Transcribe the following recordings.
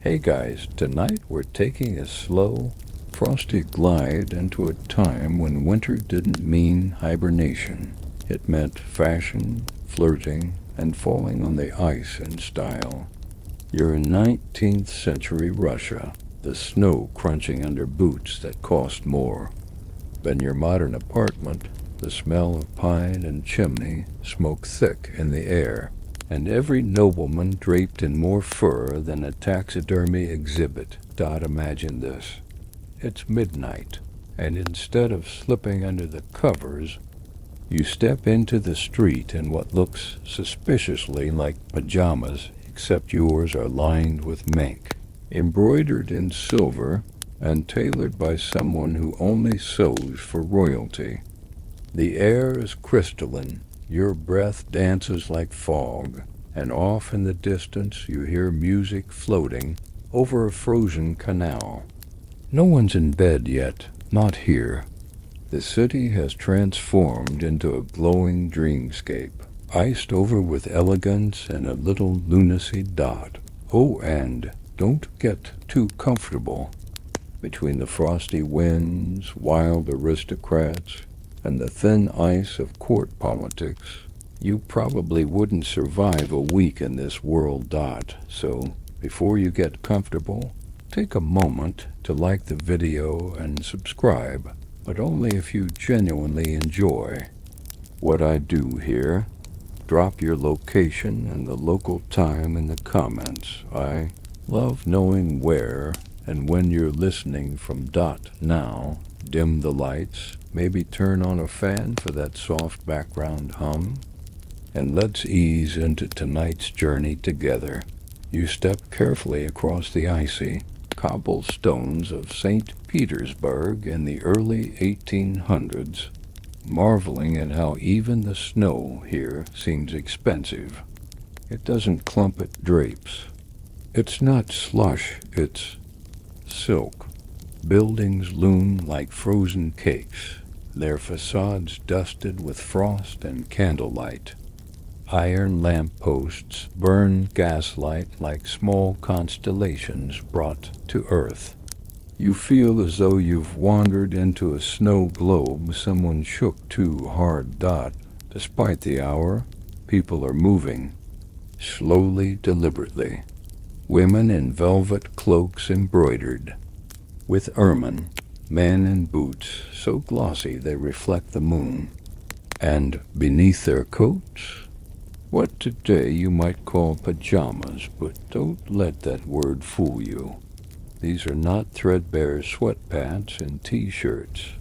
Hey guys, tonight we're taking a slow, frosty glide into a time when winter didn't mean hibernation. It meant fashion, flirting, and falling on the ice in style. You're in 19th century Russia, the snow crunching under boots that cost more than your modern apartment. The smell of pine and chimney smoke thick in the air, and every nobleman draped in more fur than a taxidermy exhibit. Imagine this. It's midnight, and instead of slipping under the covers, you step into the street in what looks suspiciously like pajamas, except yours are lined with mink, embroidered in silver, and tailored by someone who only sews for royalty. The air is crystalline, your breath dances like fog, and off in the distance you hear music floating over a frozen canal. No one's in bed yet, not here. The city has transformed into a glowing dreamscape, iced over with elegance and a little lunacy dot. Oh, and don't get too comfortable. Between the frosty winds, wild aristocrats, and the thin ice of court politics, you probably wouldn't survive a week in this world. So, before you get comfortable, take a moment to like the video and subscribe, but only if you genuinely enjoy what I do here. Drop your location and the local time in the comments. I love knowing where and when you're listening from now. Dim the lights, maybe turn on a fan for that soft background hum, and let's ease into tonight's journey together. You step carefully across the icy cobblestones of St. Petersburg in the early 1800s, marveling at how even the snow here seems expensive. It doesn't clump at drapes. It's not slush, it's silk. Buildings loom like frozen cakes, their facades dusted with frost and candlelight. Iron lampposts burn gaslight like small constellations brought to earth. You feel as though you've wandered into a snow globe someone shook too hard. Despite the hour, people are moving, slowly, deliberately. Women in velvet cloaks embroidered with ermine, men in boots so glossy they reflect the moon, and beneath their coats, what today you might call pajamas, but don't let that word fool you. These are not threadbare sweatpants and t-shirts.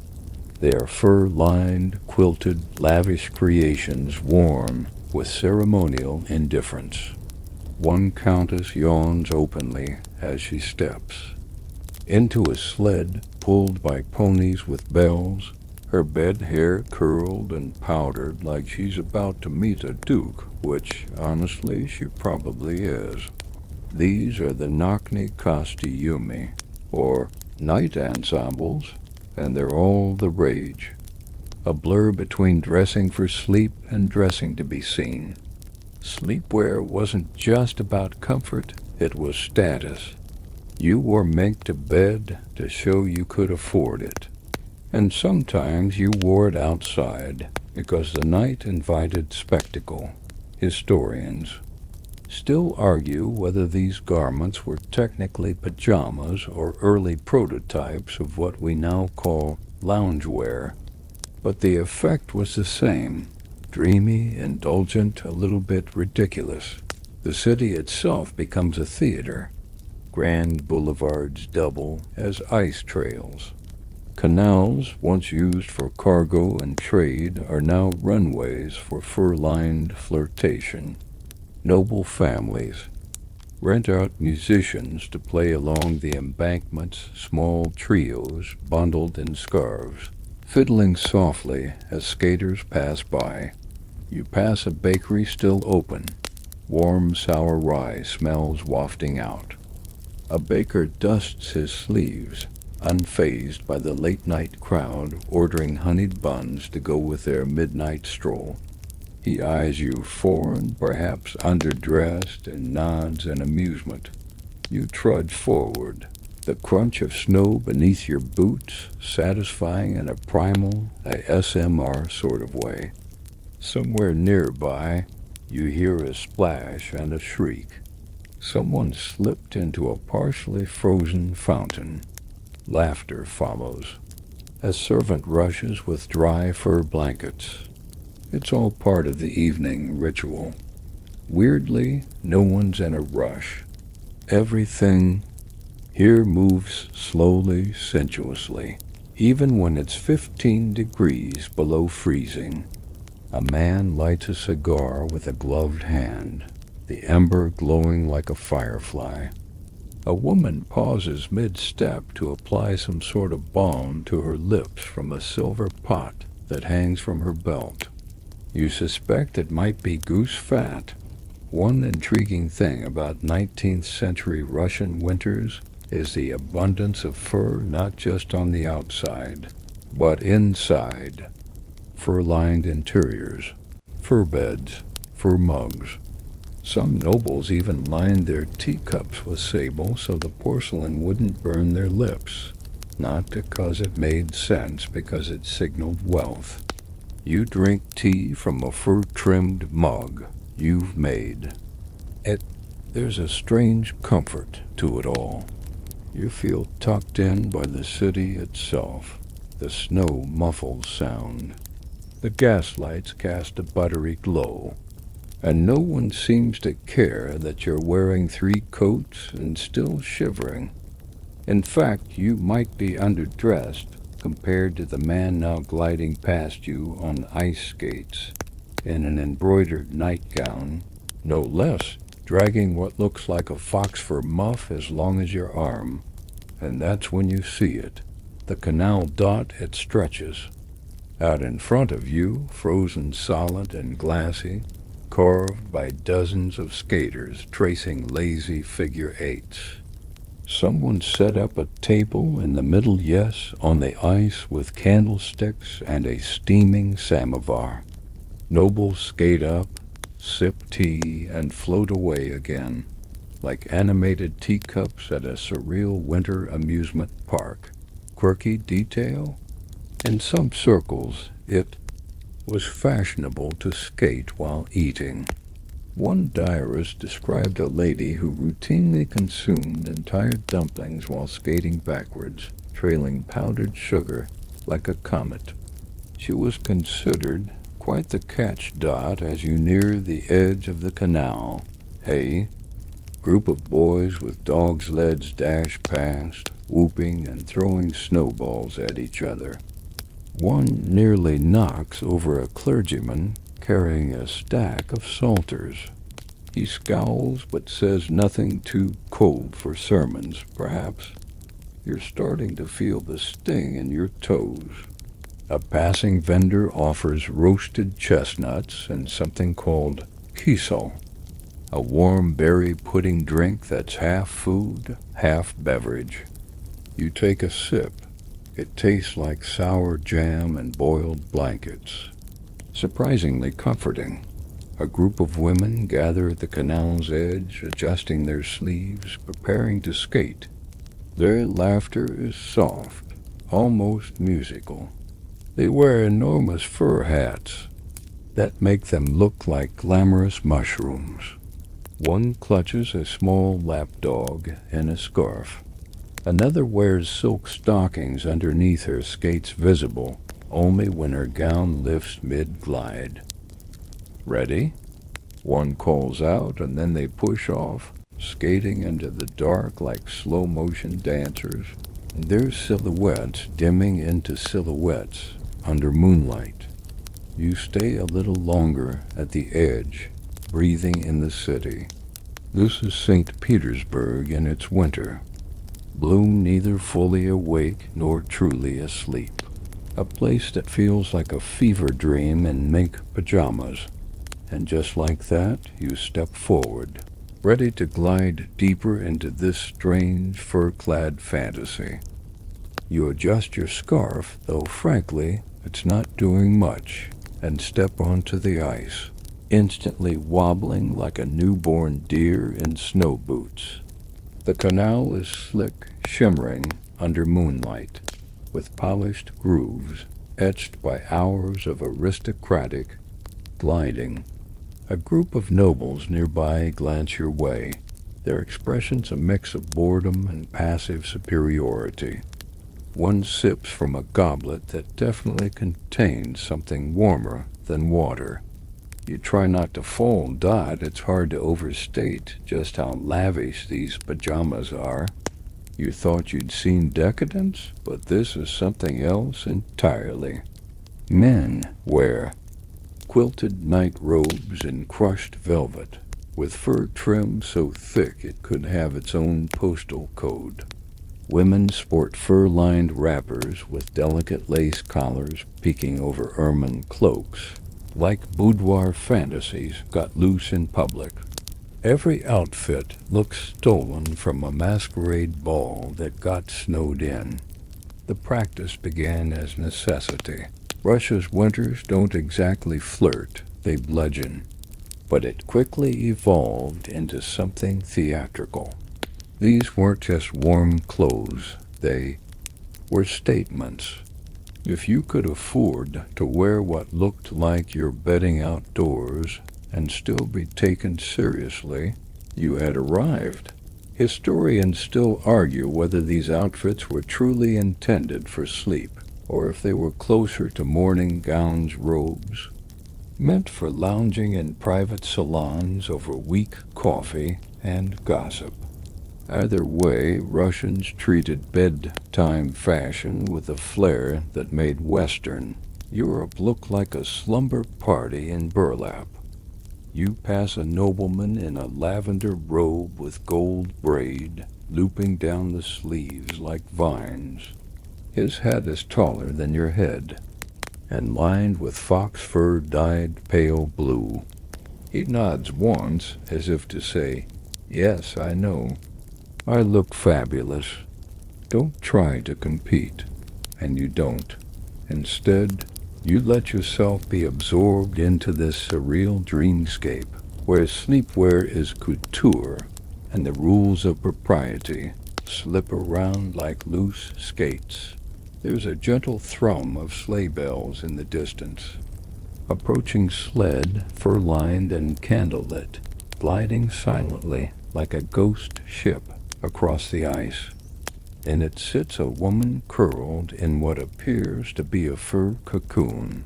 They are fur-lined, quilted, lavish creations worn with ceremonial indifference. One countess yawns openly as she steps into a sled pulled by ponies with bells, her bed hair curled and powdered like she's about to meet a duke, which, honestly, she probably is. These are the nocni costume, or night ensembles, and they're all the rage. A blur between dressing for sleep and dressing to be seen. Sleepwear wasn't just about comfort, it was status. You wore mink to bed to show you could afford it. And sometimes you wore it outside because the night invited spectacle. Historians still argue whether these garments were technically pajamas or early prototypes of what we now call loungewear. But the effect was the same. Dreamy, indulgent, a little bit ridiculous. The city itself becomes a theater. Grand boulevards double as ice trails. Canals, once used for cargo and trade, are now runways for fur-lined flirtation. Noble families rent out musicians to play along the embankments, small trios bundled in scarves, fiddling softly as skaters pass by. You pass a bakery still open. Warm sour rye smells wafting out. A baker dusts his sleeves, unfazed by the late-night crowd ordering honeyed buns to go with their midnight stroll. He eyes you foreign, perhaps underdressed, and nods in amusement. You trudge forward, the crunch of snow beneath your boots satisfying in a primal, ASMR sort of way. Somewhere nearby, you hear a splash and a shriek. Someone slipped into a partially frozen fountain. Laughter follows. A servant rushes with dry fur blankets. It's all part of the evening ritual. Weirdly, no one's in a rush. Everything here moves slowly, sensuously, even when it's 15 degrees below freezing. A man lights a cigar with a gloved hand, the ember glowing like a firefly. A woman pauses mid-step to apply some sort of balm to her lips from a silver pot that hangs from her belt. You suspect it might be goose fat. One intriguing thing about 19th century Russian winters is the abundance of fur not just on the outside, but inside. Fur-lined interiors, fur beds, fur mugs. Some nobles even lined their teacups with sable so the porcelain wouldn't burn their lips. Not because it made sense, because it signaled wealth. You drink tea from a fur-trimmed mug you've made. There's a strange comfort to it all. You feel tucked in by the city itself. The snow muffles sound. The gaslights cast a buttery glow. And no one seems to care that you're wearing 3 coats and still shivering. In fact, you might be underdressed compared to the man now gliding past you on ice skates in an embroidered nightgown, no less, dragging what looks like a fox fur muff as long as your arm. And that's when you see it. The canal dot it stretches. Out in front of you, frozen solid and glassy, carved by dozens of skaters tracing lazy figure eights. Someone set up a table in the middle, yes, on the ice with candlesticks and a steaming samovar. Nobles skate up, sip tea, and float away again, like animated teacups at a surreal winter amusement park. Quirky detail? In some circles, it was fashionable to skate while eating. One diarist described a lady who routinely consumed entire dumplings while skating backwards, trailing powdered sugar like a comet. She was considered quite the catch dot as you near the edge of the canal. Hey, group of boys with dog sleds dash past, whooping and throwing snowballs at each other. One nearly knocks over a clergyman carrying a stack of psalters. He scowls but says nothing too cold for sermons, perhaps. You're starting to feel the sting in your toes. A passing vendor offers roasted chestnuts and something called kisel, a warm berry pudding drink that's half food, half beverage. You take a sip. It tastes like sour jam and boiled blankets. Surprisingly comforting. A group of women gather at the canal's edge, adjusting their sleeves, preparing to skate. Their laughter is soft, almost musical. They wear enormous fur hats that make them look like glamorous mushrooms. One clutches a small lapdog in a scarf. Another wears silk stockings underneath her skates visible only when her gown lifts mid-glide. Ready? One calls out and then they push off, skating into the dark like slow-motion dancers, their silhouettes dimming into silhouettes under moonlight. You stay a little longer at the edge, breathing in the city. This is St. Petersburg in its winter. Bloom neither fully awake nor truly asleep. A place that feels like a fever dream in mink pajamas. And just like that, you step forward, ready to glide deeper into this strange fur-clad fantasy. You adjust your scarf, though frankly, it's not doing much, and step onto the ice, instantly wobbling like a newborn deer in snow boots. The canal is slick, shimmering under moonlight, with polished grooves etched by hours of aristocratic gliding. A group of nobles nearby glance your way, their expressions a mix of boredom and passive superiority. One sips from a goblet that definitely contains something warmer than water. You try not to fall, Dot. It's hard to overstate just how lavish these pajamas are. You thought you'd seen decadence, but this is something else entirely. Men wear quilted night robes in crushed velvet, with fur trim so thick it could have its own postal code. Women sport fur-lined wrappers with delicate lace collars peeking over ermine cloaks, like boudoir fantasies got loose in public. Every outfit looks stolen from a masquerade ball that got snowed in. The practice began as necessity. Russia's winters don't exactly flirt, they bludgeon. But it quickly evolved into something theatrical. These weren't just warm clothes, they were statements. If you could afford to wear what looked like you're bedding outdoors and still be taken seriously, you had arrived. Historians still argue whether these outfits were truly intended for sleep, or if they were closer to morning gowns, robes, meant for lounging in private salons over weak coffee and gossip. Either way, Russians treated bedtime fashion with a flair that made Western Europe look like a slumber party in burlap. You pass a nobleman in a lavender robe with gold braid looping down the sleeves like vines. His hat is taller than your head, and lined with fox fur dyed pale blue. He nods once, as if to say, "Yes, I know. I look fabulous. Don't try to compete." And you don't. Instead, you let yourself be absorbed into this surreal dreamscape, where sleepwear is couture, and the rules of propriety slip around like loose skates. There's a gentle thrum of sleigh bells in the distance. Approaching sled, fur-lined and candlelit, gliding silently like a ghost ship across the ice. In it sits a woman curled in what appears to be a fur cocoon.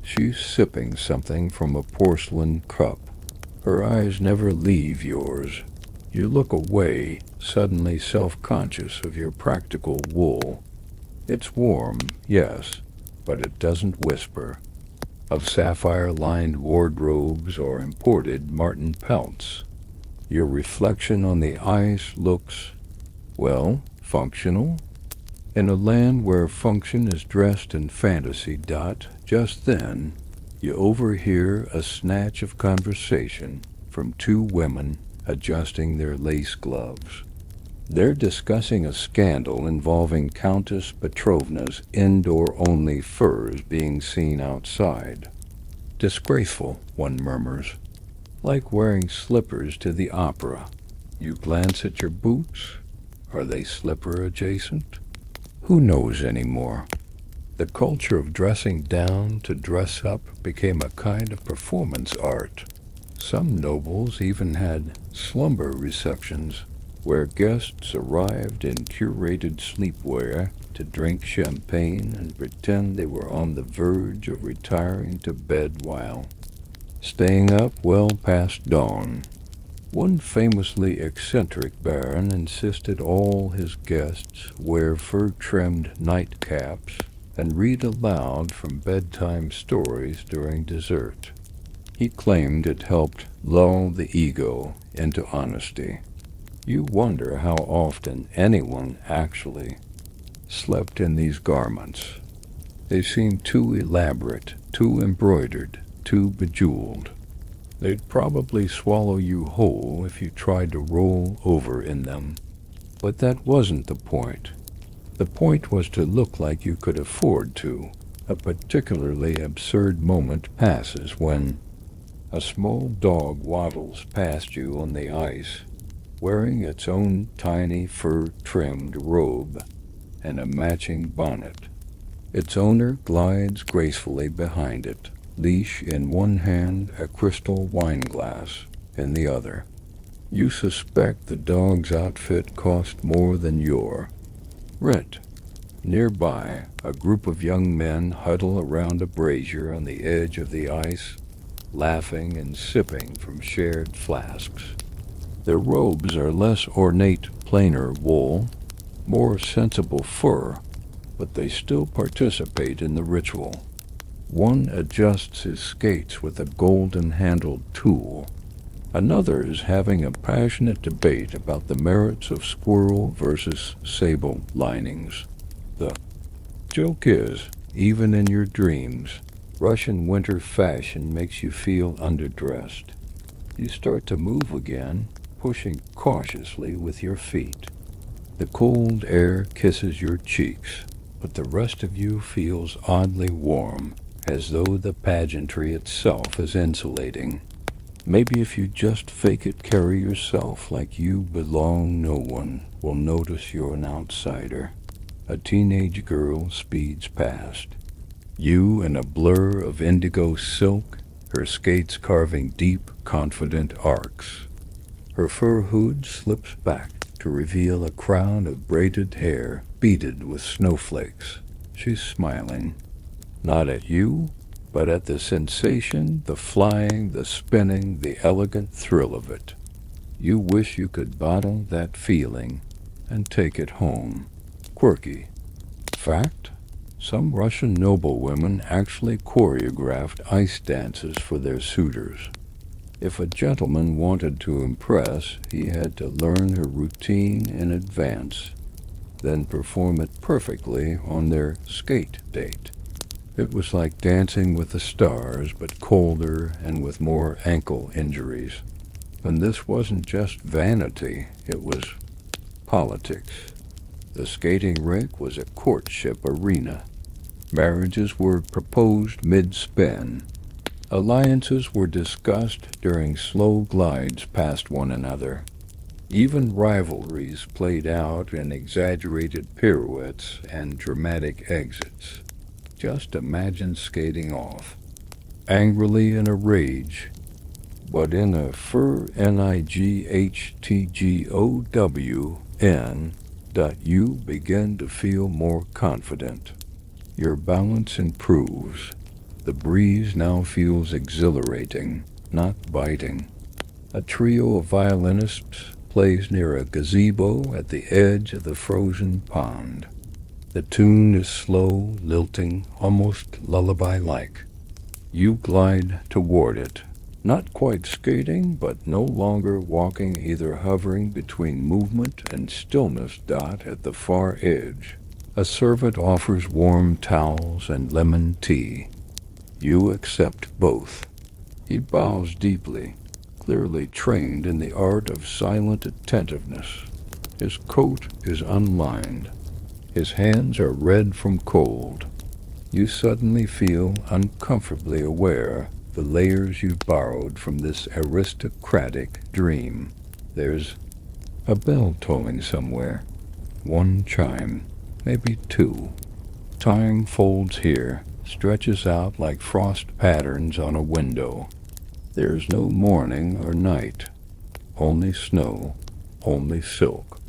She's sipping something from a porcelain cup. Her eyes never leave yours. You look away, suddenly self-conscious of your practical wool. It's warm, yes, but it doesn't whisper. Of sapphire-lined wardrobes or imported marten pelts. Your reflection on the ice looks, well, functional. In a land where function is dressed in fantasy, Dot, just then, you overhear a snatch of conversation from two women adjusting their lace gloves. They're discussing a scandal involving Countess Petrovna's indoor-only furs being seen outside. Disgraceful, one murmurs. Like wearing slippers to the opera. You glance at your boots. Are they slipper-adjacent? Who knows anymore? The culture of dressing down to dress up became a kind of performance art. Some nobles even had slumber receptions, where guests arrived in curated sleepwear to drink champagne and pretend they were on the verge of retiring to bed while staying up well past dawn. One famously eccentric baron insisted all his guests wear fur-trimmed nightcaps and read aloud from bedtime stories during dessert. He claimed it helped lull the ego into honesty. You wonder how often anyone actually slept in these garments. They seem too elaborate, too embroidered, too bejeweled. They'd probably swallow you whole if you tried to roll over in them. But that wasn't the point. The point was to look like you could afford to. A particularly absurd moment passes when a small dog waddles past you on the ice. wearing its own tiny fur-trimmed robe and a matching bonnet. Its owner glides gracefully behind it, leash in one hand, a crystal wine glass in the other. You suspect the dog's outfit cost more than your rent. Nearby, a group of young men huddle around a brazier on the edge of the ice, laughing and sipping from shared flasks. Their robes are less ornate, plainer wool, more sensible fur, but they still participate in the ritual. One adjusts his skates with a golden-handled tool. Another is having a passionate debate about the merits of squirrel versus sable linings. The joke is, even in your dreams, Russian winter fashion makes you feel underdressed. You start to move again, pushing cautiously with your feet. The cold air kisses your cheeks, but the rest of you feels oddly warm, as though the pageantry itself is insulating. Maybe if you just fake it, carry yourself like you belong, no one will notice you're an outsider. A teenage girl speeds past. You in a blur of indigo silk, her skates carving deep, confident arcs. Her fur hood slips back to reveal a crown of braided hair beaded with snowflakes. She's smiling, not at you, but at the sensation, the flying, the spinning, the elegant thrill of it. You wish you could bottle that feeling and take it home. Quirky. Fact? Some Russian noblewomen actually choreographed ice dances for their suitors. If a gentleman wanted to impress, he had to learn her routine in advance, then perform it perfectly on their skate date. It was like Dancing with the Stars, but colder and with more ankle injuries. And this wasn't just vanity, it was politics. The skating rink was a courtship arena. Marriages were proposed mid-spin. Alliances were discussed during slow glides past one another. Even rivalries played out in exaggerated pirouettes and dramatic exits. Just imagine skating off, angrily in a rage, but in a fur nightgown, you begin to feel more confident. Your balance improves. The breeze now feels exhilarating, not biting. A trio of violinists plays near a gazebo at the edge of the frozen pond. The tune is slow, lilting, almost lullaby-like. You glide toward it, not quite skating, but no longer walking, either hovering between movement and stillness. At the far edge, a servant offers warm towels and lemon tea. You accept both. He bows deeply, clearly trained in the art of silent attentiveness. His coat is unlined. His hands are red from cold. You suddenly feel uncomfortably aware the layers you borrowed from this aristocratic dream. There's a bell tolling somewhere. One chime, maybe two. Time folds here, stretches out like frost patterns on a window. There's no morning or night. Only snow, only silk,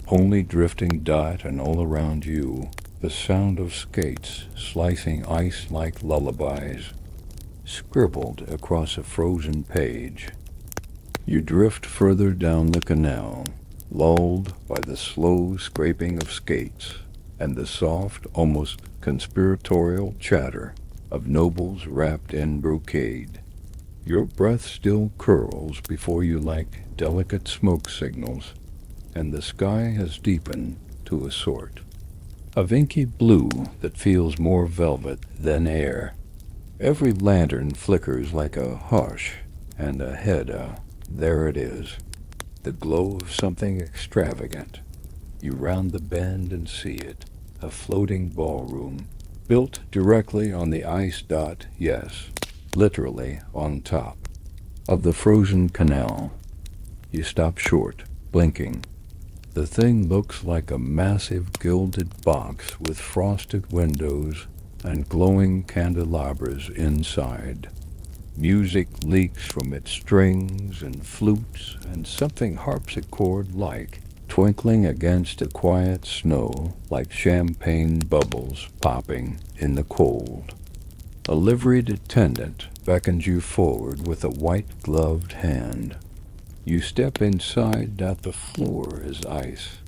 only drifting and all around you, the sound of skates slicing ice like lullabies, scribbled across a frozen page. You drift further down the canal, lulled by the slow scraping of skates and the soft, almost conspiratorial chatter of nobles wrapped in brocade. Your breath still curls before you like delicate smoke signals, and the sky has deepened to a sort of inky blue that feels more velvet than air. Every lantern flickers like a hush, and ahead, there it is, the glow of something extravagant. You round the bend and see it, a floating ballroom, built directly on the ice. Yes, literally on top of the frozen canal. You stop short, blinking. The thing looks like a massive gilded box with frosted windows and glowing candelabras inside. Music leaks from its strings and flutes and something harpsichord-like, twinkling against the quiet snow like champagne bubbles popping in the cold. A liveried attendant beckons you forward with a white-gloved hand. You step inside that the floor is ice,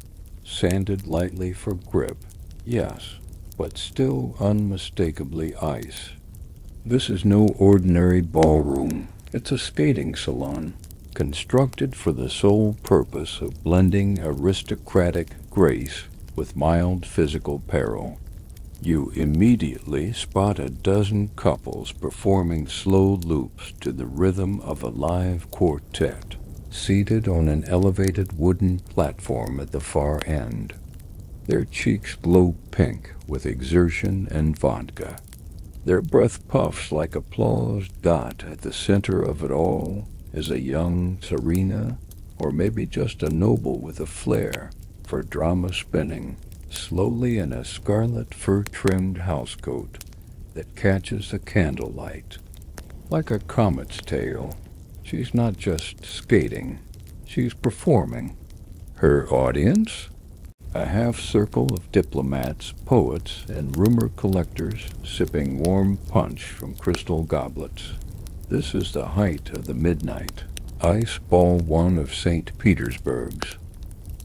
sanded lightly for grip, yes, but still unmistakably ice. This is no ordinary ballroom. It's a skating salon, constructed for the sole purpose of blending aristocratic grace with mild physical peril. You immediately spot a dozen couples performing slow loops to the rhythm of a live quartet, seated on an elevated wooden platform at the far end. Their cheeks glow pink with exertion and vodka. Their breath puffs like applause. Dot at the center of it all is a young tsarina, or maybe just a noble with a flair for drama spinning, slowly in a scarlet fur-trimmed housecoat that catches the candlelight. Like a comet's tail, she's not just skating, she's performing. Her audience? A half-circle of diplomats, poets, and rumor collectors sipping warm punch from crystal goblets. This is the height of the midnight ice ball one of St. Petersburg's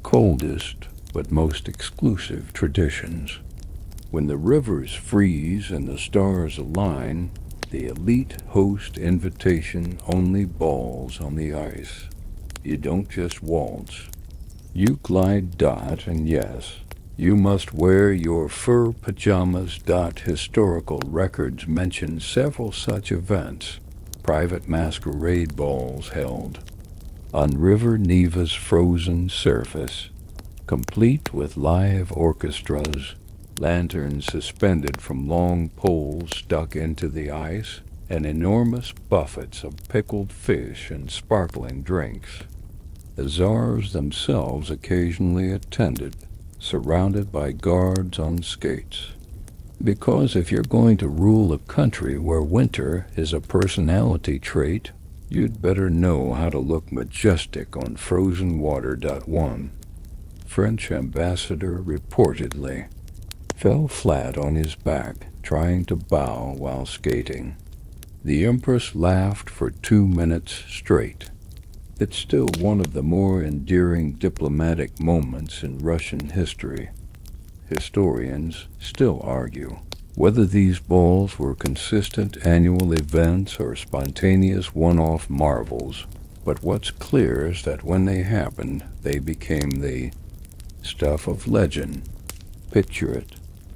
coldest but most exclusive traditions. When the rivers freeze and the stars align, the elite host invitation-only balls on the ice. You don't just waltz. You glide. Dot, and yes, you must wear your fur pajamas. Dot. Historical records mention several such events, private masquerade balls held on River Neva's frozen surface, complete with live orchestras, lanterns suspended from long poles stuck into the ice, and enormous buffets of pickled fish and sparkling drinks. The czars themselves occasionally attended, surrounded by guards on skates. Because if you're going to rule a country where winter is a personality trait, you'd better know how to look majestic on frozen water. One French ambassador reportedly fell flat on his back trying to bow while skating. The Empress laughed for 2 minutes straight. It's still one of the more endearing diplomatic moments in Russian history. Historians still argue whether these balls were consistent annual events or spontaneous one-off marvels, but what's clear is that when they happened, they became the stuff of legend. Picture it.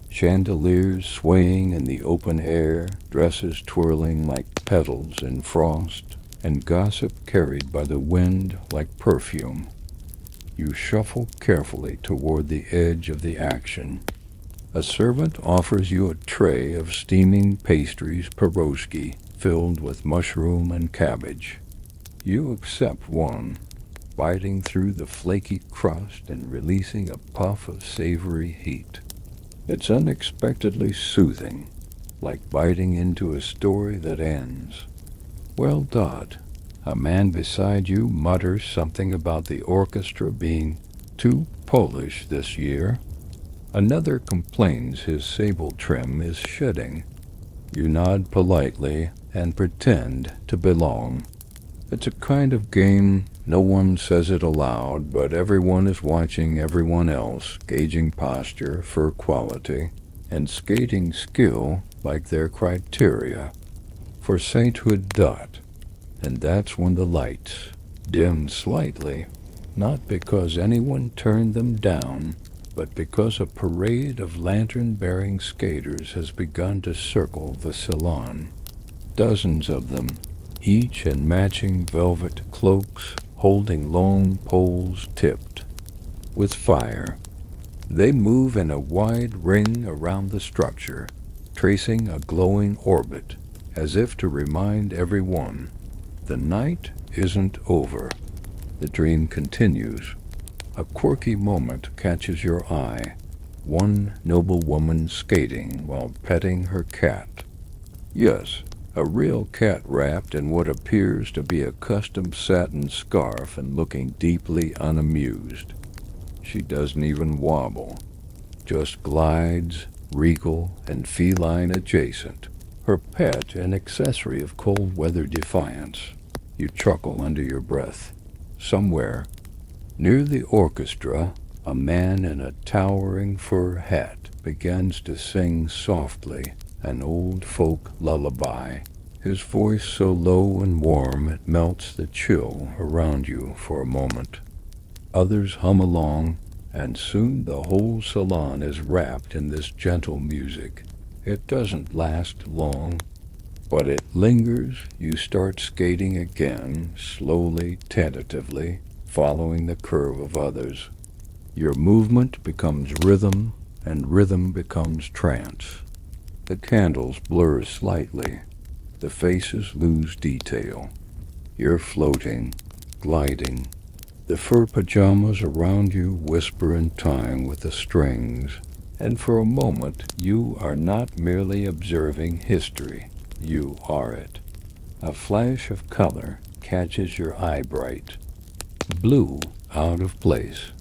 Chandeliers swaying in the open air, dresses twirling like petals in frost, and gossip carried by the wind like perfume. You shuffle carefully toward the edge of the action. A servant offers you a tray of steaming pastries pierogi filled with mushroom and cabbage. You accept one, biting through the flaky crust and releasing a puff of savory heat. It's unexpectedly soothing, like biting into a story that ends. Well, Dot, a man beside you mutters something about the orchestra being too Polish this year. Another complains his sable trim is shedding. You nod politely and pretend to belong. It's a kind of game. No one says it aloud, but everyone is watching everyone else, gauging posture, fur quality, and skating skill like their criteria for sainthood. Dot. And that's when the lights dim slightly, not because anyone turned them down, but because a parade of lantern-bearing skaters has begun to circle the salon. Dozens of them, each in matching velvet cloaks, holding long poles tipped with fire. They move in a wide ring around the structure, tracing a glowing orbit, as if to remind everyone, the night isn't over. The dream continues. A quirky moment catches your eye. One noblewoman skating while petting her cat. Yes, a real cat wrapped in what appears to be a custom satin scarf and looking deeply unamused. She doesn't even wobble, just glides, regal and feline adjacent. Her pet an accessory of cold weather defiance. You chuckle under your breath. Somewhere, near the orchestra, a man in a towering fur hat begins to sing softly an old folk lullaby. His voice so low and warm it melts the chill around you for a moment. Others hum along, and soon the whole salon is wrapped in this gentle music. It doesn't last long, but it lingers. You start skating again, slowly, tentatively, following the curve of others. Your movement becomes rhythm, and rhythm becomes trance. The candles blur slightly. The faces lose detail. You're floating, gliding. The fur pajamas around you whisper in time with the strings. And for a moment, you are not merely observing history. You are it. A flash of color catches your eye bright. Blue out of place.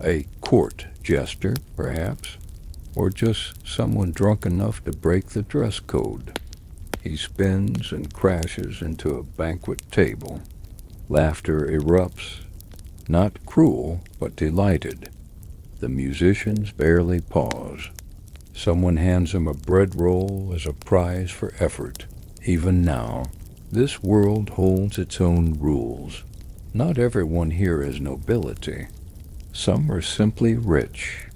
A court jester, perhaps, or just someone drunk enough to break the dress code. He spins and crashes into a banquet table. Laughter erupts, not cruel, but delighted. The musicians barely pause. Someone hands him a bread roll as a prize for effort. Even now, this world holds its own rules. Not everyone here is nobility. Some are simply rich.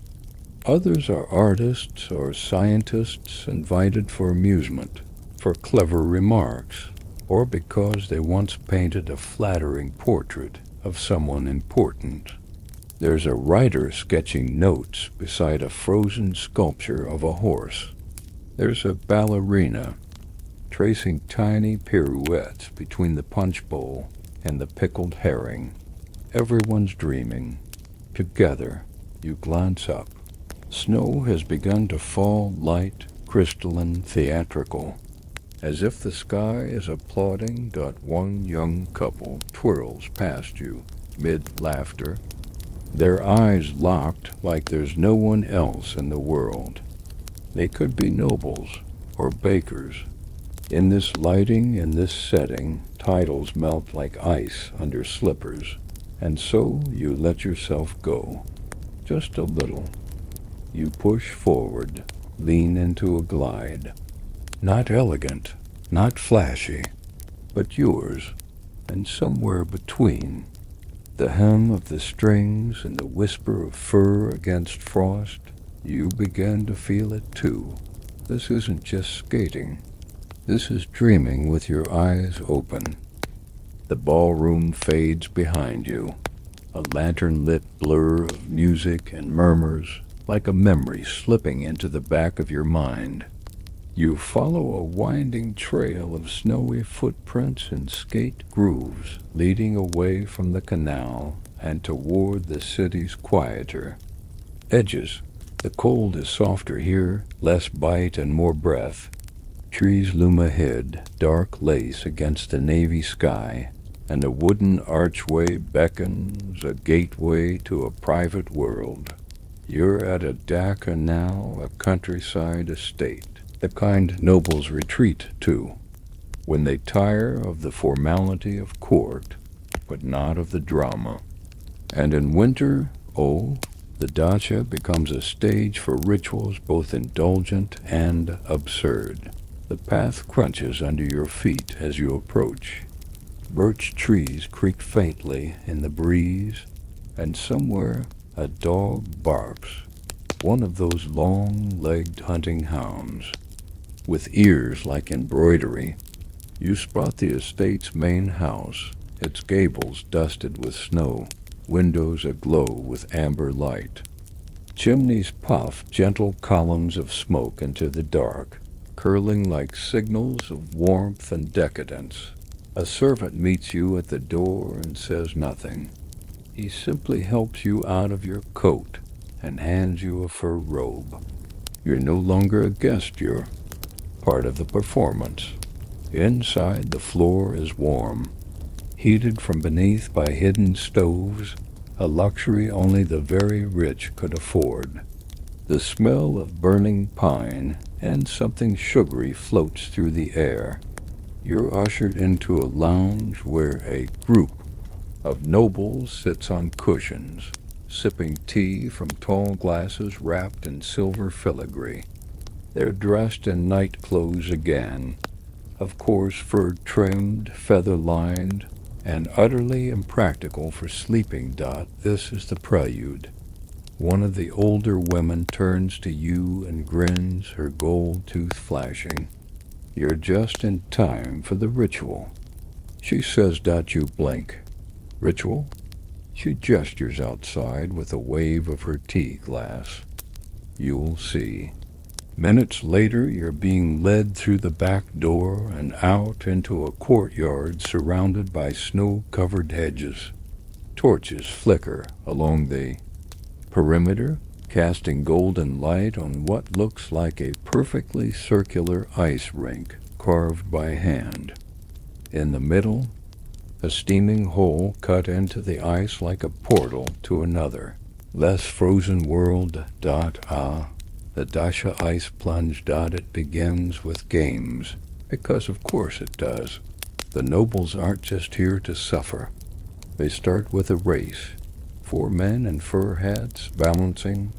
Others are artists or scientists invited for amusement, for clever remarks, or because they once painted a flattering portrait of someone important. There's a writer sketching notes beside a frozen sculpture of a horse. There's a ballerina tracing tiny pirouettes between the punch bowl and the pickled herring. Everyone's dreaming. Together, you glance up. Snow has begun to fall light, crystalline, theatrical. As if the sky is applauding, one young couple twirls past you, mid-laughter. Their eyes locked like there's no one else in the world. They could be nobles or bakers. In this lighting, in this setting, titles melt like ice under slippers. And so you let yourself go. Just a little. You push forward, lean into a glide. Not elegant, not flashy, but yours, and somewhere between. The hum of the strings and the whisper of fur against frost, you begin to feel it too. This isn't just skating. This is dreaming with your eyes open. The ballroom fades behind you, a lantern-lit blur of music and murmurs, like a memory slipping into the back of your mind. You follow a winding trail of snowy footprints and skate grooves leading away from the canal and toward the city's quieter edges. The cold is softer here, less bite and more breath. Trees loom ahead, dark lace against the navy sky, and a wooden archway beckons, a gateway to a private world. You're at a dacha now, a countryside estate, the kind nobles retreat to when they tire of the formality of court, but not of the drama. And in winter, the dacha becomes a stage for rituals both indulgent and absurd. The path crunches under your feet as you approach. Birch trees creak faintly in the breeze, and somewhere a dog barks, one of those long-legged hunting hounds. With ears like embroidery, you spot the estate's main house, its gables dusted with snow, windows aglow with amber light. Chimneys puff gentle columns of smoke into the dark, curling like signals of warmth and decadence. A servant meets you at the door and says nothing. He simply helps you out of your coat and hands you a fur robe. You're no longer a guest, you're part of the performance. Inside, the floor is warm, heated from beneath by hidden stoves, a luxury only the very rich could afford. The smell of burning pine and something sugary floats through the air. You're ushered into a lounge where a group of nobles sits on cushions, sipping tea from tall glasses wrapped in silver filigree. They're dressed in night clothes again, of course fur-trimmed, feather-lined, and utterly impractical for sleeping. This is the prelude. One of the older women turns to you and grins, her gold tooth flashing. You're just in time for the ritual. She says, you blink. Ritual? She gestures outside with a wave of her tea glass. You'll see. Minutes later, you're being led through the back door and out into a courtyard surrounded by snow-covered hedges. Torches flicker along the perimeter, casting golden light on what looks like a perfectly circular ice rink carved by hand. In the middle, a steaming hole cut into the ice like a portal to another, less frozen world. The Dasha ice plunge. It begins with games, because of course it does. The nobles aren't just here to suffer. They start with a race. 4 men in fur hats balancing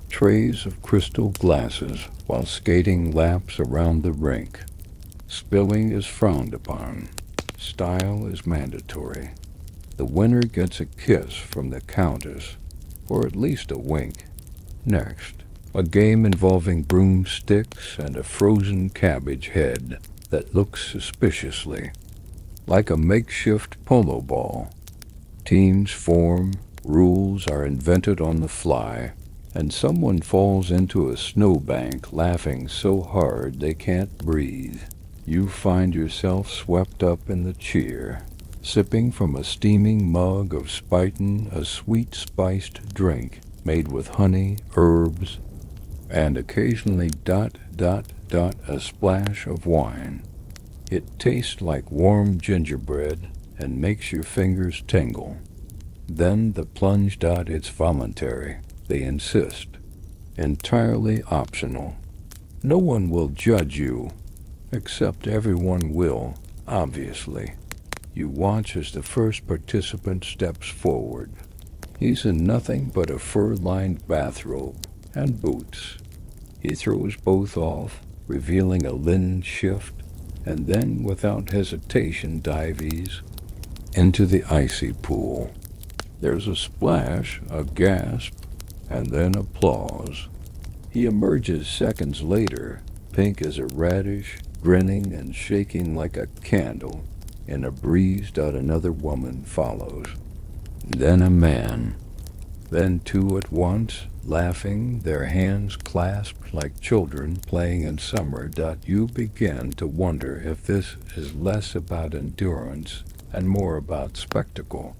trays of crystal glasses while skating laps around the rink. Spilling is frowned upon. Style is mandatory. The winner gets a kiss from the countess, or at least a wink. Next, a game involving broomsticks and a frozen cabbage head that looks suspiciously like a makeshift polo ball. Teams form, rules are invented on the fly, and someone falls into a snowbank laughing so hard they can't breathe. You find yourself swept up in the cheer, sipping from a steaming mug of spitin, a sweet spiced drink made with honey, herbs, and occasionally a splash of wine. It tastes like warm gingerbread and makes your fingers tingle. Then the plunge. It's voluntary, they insist. Entirely optional. No one will judge you, except everyone will, obviously. You watch as the first participant steps forward. He's in nothing but a fur-lined bathrobe and boots. He throws both off, revealing a linen shift, and then, without hesitation, dives into the icy pool. There's a splash, a gasp, and then applause. He emerges seconds later, pink as a radish, grinning and shaking like a candle. In a breeze. Another woman follows. Then a man. Then 2 at once, laughing, their hands clasped like children playing in summer. You begin to wonder if this is less about endurance and more about spectacle.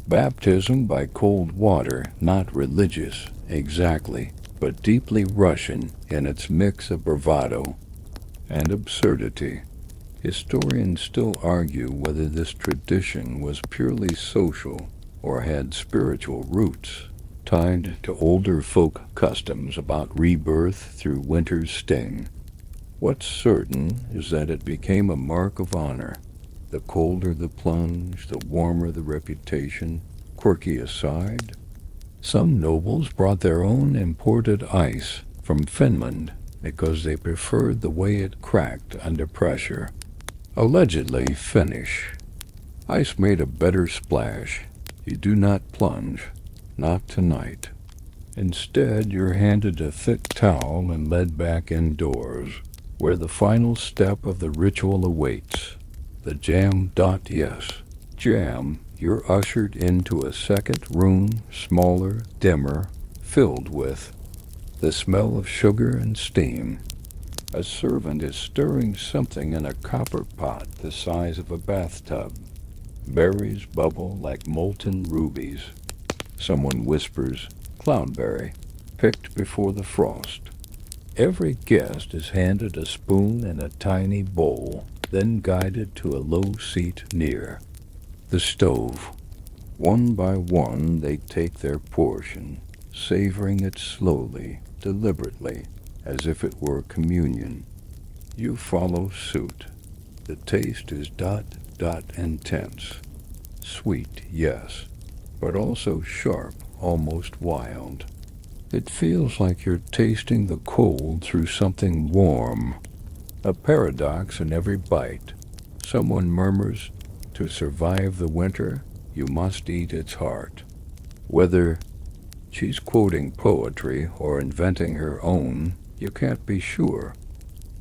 Baptism by cold water, not religious, exactly, but deeply Russian in its mix of bravado and absurdity. Historians still argue whether this tradition was purely social or had spiritual roots, tied to older folk customs about rebirth through winter's sting. What's certain is that it became a mark of honor. The colder the plunge, the warmer the reputation. Quirky aside, some nobles brought their own imported ice from Finland because they preferred the way it cracked under pressure. Allegedly Finnish. Ice made a better splash. You do not plunge. Not tonight. Instead, you're handed a thick towel and led back indoors, where the final step of the ritual awaits. The jam. Yes, jam. You're ushered into a second room, smaller, dimmer, filled with the smell of sugar and steam. A servant is stirring something in a copper pot the size of a bathtub. Berries bubble like molten rubies. Someone whispers, "Cloudberry, picked before the frost." Every guest is handed a spoon and a tiny bowl, then guided to a low seat near the stove. One by one they take their portion, savoring it slowly, deliberately, as if it were communion. You follow suit. The taste is intense. Sweet, yes, but also sharp, almost wild. It feels like you're tasting the cold through something warm. A paradox in every bite. Someone murmurs, "To survive the winter, you must eat its heart." Whether she's quoting poetry or inventing her own, you can't be sure.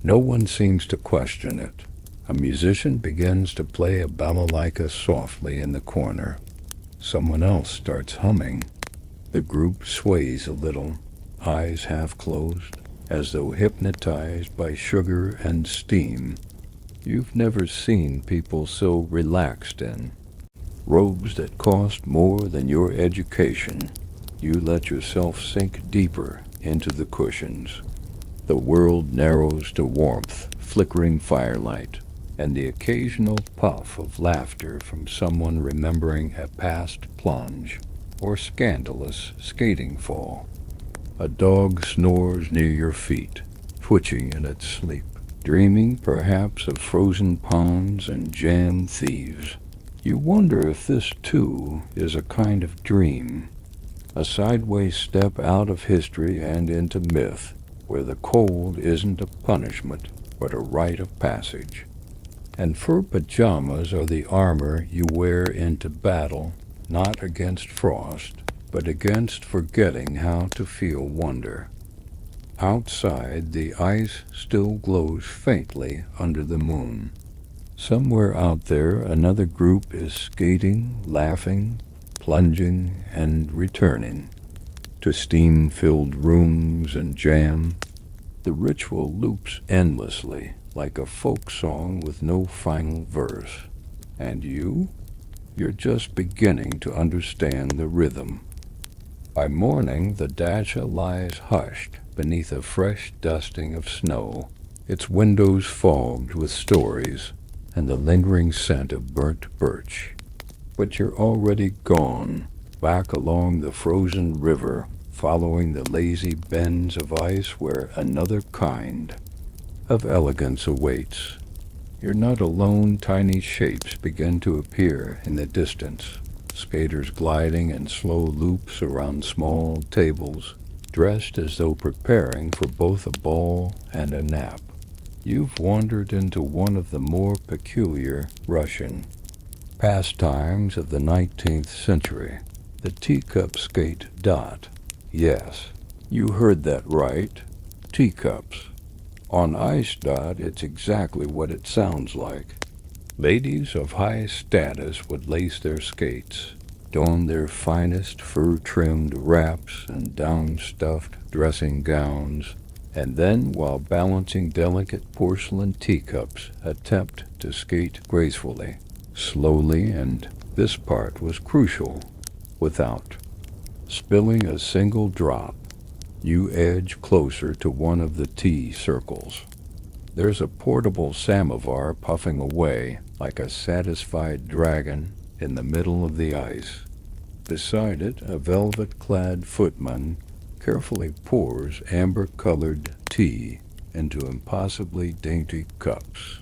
No one seems to question it. A musician begins to play a balalaika softly in the corner. Someone else starts humming. The group sways a little, eyes half closed, as though hypnotized by sugar and steam. You've never seen people so relaxed in robes that cost more than your education. You let yourself sink deeper into the cushions. The world narrows to warmth, flickering firelight, and the occasional puff of laughter from someone remembering a past plunge or scandalous skating fall. A dog snores near your feet, twitching in its sleep, dreaming perhaps of frozen ponds and jam thieves. You wonder if this, too, is a kind of dream, a sideways step out of history and into myth, where the cold isn't a punishment, but a rite of passage. And fur pajamas are the armor you wear into battle, not against frost, but against forgetting how to feel wonder. Outside, the ice still glows faintly under the moon. Somewhere out there, another group is skating, laughing, plunging, and returning to steam-filled rooms and jam. The ritual loops endlessly, like a folk song with no final verse. And you're just beginning to understand the rhythm. By morning, the dacha lies hushed beneath a fresh dusting of snow, its windows fogged with stories and the lingering scent of burnt birch. But you're already gone, back along the frozen river, following the lazy bends of ice where another kind of elegance awaits. You're not alone. Tiny shapes begin to appear in the distance, skaters gliding in slow loops around small tables, dressed as though preparing for both a ball and a nap. You've wandered into one of the more peculiar Russian pastimes of the 19th century, the teacup skate dot. Yes, you heard that right, teacups. On ice dot, it's exactly what it sounds like. Ladies of high status would lace their skates, don their finest fur-trimmed wraps and down-stuffed dressing gowns, and then, while balancing delicate porcelain teacups, attempt to skate gracefully, slowly, and this part was crucial, without spilling a single drop. You edge closer to one of the tea circles. There's a portable samovar puffing away like a satisfied dragon in the middle of the ice. Beside it, a velvet-clad footman carefully pours amber-colored tea into impossibly dainty cups.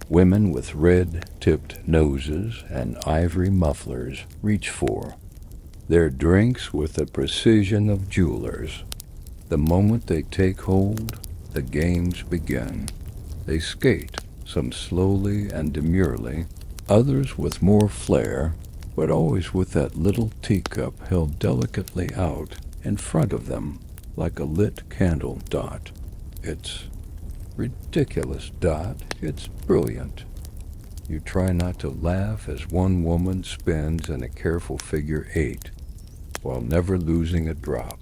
Women with red-tipped noses and ivory mufflers reach for their drinks with the precision of jewelers. The moment they take hold, the games begin. They skate, some slowly and demurely, others with more flair, but always with that little teacup held delicately out in front of them like a lit candle dot. It's ridiculous dot. It's brilliant. You try not to laugh as one woman spins in a careful figure 8, while never losing a drop.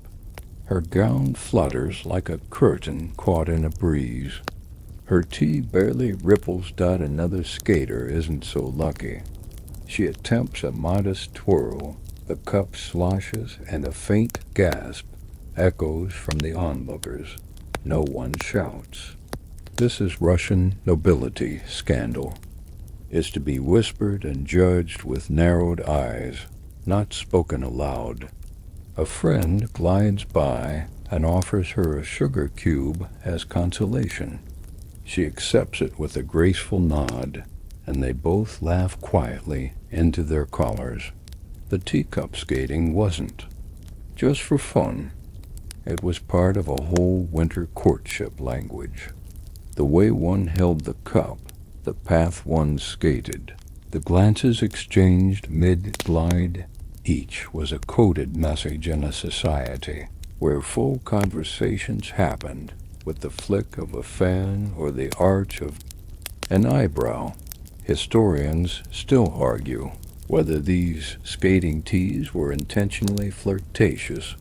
Her gown flutters like a curtain caught in a breeze. Her tea barely ripples. Another skater isn't so lucky. She attempts a modest twirl. The cup sloshes, and a faint gasp echoes from the onlookers. No one shouts. This is Russian nobility scandal. Is to be whispered and judged with narrowed eyes, not spoken aloud. A friend glides by and offers her a sugar cube as consolation. She accepts it with a graceful nod, and they both laugh quietly into their collars. The teacup skating wasn't just for fun. It was part of a whole winter courtship language. The way one held the cup, the path one skated, the glances exchanged mid-glide, each was a coded message in a society where full conversations happened with the flick of a fan or the arch of an eyebrow. Historians still argue whether these skating teas were intentionally flirtatious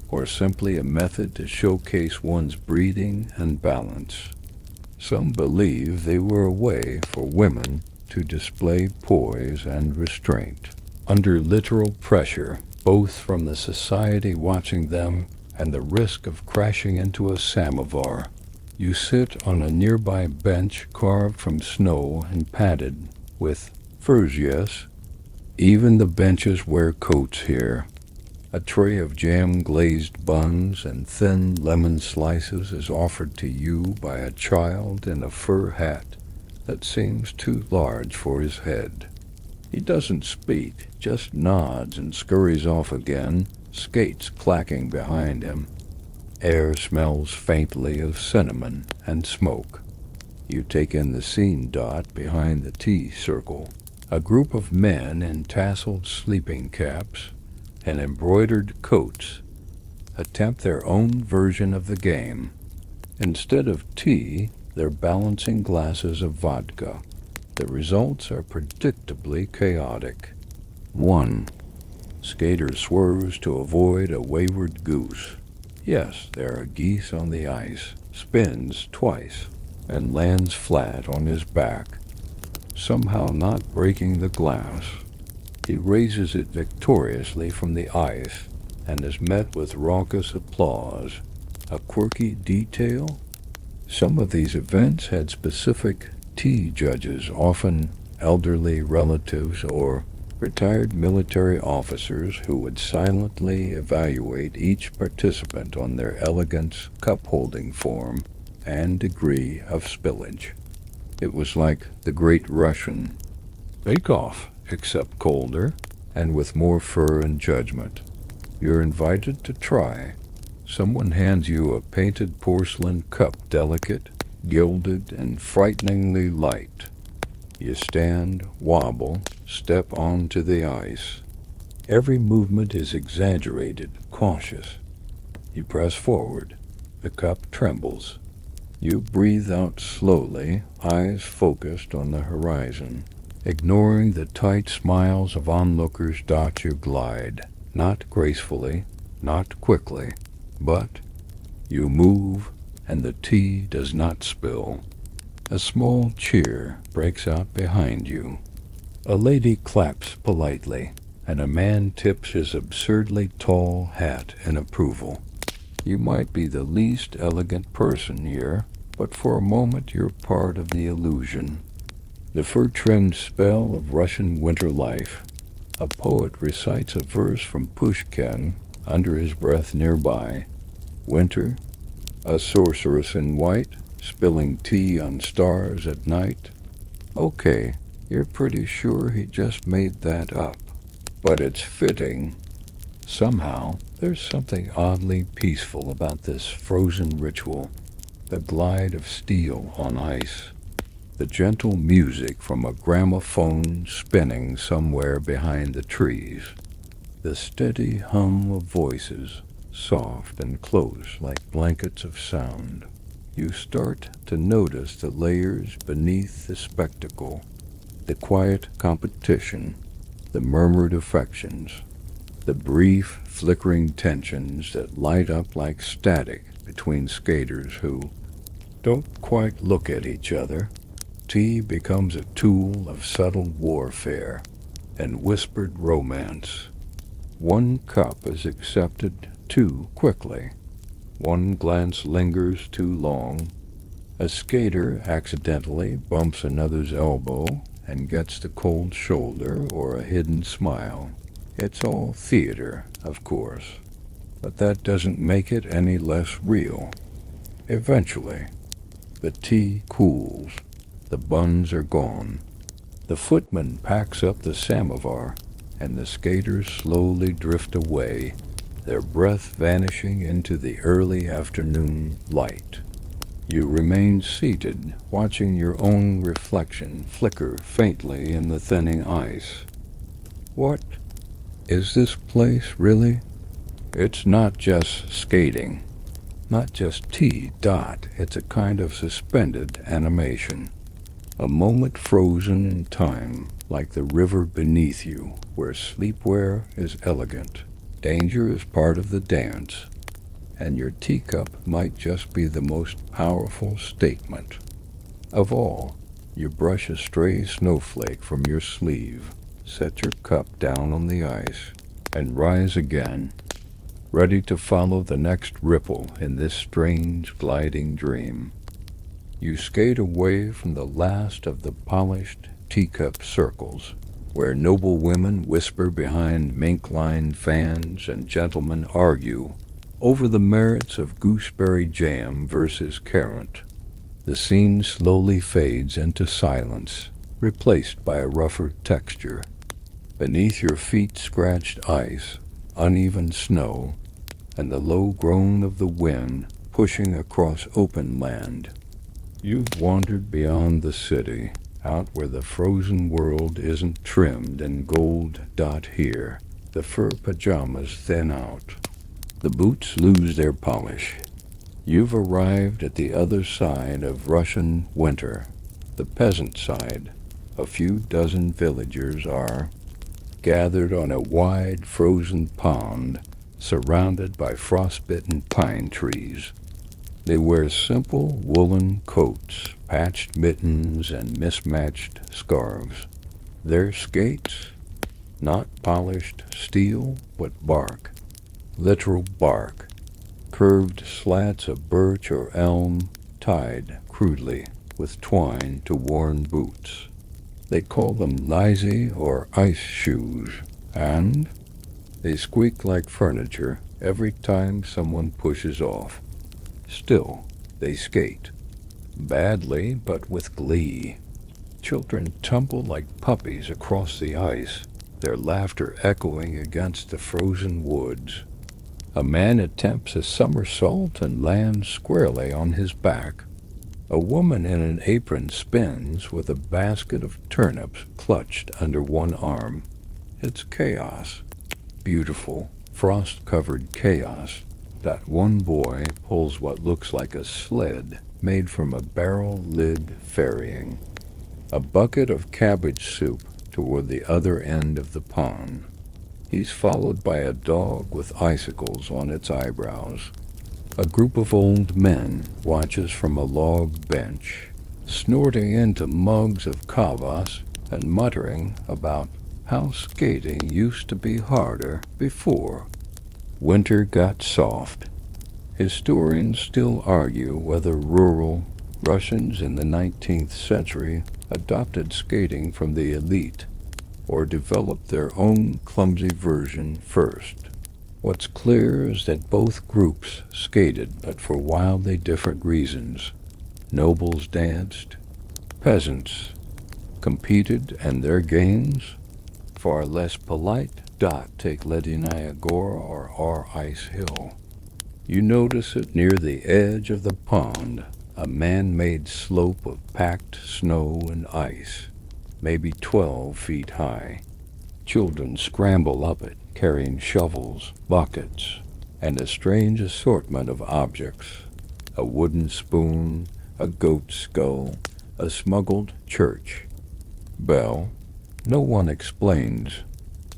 or simply a method to showcase one's breeding and balance. Some believe they were a way for women to display poise and restraint under literal pressure, both from the society watching them and the risk of crashing into a samovar. You sit on a nearby bench carved from snow and padded with furs, yes. Even the benches wear coats here. A tray of jam-glazed buns and thin lemon slices is offered to you by a child in a fur hat that seems too large for his head. He doesn't speak, just nods and scurries off again, skates clacking behind him. Air smells faintly of cinnamon and smoke. You take in the scene dot behind the tea circle. A group of men in tasseled sleeping caps and embroidered coats attempt their own version of the game. Instead of tea, they're balancing glasses of vodka. The results are predictably chaotic. 1. Skater swerves to avoid a wayward goose. Yes, there are geese on the ice, spins twice, and lands flat on his back, somehow not breaking the glass. He raises it victoriously from the ice and is met with raucous applause. A quirky detail? Some of these events had specific tea judges, often elderly relatives or retired military officers who would silently evaluate each participant on their elegance, cup-holding form, and degree of spillage. It was like the Great Russian Bake-Off, except colder and with more fur and judgment. You're invited to try. Someone hands you a painted porcelain cup, delicate, gilded, and frighteningly light. You stand, wobble, step onto the ice. Every movement is exaggerated, cautious. You press forward. The cup trembles. You breathe out slowly, eyes focused on the horizon. Ignoring the tight smiles of onlookers, you glide. Not gracefully, not quickly, but you move, and the tea does not spill. A small cheer breaks out behind you. A lady claps politely, and a man tips his absurdly tall hat in approval. You might be the least elegant person here, but for a moment you're part of the illusion. The fur-trimmed spell of Russian winter life. A poet recites a verse from Pushkin under his breath nearby. Winter, a sorceress in white, spilling tea on stars at night. Okay, you're pretty sure he just made that up. But it's fitting. Somehow, there's something oddly peaceful about this frozen ritual. The glide of steel on ice. The gentle music from a gramophone spinning somewhere behind the trees. The steady hum of voices, soft and close like blankets of sound. You start to notice the layers beneath the spectacle, the quiet competition, the murmured affections, the brief, flickering tensions that light up like static between skaters who don't quite look at each other. Tea becomes a tool of subtle warfare. and whispered romance. One cup is accepted too quickly. One glance lingers too long. A skater accidentally bumps another's elbow and gets the cold shoulder or a hidden smile. It's all theater, of course, but that doesn't make it any less real. Eventually, the tea cools, the buns are gone, the footman packs up the samovar, and the skaters slowly drift away, their breath vanishing into the early afternoon light. You remain seated, watching your own reflection flicker faintly in the thinning ice. What is this place, really? It's not just skating, not just T-dot, it's a kind of suspended animation. A moment frozen in time, like the river beneath you, where sleepwear is elegant, danger is part of the dance, and your teacup might just be the most powerful statement. Of all, you brush a stray snowflake from your sleeve, set your cup down on the ice, and rise again, ready to follow the next ripple in this strange gliding dream. You skate away from the last of the polished teacup circles, where noble women whisper behind mink-lined fans and gentlemen argue over the merits of gooseberry jam versus currant. The scene slowly fades into silence, replaced by a rougher texture. Beneath your feet scratched ice, uneven snow, and the low groan of the wind pushing across open land. You've wandered beyond the city, out where the frozen world isn't trimmed in gold dot here. The fur pajamas thin out. The boots lose their polish. You've arrived at the other side of Russian winter, the peasant side. A few dozen villagers are gathered on a wide frozen pond, surrounded by frostbitten pine trees. They wear simple woolen coats, patched mittens, and mismatched scarves. Their skates, not polished steel, but bark, literal bark, curved slats of birch or elm tied crudely with twine to worn boots. They call them lazy or ice shoes, and they squeak like furniture every time someone pushes off. Still, they skate. Badly, but with glee. Children tumble like puppies across the ice, their laughter echoing against the frozen woods. A man attempts a somersault and lands squarely on his back. A woman in an apron spins with a basket of turnips clutched under one arm. It's chaos. Beautiful, frost-covered chaos. That one boy pulls what looks like a sled made from a barrel lid ferrying a bucket of cabbage soup toward the other end of the pond. He's followed by a dog with icicles on its eyebrows. A group of old men watches from a log bench, snorting into mugs of kvass and muttering about how skating used to be harder before winter got soft. Historians still argue whether rural Russians in the 19th century adopted skating from the elite or developed their own clumsy version first. What's clear is that both groups skated, but for wildly different reasons. Nobles danced, peasants competed, and their games, far less polite, take Ledinaya Gora or our Ice Hill. You notice it near the edge of the pond, a man-made slope of packed snow and ice, maybe 12 feet high. Children scramble up it, carrying shovels, buckets, and a strange assortment of objects. A wooden spoon, a goat skull, a smuggled church bell. No one explains.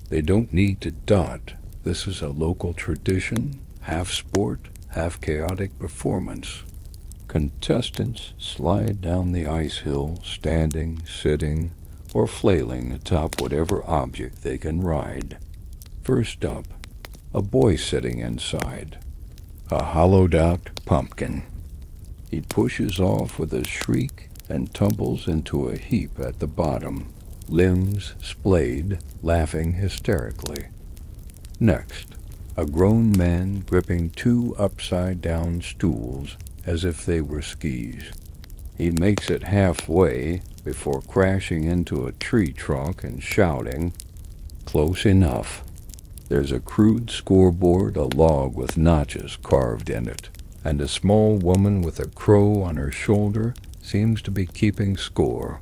They don't need to dot. This is a local tradition, half sport, half chaotic performance. Contestants slide down the ice hill, standing, sitting, or flailing atop whatever object they can ride. First up, a boy sitting inside, a hollowed-out pumpkin. He pushes off with a shriek and tumbles into a heap at the bottom, limbs splayed, laughing hysterically. Next, a grown man gripping two upside-down stools as if they were skis. He makes it halfway before crashing into a tree trunk and shouting, "Close enough." There's a crude scoreboard, a log with notches carved in it, and a small woman with a crow on her shoulder seems to be keeping score.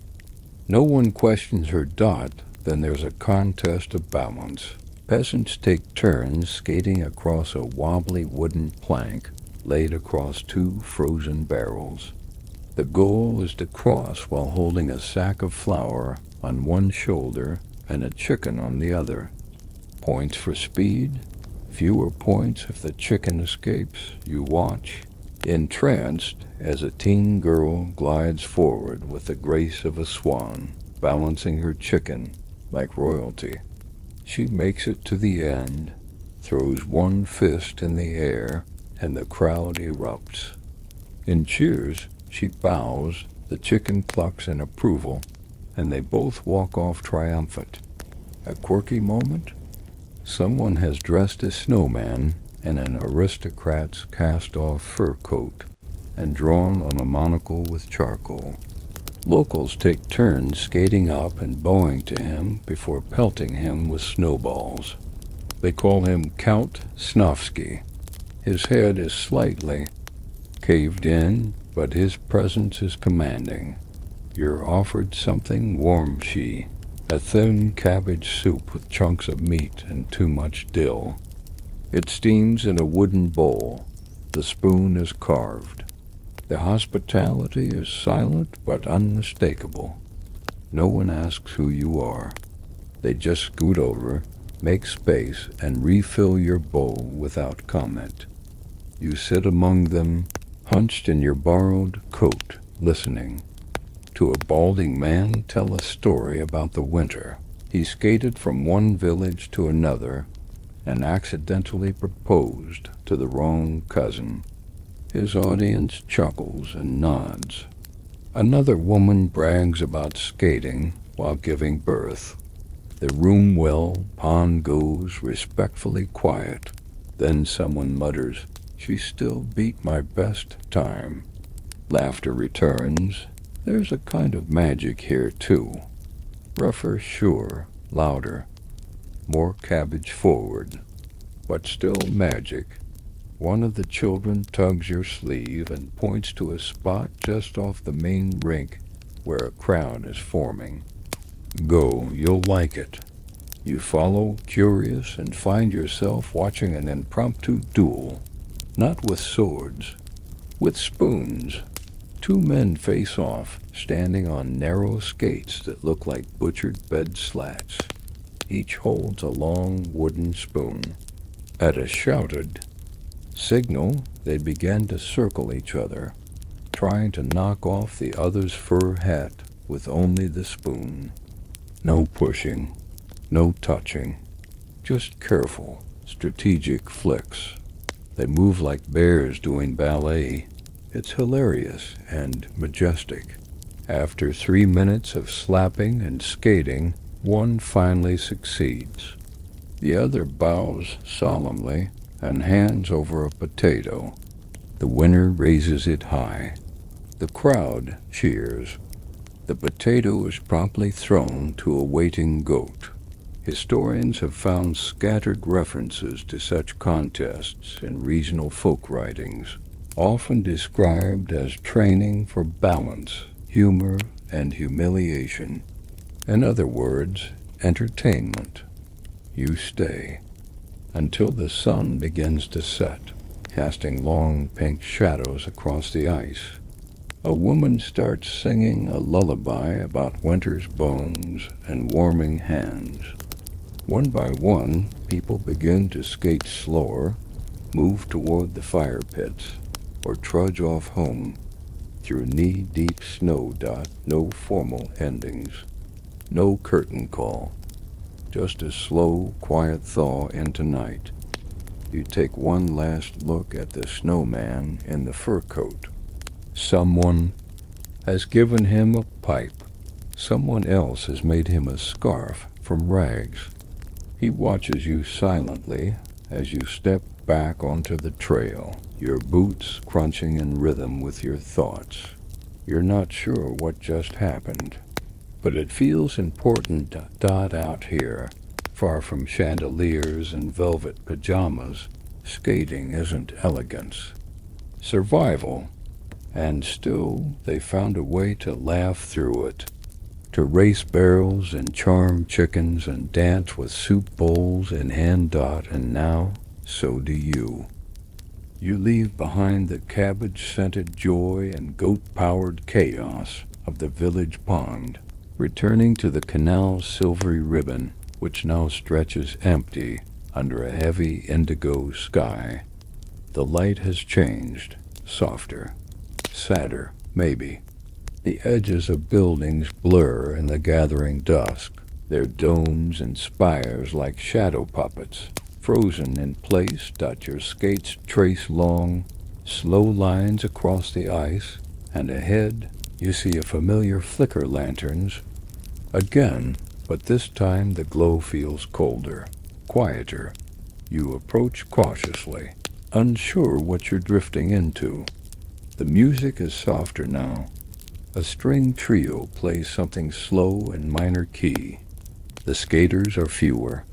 No one questions her dot, then there's a contest of balance. Peasants take turns skating across a wobbly wooden plank laid across two frozen barrels. The goal is to cross while holding a sack of flour on one shoulder and a chicken on the other. Points for speed, fewer points if the chicken escapes. You watch, entranced, as a teen girl glides forward with the grace of a swan, balancing her chicken like royalty. She makes it to the end, throws one fist in the air, and the crowd erupts. In cheers, she bows, the chicken clucks in approval, and they both walk off triumphant. A quirky moment? Someone has dressed a snowman in an aristocrat's cast-off fur coat and drawn on a monocle with charcoal. Locals take turns skating up and bowing to him before pelting him with snowballs. They call him Count Snofsky. His head is slightly caved in, but his presence is commanding. You're offered something warm-she, a thin cabbage soup with chunks of meat and too much dill. It steams in a wooden bowl. The spoon is carved. The hospitality is silent but unmistakable. No one asks who you are. They just scoot over, make space, and refill your bowl without comment. You sit among them, hunched in your borrowed coat, listening. To a balding man, tell a story about the winter. He skated from one village to another and accidentally proposed to the wrong cousin. His audience chuckles and nods. Another woman brags about skating while giving birth. The room well, pond goes respectfully quiet. Then someone mutters, "She still beat my best time." Laughter returns. There's a kind of magic here, too. Rougher, sure, louder, more cabbage forward, but still magic. One of the children tugs your sleeve and points to a spot just off the main rink where a crowd is forming. Go, you'll like it. You follow, curious, and find yourself watching an impromptu duel. Not with swords, with spoons. Two men face off, standing on narrow skates that look like butchered bed slats. Each holds a long wooden spoon. At a shouted signal, they begin to circle each other, trying to knock off the other's fur hat with only the spoon. No pushing, no touching, just careful, strategic flicks. They move like bears doing ballet. It's hilarious and majestic. After 3 minutes of slapping and skating, one finally succeeds. The other bows solemnly and hands over a potato. The winner raises it high. The crowd cheers. The potato is promptly thrown to a waiting goat. Historians have found scattered references to such contests in regional folk writings, often described as training for balance, humor, and humiliation. In other words, entertainment. You stay until the sun begins to set, casting long pink shadows across the ice. A woman starts singing a lullaby about winter's bones and warming hands. One by one, people begin to skate slower, move toward the fire pits, or trudge off home through knee-deep snow. No formal endings. No curtain call, just a slow, quiet thaw into night. You take one last look at the snowman in the fur coat. Someone has given him a pipe. Someone else has made him a scarf from rags. He watches you silently as you step back onto the trail, your boots crunching in rhythm with your thoughts. You're not sure what just happened, but it feels important out here. Far from chandeliers and velvet pajamas, skating isn't elegance. Survival. And still, they found a way to laugh through it. To race barrels and charm chickens and dance with soup bowls in hand dot, and now, so do you. You leave behind the cabbage-scented joy and goat-powered chaos of the village pond, returning to the canal's silvery ribbon, which now stretches empty under a heavy indigo sky. The light has changed, softer, sadder, maybe. The edges of buildings blur in the gathering dusk, their domes and spires like shadow puppets. Frozen in place, your skates trace long, slow lines across the ice, and ahead you see a familiar flicker lanterns. Again, but this time the glow feels colder, quieter. You approach cautiously, unsure what you're drifting into. The music is softer now. A string trio plays something slow in minor key. The skaters are fewer.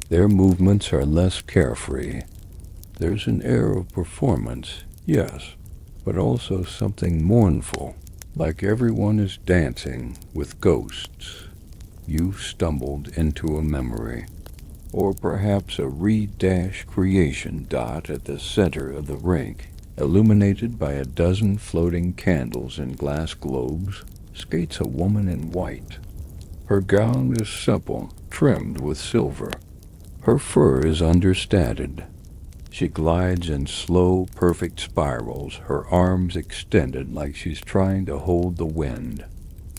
Their movements are less carefree. There's an air of performance, yes, but also something mournful, like everyone is dancing with ghosts. You've stumbled into a memory, or perhaps a reed-dash creation dot at the center of the rink, illuminated by a dozen floating candles in glass globes, skates a woman in white. Her gown is simple, trimmed with silver. Her fur is understated. She glides in slow, perfect spirals, her arms extended like she's trying to hold the wind.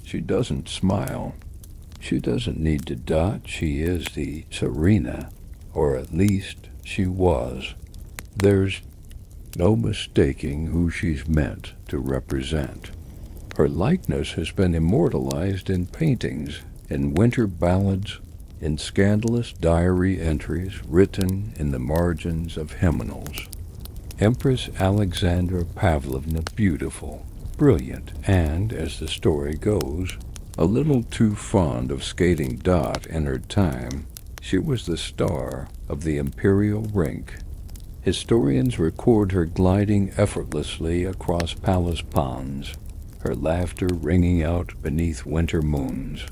She doesn't smile. She doesn't need to dot. She is the tsarina, or at least she was. There's no mistaking who she's meant to represent. Her likeness has been immortalized in paintings, in winter ballads, in scandalous diary entries written in the margins of hymnals. Empress Alexandra Pavlovna beautiful, brilliant, and, as the story goes, a little too fond of skating dot in her time. She was the star of the imperial rink. Historians record her gliding effortlessly across palace ponds, her laughter ringing out beneath winter moons.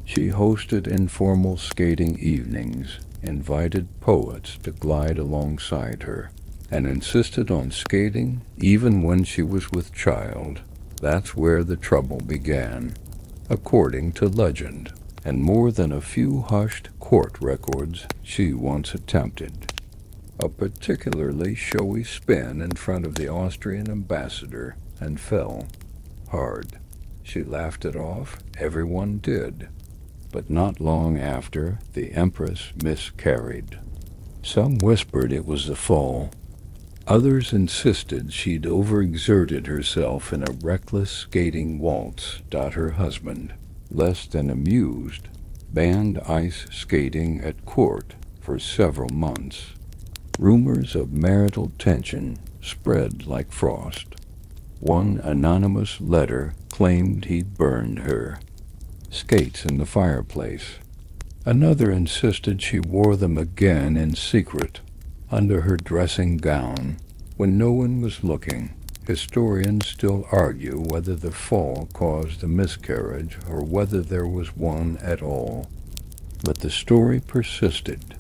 She hosted informal skating evenings, invited poets to glide alongside her, and insisted on skating even when she was with child. That's where the trouble began, according to legend, and more than a few hushed court records she once attempted. A particularly showy spin in front of the Austrian ambassador and fell hard. She laughed it off, everyone did. But not long after, the Empress miscarried. Some whispered it was the fall. Others insisted she'd overexerted herself in a reckless skating waltz. Her husband, less than amused, banned ice skating at court for several months. Rumors of marital tension spread like frost. One anonymous letter claimed he'd burned her skates in the fireplace. Another insisted she wore them again in secret, under her dressing gown, when no one was looking. Historians still argue whether the fall caused the miscarriage or whether there was one at all. But the story persisted,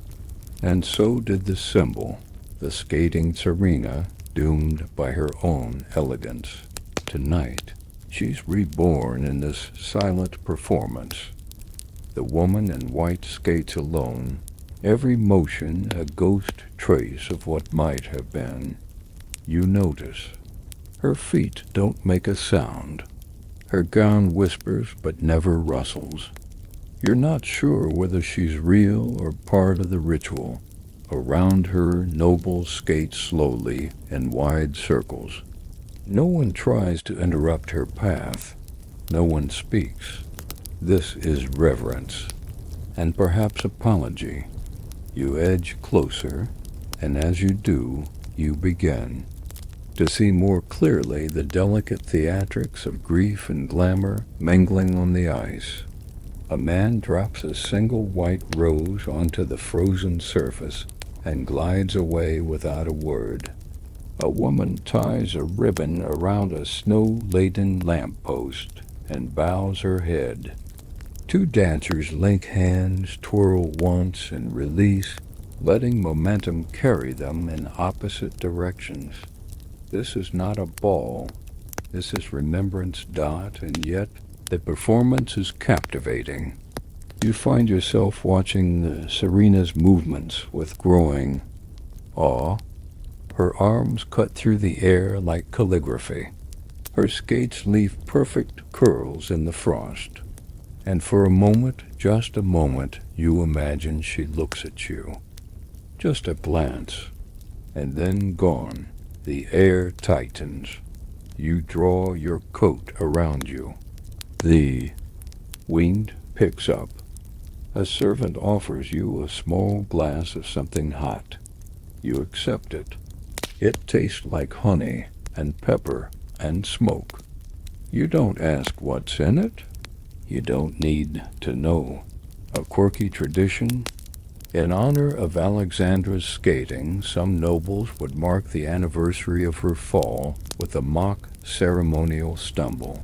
and so did the symbol, the skating tsarina, doomed by her own elegance. Tonight, she's reborn in this silent performance. The woman in white skates alone, every motion a ghost trace of what might have been. You notice. Her feet don't make a sound. Her gown whispers but never rustles. You're not sure whether she's real or part of the ritual. Around her, nobles skate slowly in wide circles. No one tries to interrupt her path. No one speaks. This is reverence, and perhaps apology. You edge closer, and as you do, you begin to see more clearly the delicate theatrics of grief and glamour mingling on the ice. A man drops a single white rose onto the frozen surface and glides away without a word. A woman ties a ribbon around a snow-laden lamppost and bows her head. Two dancers link hands, twirl once, and release, letting momentum carry them in opposite directions. This is not a ball. This is remembrance dot, and yet the performance is captivating. You find yourself watching the tsarina's movements with growing awe. Her arms cut through the air like calligraphy. Her skates leave perfect curls in the frost. And for a moment, just a moment, you imagine she looks at you. Just a glance, and then gone. The air tightens. You draw your coat around you. The wind picks up. A servant offers you a small glass of something hot. You accept it. It tastes like honey and pepper and smoke. You don't ask what's in it. You don't need to know. A quirky tradition. In honor of Alexandra's skating, some nobles would mark the anniversary of her fall with a mock ceremonial stumble.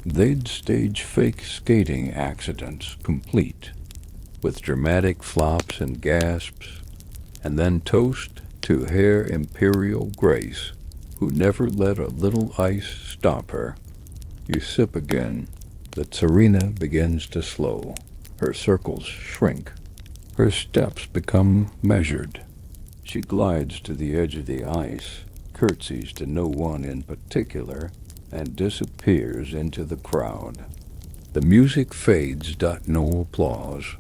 They'd stage fake skating accidents, complete with dramatic flops and gasps, and then toast to Her Imperial Grace, who never let a little ice stop her. You sip again. The tsarina begins to slow. Her circles shrink. Her steps become measured. She glides to the edge of the ice, curtsies to no one in particular, and disappears into the crowd. The music fades. No applause.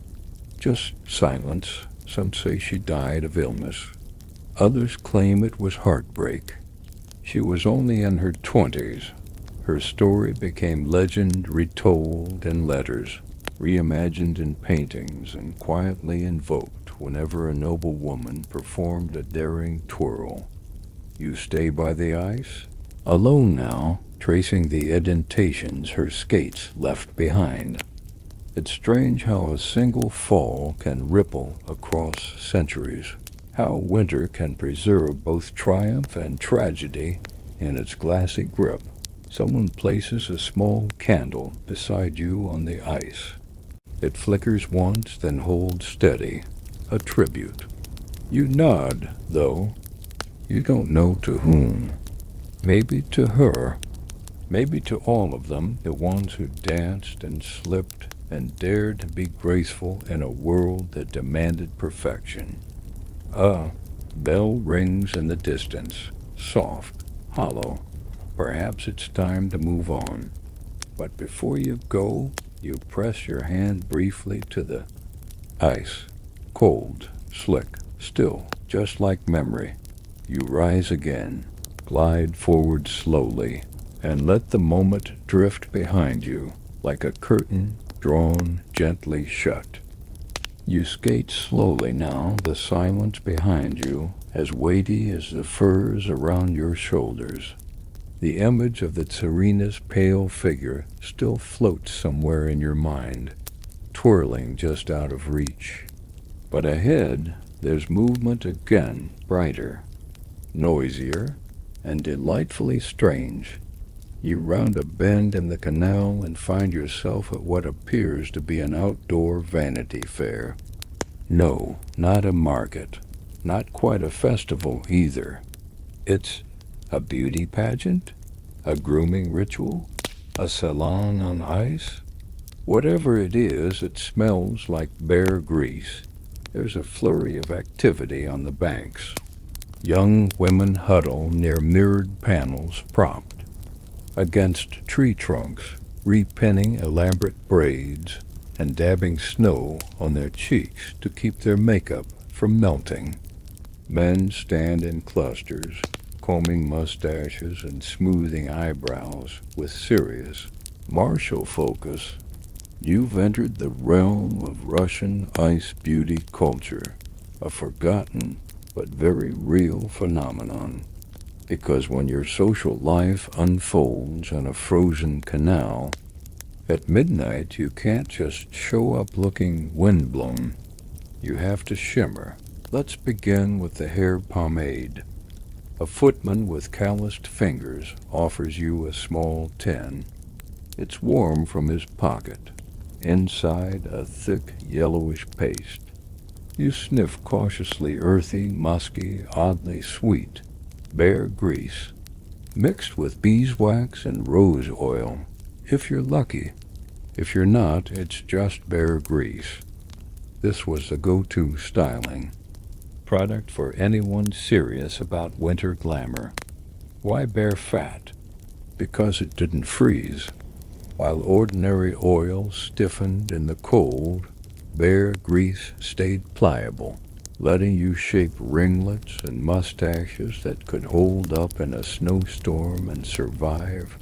Just silence. Some say she died of illness. Others claim it was heartbreak. She was only in her 20s. Her story became legend retold in letters, reimagined in paintings, and quietly invoked whenever a noble woman performed a daring twirl. You stay by the ice, alone now, tracing the indentations her skates left behind. It's strange how a single fall can ripple across centuries, how winter can preserve both triumph and tragedy in its glassy grip. Someone places a small candle beside you on the ice. It flickers once, then holds steady, a tribute. You nod, though. You don't know to whom. Maybe to her. Maybe to all of them, the ones who danced and slipped and dared to be graceful in a world that demanded perfection. A bell rings in the distance, soft, hollow. Perhaps it's time to move on. But before you go, you press your hand briefly to the ice. Cold, slick, still, just like memory. You rise again, glide forward slowly, and let the moment drift behind you like a curtain drawn gently shut. You skate slowly now, the silence behind you, as weighty as the furs around your shoulders. The image of the tsarina's pale figure still floats somewhere in your mind, twirling just out of reach. But ahead, there's movement again, brighter, noisier, and delightfully strange. You round a bend in the canal and find yourself at what appears to be an outdoor vanity fair. No, not a market, not quite a festival either. It's a beauty pageant? A grooming ritual? A salon on ice? Whatever it is, it smells like bare grease. There's a flurry of activity on the banks. Young women huddle near mirrored panels against tree trunks, repinning elaborate braids, and dabbing snow on their cheeks to keep their makeup from melting. Men stand in clusters, combing mustaches and smoothing eyebrows with serious, martial focus. You've entered the realm of Russian ice beauty culture, a forgotten but very real phenomenon. Because when your social life unfolds on a frozen canal, at midnight you can't just show up looking windblown. You have to shimmer. Let's begin with the hair pomade. A footman with calloused fingers offers you a small tin. It's warm from his pocket. Inside, a thick, yellowish paste. You sniff cautiously earthy, musky, oddly sweet, bear grease, mixed with beeswax and rose oil, if you're lucky. If you're not, it's just bear grease. This was the go-to styling product for anyone serious about winter glamour. Why bear fat? Because it didn't freeze. While ordinary oil stiffened in the cold, bear grease stayed pliable, letting you shape ringlets and mustaches that could hold up in a snowstorm and survive.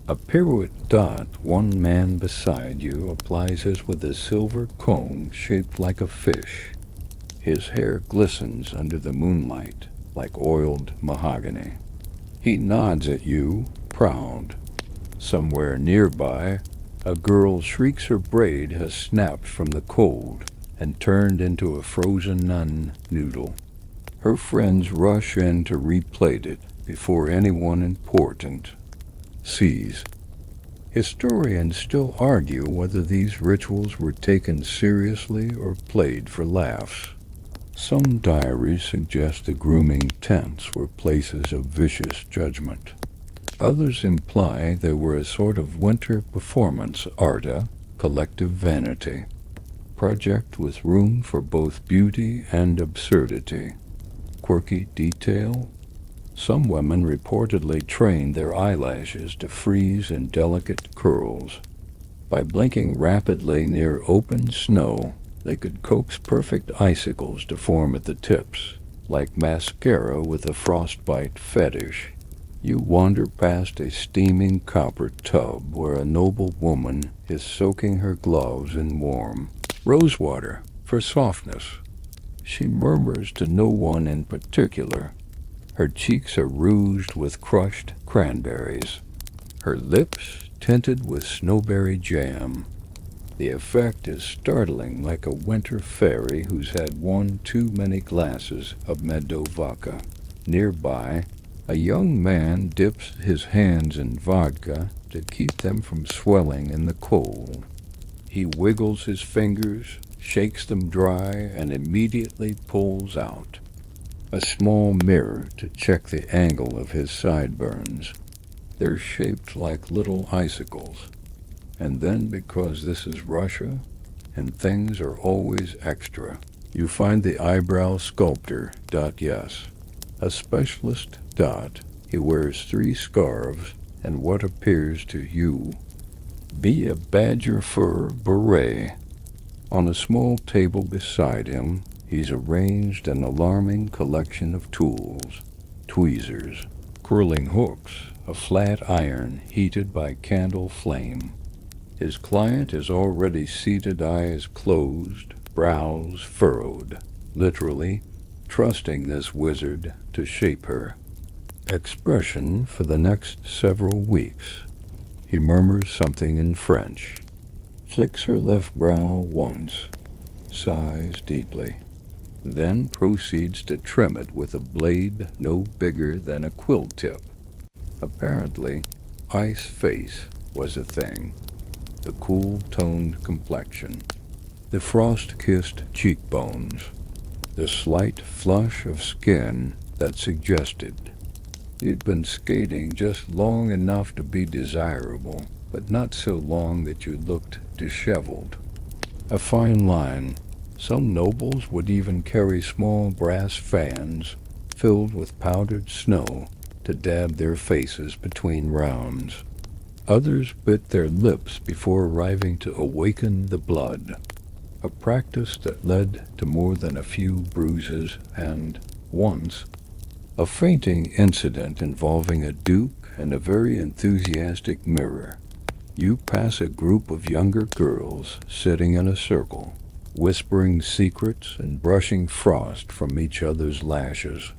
A pirouette dot one man beside you applies his with a silver comb shaped like a fish. His hair glistens under the moonlight like oiled mahogany. He nods at you, proud. Somewhere nearby, a girl shrieks her braid has snapped from the cold and turned into a frozen nun noodle. Her friends rush in to replate it before anyone important sees. Historians still argue whether these rituals were taken seriously or played for laughs. Some diaries suggest the grooming tents were places of vicious judgment. Others imply they were a sort of winter performance arta, collective vanity, project with room for both beauty and absurdity. Quirky detail? Some women reportedly trained their eyelashes to freeze in delicate curls. By blinking rapidly near open snow, they could coax perfect icicles to form at the tips, like mascara with a frostbite fetish. You wander past a steaming copper tub where a noble woman is soaking her gloves in warm rosewater for softness. She murmurs to no one in particular. Her cheeks are rouged with crushed cranberries, her lips tinted with snowberry jam. The effect is startling, like a winter fairy who's had one too many glasses of meadow vodka. Nearby, a young man dips his hands in vodka to keep them from swelling in the cold. He wiggles his fingers, shakes them dry, and immediately pulls out a small mirror to check the angle of his sideburns. They're shaped like little icicles. And then, because this is Russia, and things are always extra, you find the eyebrow sculptor, yes, a specialist, He wears 3 scarves and what appears to you be a badger fur beret. On a small table beside him, he's arranged an alarming collection of tools, tweezers, curling hooks, a flat iron heated by candle flame. His client is already seated, eyes closed, brows furrowed, literally trusting this wizard to shape her expression for the next several weeks. He murmurs something in French, flicks her left brow once, sighs deeply, then proceeds to trim it with a blade no bigger than a quill tip. Apparently, ice face was a thing. The cool-toned complexion, the frost-kissed cheekbones, the slight flush of skin that suggested you'd been skating just long enough to be desirable, but not so long that you looked disheveled. A fine line. Some nobles would even carry small brass fans filled with powdered snow to dab their faces between rounds. Others bit their lips before arriving to awaken the blood, a practice that led to more than a few bruises and, once, a fainting incident involving a duke and a very enthusiastic mirror. You pass a group of younger girls sitting in a circle, whispering secrets and brushing frost from each other's lashes.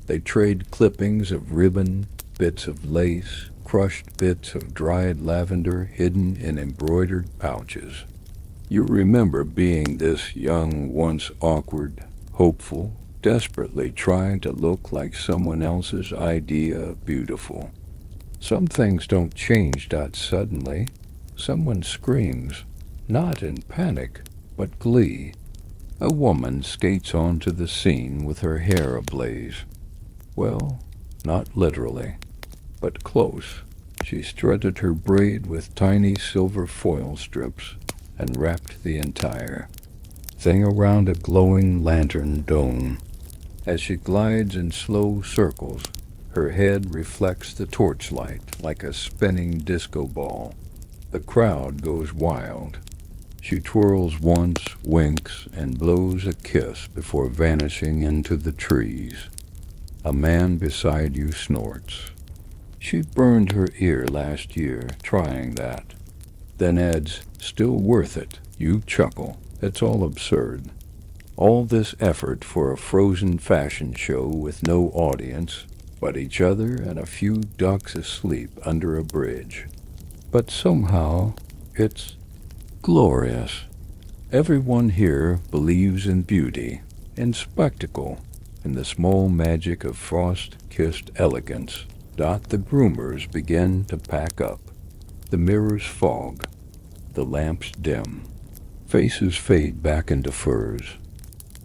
They trade clippings of ribbon, bits of lace, crushed bits of dried lavender hidden in embroidered pouches. You remember being this young, once awkward, hopeful, desperately trying to look like someone else's idea of beautiful. Some things don't change that suddenly. Someone screams, not in panic, but glee. A woman skates onto the scene with her hair ablaze. Well, not literally, but close. She strutted her braid with tiny silver foil strips and wrapped the entire thing around a glowing lantern dome. As she glides in slow circles, her head reflects the torchlight like a spinning disco ball. The crowd goes wild. She twirls once, winks, and blows a kiss before vanishing into the trees. A man beside you snorts. She burned her ear last year trying that. Then adds, still worth it. You chuckle. It's all absurd. All this effort for a frozen fashion show with no audience but each other and a few ducks asleep under a bridge. But somehow it's glorious. Everyone here believes in beauty, in spectacle, in the small magic of frost-kissed elegance. The groomers begin to pack up. The mirrors fog. The lamps dim. Faces fade back into furs.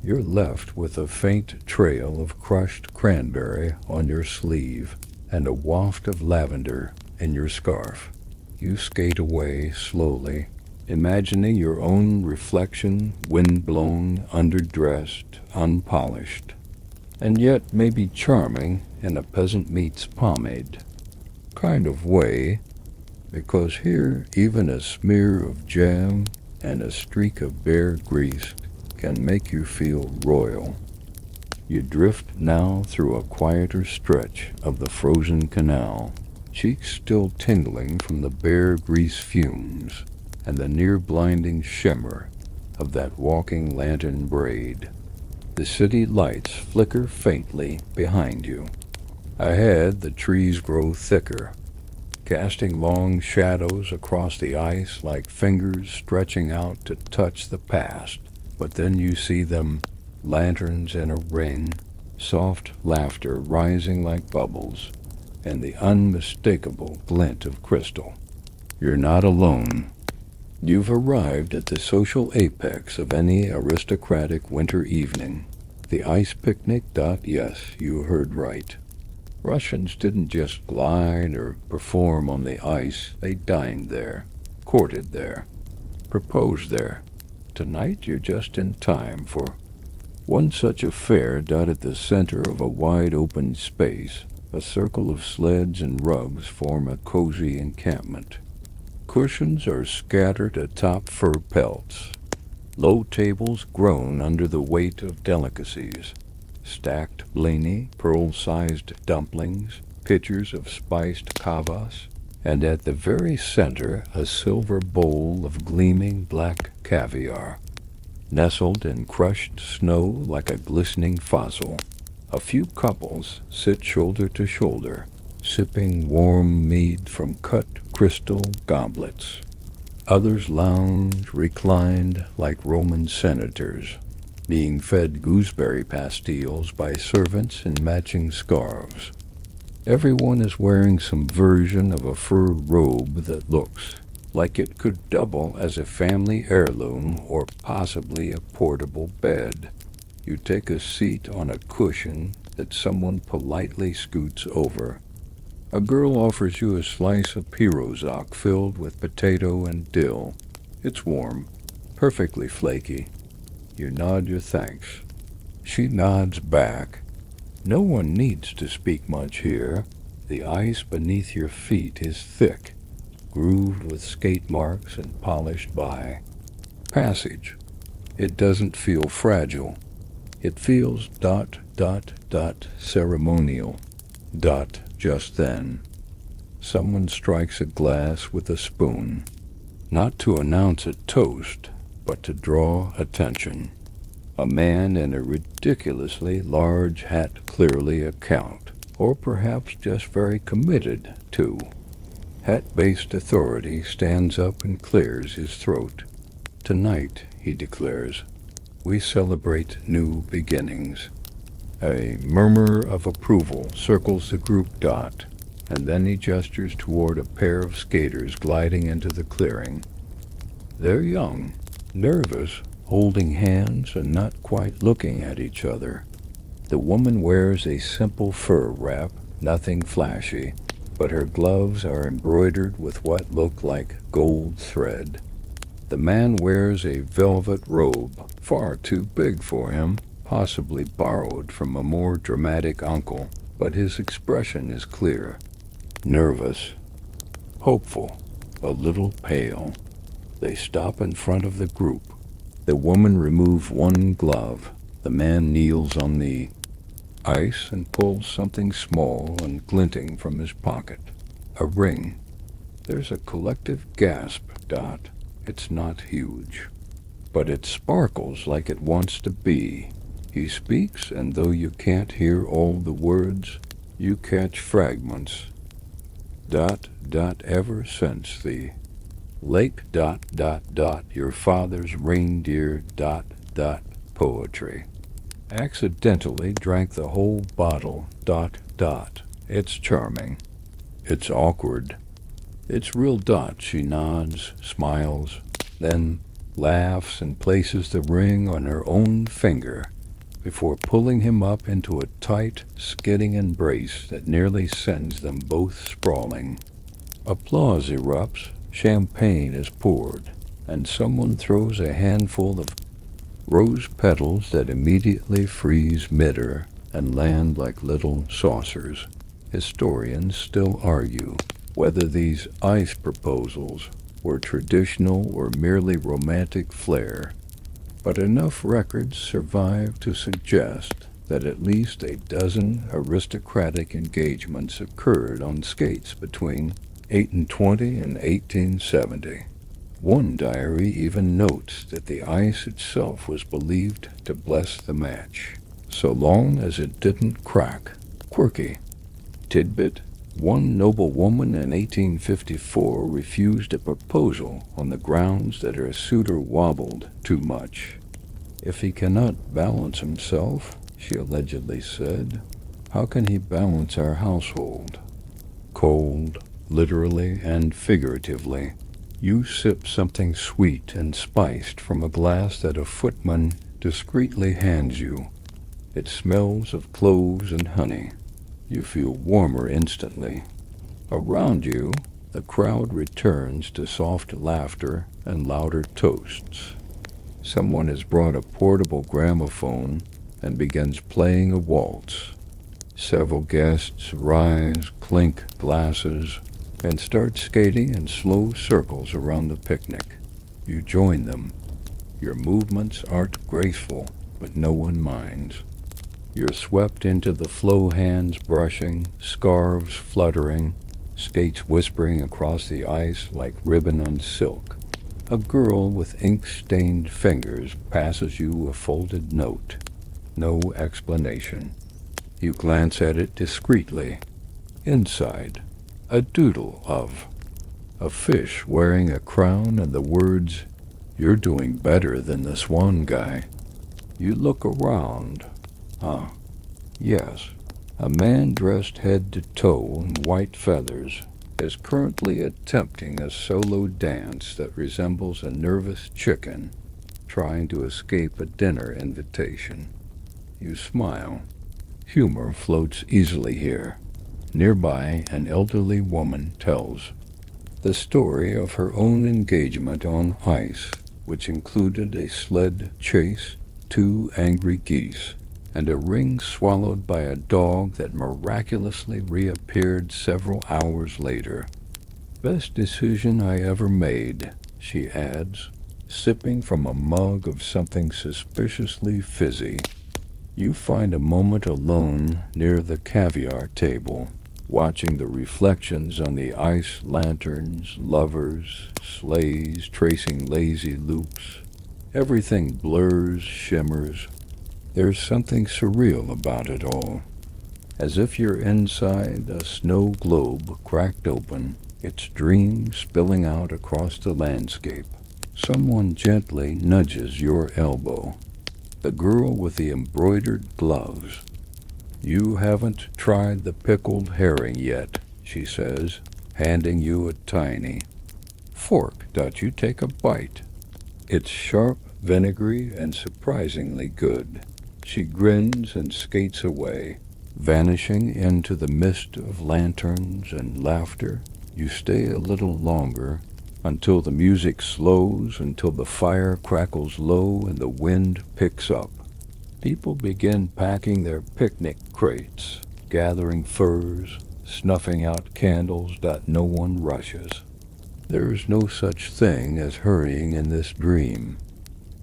You're left with a faint trail of crushed cranberry on your sleeve and a waft of lavender in your scarf. You skate away slowly, imagining your own reflection, wind-blown, underdressed, unpolished, and yet maybe charming in a peasant meets pomade kind of way, because here even a smear of jam and a streak of bare grease can make you feel royal. You drift now through a quieter stretch of the frozen canal, cheeks still tingling from the bare grease fumes and the near-blinding shimmer of that walking lantern braid. The city lights flicker faintly behind you. Ahead, the trees grow thicker, casting long shadows across the ice like fingers stretching out to touch the past. But then you see them, lanterns in a ring, soft laughter rising like bubbles, and the unmistakable glint of crystal. You're not alone. You've arrived at the social apex of any aristocratic winter evening. The ice picnic. Yes, you heard right. Russians didn't just glide or perform on the ice. They dined there, courted there, proposed there. Tonight you're just in time for one such affair. At the center of a wide open space, a circle of sleds and rugs form a cozy encampment. Cushions are scattered atop fur pelts. Low tables groan under the weight of delicacies. Stacked blini, pearl-sized dumplings, pitchers of spiced kvass, and at the very center a silver bowl of gleaming black caviar, nestled in crushed snow like a glistening fossil. A few couples sit shoulder to shoulder, sipping warm mead from cut crystal goblets. Others lounge, reclined like Roman senators, being fed gooseberry pastilles by servants in matching scarves. Everyone is wearing some version of a fur robe that looks like it could double as a family heirloom or possibly a portable bed. You take a seat on a cushion that someone politely scoots over. A girl offers you a slice of pirozak filled with potato and dill. It's warm, perfectly flaky. You nod your thanks. She nods back. No one needs to speak much here. The ice beneath your feet is thick, grooved with skate marks and polished by passage. It doesn't feel fragile. It feels ... ceremonial. Just then, someone strikes a glass with a spoon, not to announce a toast, but to draw attention. A man in a ridiculously large hat, clearly a count, or perhaps just very committed to hat-based authority, stands up and clears his throat. Tonight, he declares, we celebrate new beginnings. A murmur of approval circles the group . And then he gestures toward a pair of skaters gliding into the clearing. They're young, nervous, holding hands and not quite looking at each other. The woman wears a simple fur wrap, nothing flashy, but her gloves are embroidered with what look like gold thread. The man wears a velvet robe, far too big for him, possibly borrowed from a more dramatic uncle, but his expression is clear. Nervous, hopeful, a little pale. They stop in front of the group. The woman removes one glove. The man kneels on the ice and pulls something small and glinting from his pocket. A ring. There's a collective gasp. It's not huge, but it sparkles like it wants to be. He speaks, and though you can't hear all the words, you catch fragments. Ever since the lake ... your father's reindeer ... poetry. Accidentally drank the whole bottle ... It's charming. It's awkward. It's real . She nods, smiles, then laughs and places the ring on her own finger before pulling him up into a tight, skidding embrace that nearly sends them both sprawling. Applause erupts, champagne is poured, and someone throws a handful of rose petals that immediately freeze midair and land like little saucers. Historians still argue whether these ice proposals were traditional or merely romantic flair, but enough records survive to suggest that at least a dozen aristocratic engagements occurred on skates between 1820 and 1870. One diary even notes that the ice itself was believed to bless the match, so long as it didn't crack. Quirky. Tidbit. One noblewoman in 1854 refused a proposal on the grounds that her suitor wobbled too much. If he cannot balance himself, she allegedly said, how can he balance our household? Cold, literally and figuratively. You sip something sweet and spiced from a glass that a footman discreetly hands you. It smells of cloves and honey. You feel warmer instantly. Around you, the crowd returns to soft laughter and louder toasts. Someone has brought a portable gramophone and begins playing a waltz. Several guests rise, clink glasses, and start skating in slow circles around the picnic. You join them. Your movements aren't graceful, but no one minds. You're swept into the flow, hands brushing, scarves fluttering, skates whispering across the ice like ribbon on silk. A girl with ink-stained fingers passes you a folded note. No explanation. You glance at it discreetly. Inside, a doodle of a fish wearing a crown and the words, "You're doing better than the swan guy." You look around. Yes, a man dressed head to toe in white feathers is currently attempting a solo dance that resembles a nervous chicken trying to escape a dinner invitation. You smile. Humor floats easily here. Nearby, an elderly woman tells the story of her own engagement on ice, which included a sled chase, 2 angry geese, and a ring swallowed by a dog that miraculously reappeared several hours later. Best decision I ever made, she adds, sipping from a mug of something suspiciously fizzy. You find a moment alone near the caviar table, watching the reflections on the ice lanterns, lovers, sleighs tracing lazy loops. Everything blurs, shimmers. There's something surreal about it all, as if you're inside a snow globe cracked open, its dream spilling out across the landscape. Someone gently nudges your elbow. The girl with the embroidered gloves. You haven't tried the pickled herring yet, she says, handing you a tiny fork. You take a bite. It's sharp, vinegary, and surprisingly good. She grins and skates away, vanishing into the mist of lanterns and laughter. You stay a little longer, until the music slows, until the fire crackles low and the wind picks up. People begin packing their picnic crates, gathering furs, snuffing out candles. No one rushes. There is no such thing as hurrying in this dream,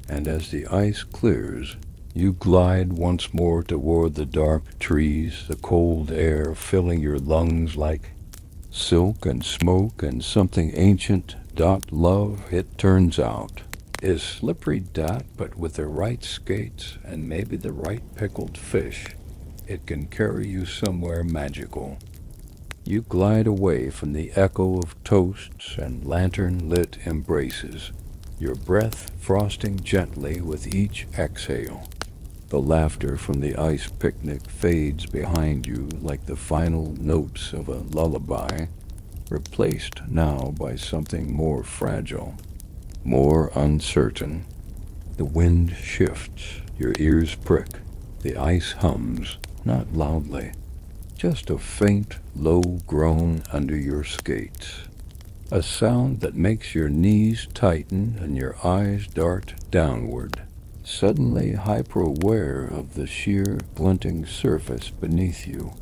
and as the ice clears, you glide once more toward the dark trees, the cold air filling your lungs like silk and smoke and something ancient. Love, it turns out, is slippery. But with the right skates and maybe the right pickled fish, it can carry you somewhere magical. You glide away from the echo of toasts and lantern-lit embraces, your breath frosting gently with each exhale. The laughter from the ice picnic fades behind you like the final notes of a lullaby, replaced now by something more fragile, more uncertain. The wind shifts, your ears prick, the ice hums, not loudly, just a faint, low groan under your skates. A sound that makes your knees tighten and your eyes dart downward, suddenly hyper-aware of the sheer, glinting surface beneath you.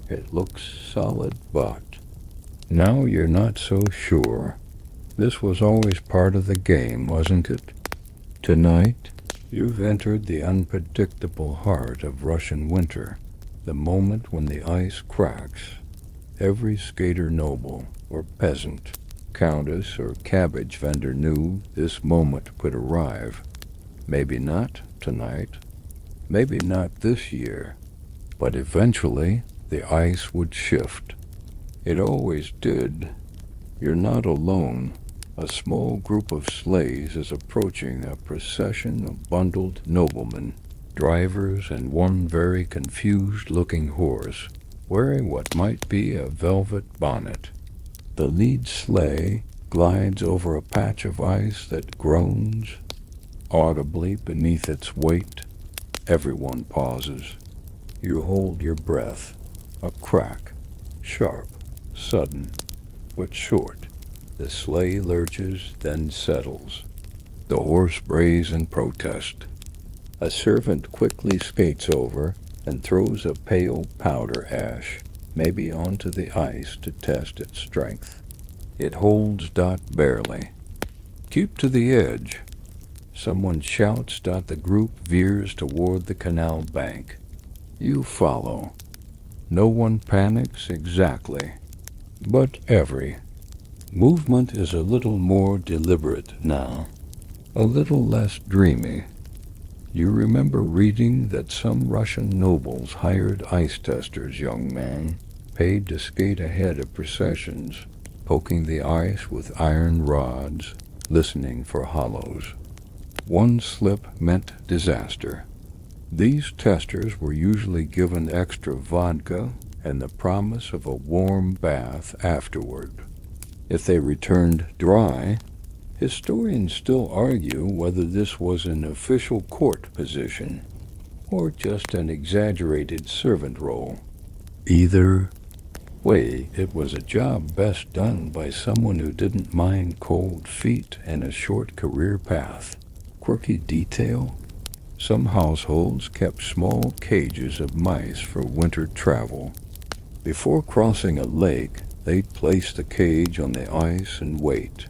It looks solid, but now you're not so sure. This was always part of the game, wasn't it? Tonight, you've entered the unpredictable heart of Russian winter, the moment when the ice cracks. Every skater noble or peasant, countess or cabbage vendor knew this moment would arrive. Maybe not tonight, maybe not this year, but eventually the ice would shift. It always did. You're not alone. A small group of sleighs is approaching, a procession of bundled noblemen, drivers, and one very confused-looking horse, wearing what might be a velvet bonnet. The lead sleigh glides over a patch of ice that groans audibly beneath its weight. Everyone pauses. You hold your breath. A crack, sharp, sudden, but short. The sleigh lurches, then settles. The horse brays in protest. A servant quickly skates over and throws a pale powder ash, maybe onto the ice to test its strength. It holds barely. Keep to the edge. Someone shouts. The group veers toward the canal bank. You follow. No one panics exactly, but every movement is a little more deliberate now, a little less dreamy. You remember reading that some Russian nobles hired ice testers, young man, paid to skate ahead of processions, poking the ice with iron rods, listening for hollows. One slip meant disaster. These testers were usually given extra vodka and the promise of a warm bath afterward. If they returned dry, historians still argue whether this was an official court position or just an exaggerated servant role. Either way, it was a job best done by someone who didn't mind cold feet and a short career path. Quirky detail? Some households kept small cages of mice for winter travel. Before crossing a lake, They'd place the cage on the ice and wait.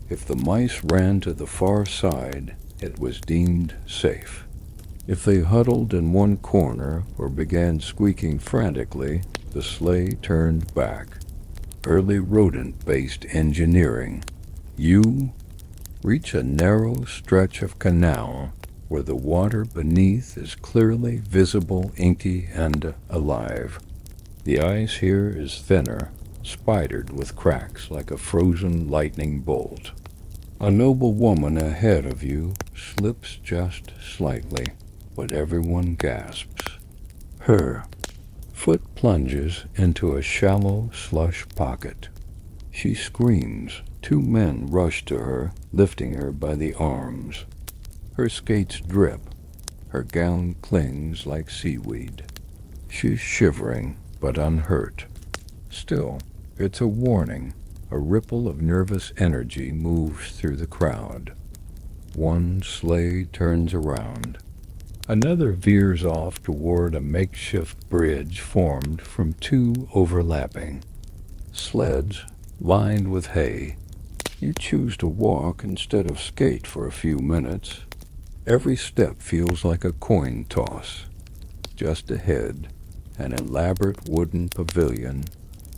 If the mice ran to the far side, it was deemed safe. If they huddled in one corner or began squeaking frantically, the sleigh turned back. Early rodent-based engineering. You reach a narrow stretch of canal where the water beneath is clearly visible, inky, and alive. The ice here is thinner, spidered with cracks like a frozen lightning bolt. A noble woman ahead of you slips just slightly, but everyone gasps. Her foot plunges into a shallow slush pocket. She screams. Two men rush to her, lifting her by the arms. Her skates drip. Her gown clings like seaweed. She's shivering, but unhurt. Still, it's a warning. A ripple of nervous energy moves through the crowd. One sleigh turns around. Another veers off toward a makeshift bridge formed from two overlapping sleds lined with hay. You choose to walk instead of skate for a few minutes. Every step feels like a coin toss. Just ahead, an elaborate wooden pavilion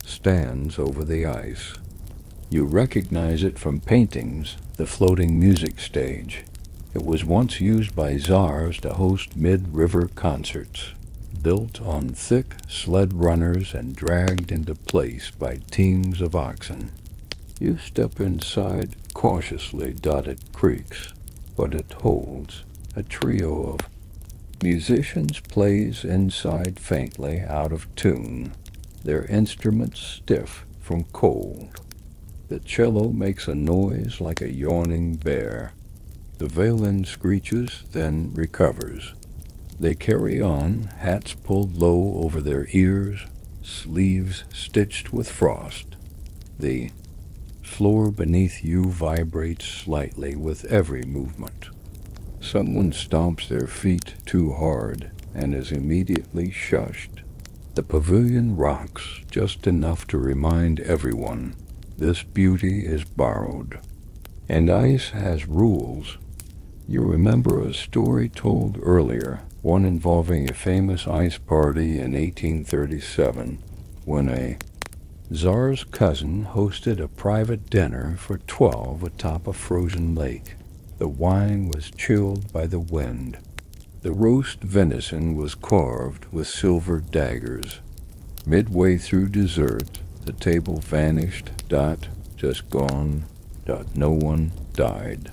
stands over the ice. You recognize it from paintings, the floating music stage. It was once used by tsars to host mid-river concerts, built on thick sled runners and dragged into place by teams of oxen. You step inside cautiously dotted creaks, but it holds. A trio of musicians plays inside faintly out of tune, their instruments stiff from cold. The cello makes a noise like a yawning bear. The violin screeches, then recovers. They carry on, hats pulled low over their ears, sleeves stitched with frost. The floor beneath you vibrates slightly with every movement. Someone stomps their feet too hard and is immediately shushed. The pavilion rocks just enough to remind everyone this beauty is borrowed. And ice has rules. You remember a story told earlier, one involving a famous ice party in 1837, when a Tsar's cousin hosted a private dinner for 12 atop a frozen lake. The wine was chilled by the wind. The roast venison was carved with silver daggers. Midway through dessert, the table vanished, just gone, no one died.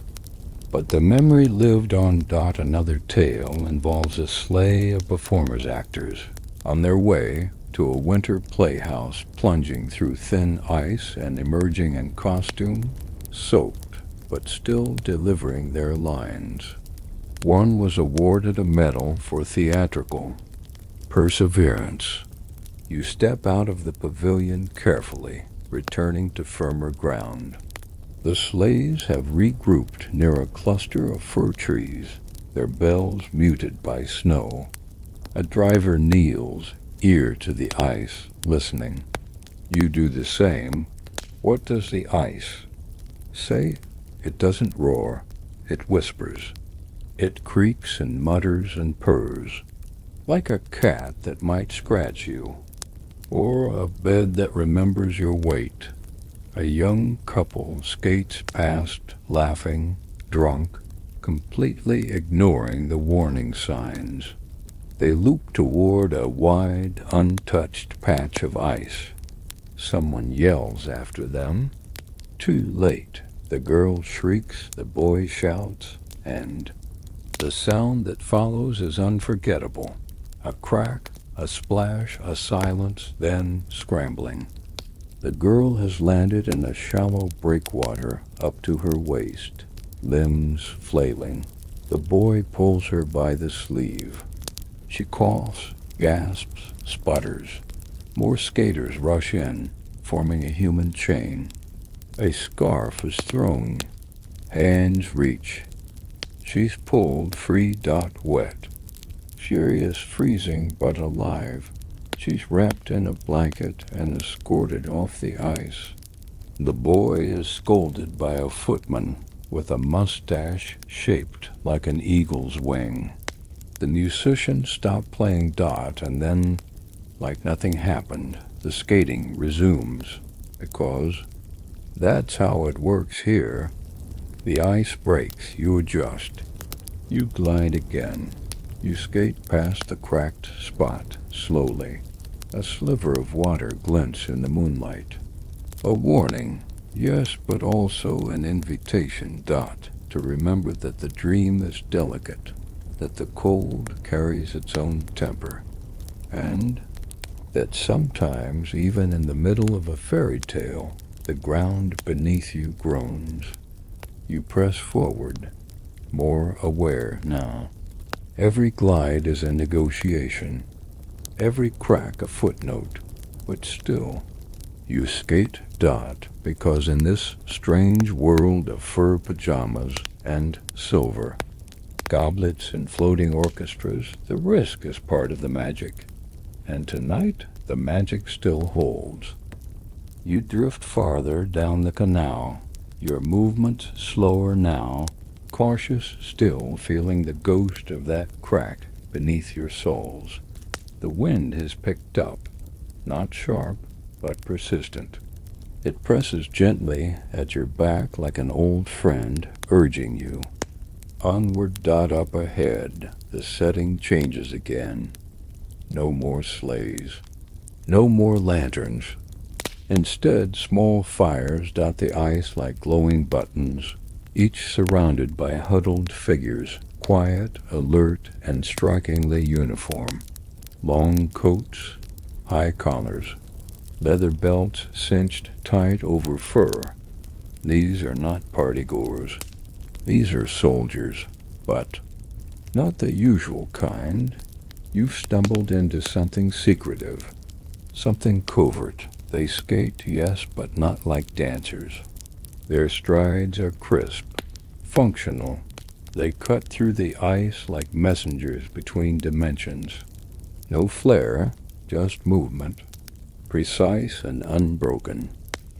But the memory lived on. Another tale involves a sleigh of performers actors on their way to a winter playhouse, plunging through thin ice and emerging in costume, soaked, but still delivering their lines. One was awarded a medal for theatrical perseverance. You step out of the pavilion carefully, returning to firmer ground. The sleighs have regrouped near a cluster of fir trees, their bells muted by snow. A driver kneels, ear to the ice, listening. You do the same. What does the ice say? It doesn't roar. It whispers. It creaks and mutters and purrs, like a cat that might scratch you, or a bed that remembers your weight. A young couple skates past, laughing, drunk, completely ignoring the warning signs. They loop toward a wide, untouched patch of ice. Someone yells after them. Too late. The girl shrieks, the boy shouts, and the sound that follows is unforgettable. A crack, a splash, a silence, then scrambling. The girl has landed in a shallow breakwater up to her waist, limbs flailing. The boy pulls her by the sleeve. She coughs, gasps, sputters. More skaters rush in, forming a human chain. A scarf is thrown. Hands reach. She's pulled free. Wet. Furious, freezing, but alive. She's wrapped in a blanket and escorted off the ice. The boy is scolded by a footman with a mustache shaped like an eagle's wing. The musicians stop playing Dot, and then, like nothing happened, the skating resumes, because that's how it works here. The ice breaks, you adjust. You glide again. You skate past the cracked spot, slowly. A sliver of water glints in the moonlight. A warning, yes, but also an invitation, Dot, to remember that the dream is delicate, that the cold carries its own temper, and that sometimes, even in the middle of a fairy tale, the ground beneath you groans. You press forward, more aware now. Every glide is a negotiation, every crack a footnote, but still, you skate Dot, because in this strange world of fur pajamas and silver, goblets and floating orchestras, the risk is part of the magic. And tonight, the magic still holds. You drift farther down the canal, your movement slower now, cautious still, feeling the ghost of that crack beneath your soles. The wind has picked up, not sharp, but persistent. It presses gently at your back like an old friend, urging you. Onward, Dot, up ahead, the setting changes again. No more sleighs, no more lanterns. Instead, small fires dot the ice like glowing buttons, each surrounded by huddled figures, quiet, alert, and strikingly uniform. Long coats, high collars, leather belts cinched tight over fur. These are not partygoers. These are soldiers, but not the usual kind. You've stumbled into something secretive, something covert. They skate, yes, but not like dancers. Their strides are crisp, functional. They cut through the ice like messengers between dimensions. No flair, just movement, precise and unbroken.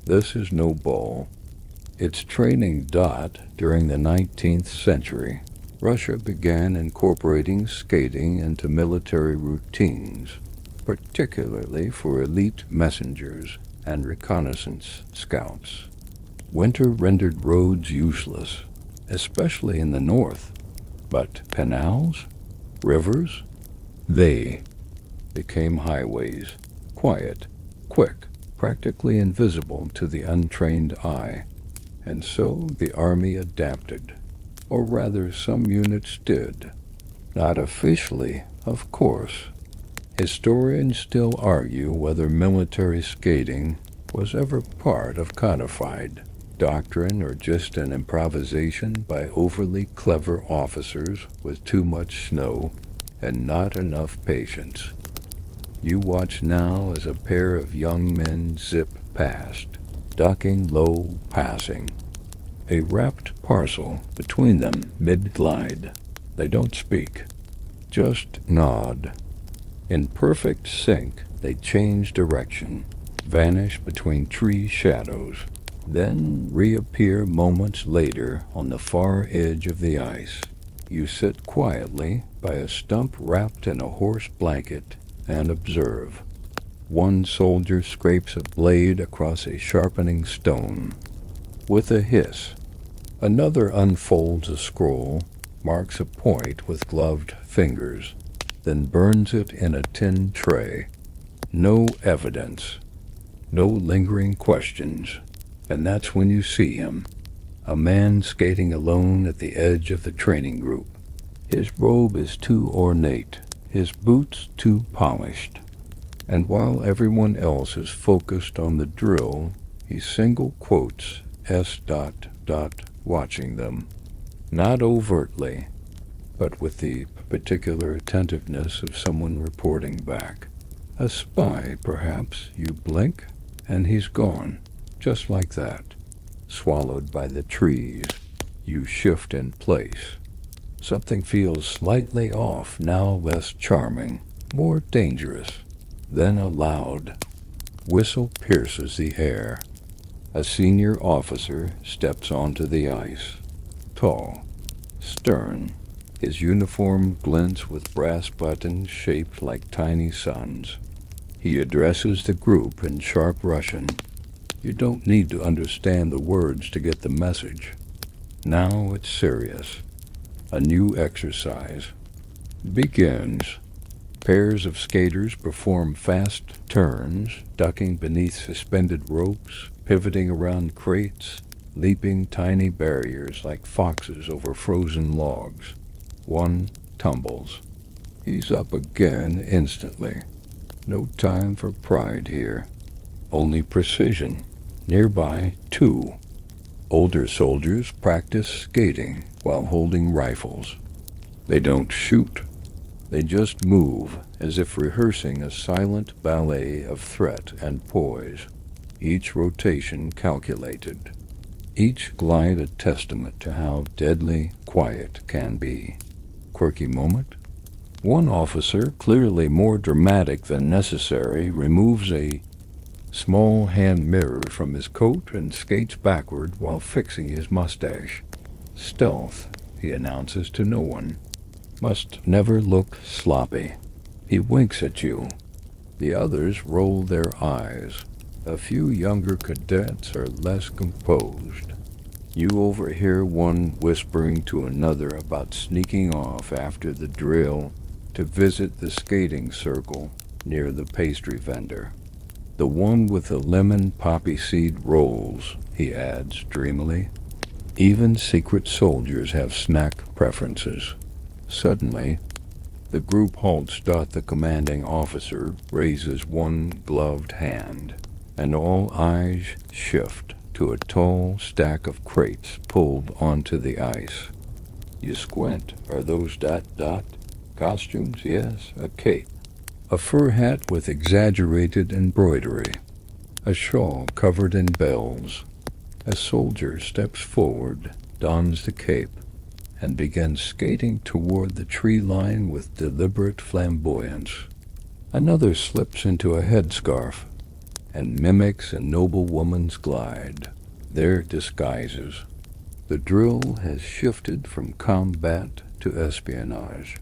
This is no ball. It's training Dot during the 19th century. Russia began incorporating skating into military routines, particularly for elite messengers and reconnaissance scouts. Winter rendered roads useless, especially in the north, but canals, rivers, they became highways, quiet, quick, practically invisible to the untrained eye. And so the army adapted, or rather some units did. Not officially, of course. Historians still argue whether military skating was ever part of codified doctrine or just an improvisation by overly clever officers with too much snow and not enough patience. You watch now as a pair of young men zip past, ducking low, passing. A wrapped parcel between them mid-glide. They don't speak, just nod. In perfect sync, they change direction, vanish between tree shadows, then reappear moments later on the far edge of the ice. You sit quietly by a stump wrapped in a horse blanket and observe. One soldier scrapes a blade across a sharpening stone. With a hiss, another unfolds a scroll, marks a point with gloved fingers, then burns it in a tin tray. No evidence, no lingering questions, and that's when you see him, a man skating alone at the edge of the training group. His robe is too ornate, his boots too polished, and while everyone else is focused on the drill, he single quotes S. watching them, not overtly, but with the particular attentiveness of someone reporting back. A spy, perhaps. You blink, and he's gone, just like that, swallowed by the trees. You shift in place. Something feels slightly off, now less charming, more dangerous. Then a loud whistle pierces the air. A senior officer steps onto the ice. Tall, stern, his uniform glints with brass buttons shaped like tiny suns. He addresses the group in sharp Russian. You don't need to understand the words to get the message. Now it's serious. A new exercise begins. Pairs of skaters perform fast turns, ducking beneath suspended ropes, pivoting around crates, leaping tiny barriers like foxes over frozen logs. One tumbles. He's up again instantly. No time for pride here. Only precision. Nearby, two older soldiers practice skating while holding rifles. They don't shoot. They just move as if rehearsing a silent ballet of threat and poise. Each rotation calculated. Each glide a testament to how deadly quiet can be. Quirky moment? One officer, clearly more dramatic than necessary, removes a small hand mirror from his coat and skates backward while fixing his mustache. Stealth, he announces to no one. Must never look sloppy. He winks at you. The others roll their eyes. A few younger cadets are less composed. You overhear one whispering to another about sneaking off after the drill to visit the skating circle near the pastry vendor. The one with the lemon poppy seed rolls, he adds dreamily. Even secret soldiers have snack preferences. Suddenly, the group halts. The commanding officer raises one gloved hand, and all eyes shift to a tall stack of crates pulled onto the ice. You squint. Are those ... costumes? Yes, a cape. A fur hat with exaggerated embroidery. A shawl covered in bells. A soldier steps forward, dons the cape, and begins skating toward the tree line with deliberate flamboyance. Another slips into a headscarf and mimics a noblewoman's glide. Their disguises. The drill has shifted from combat to espionage.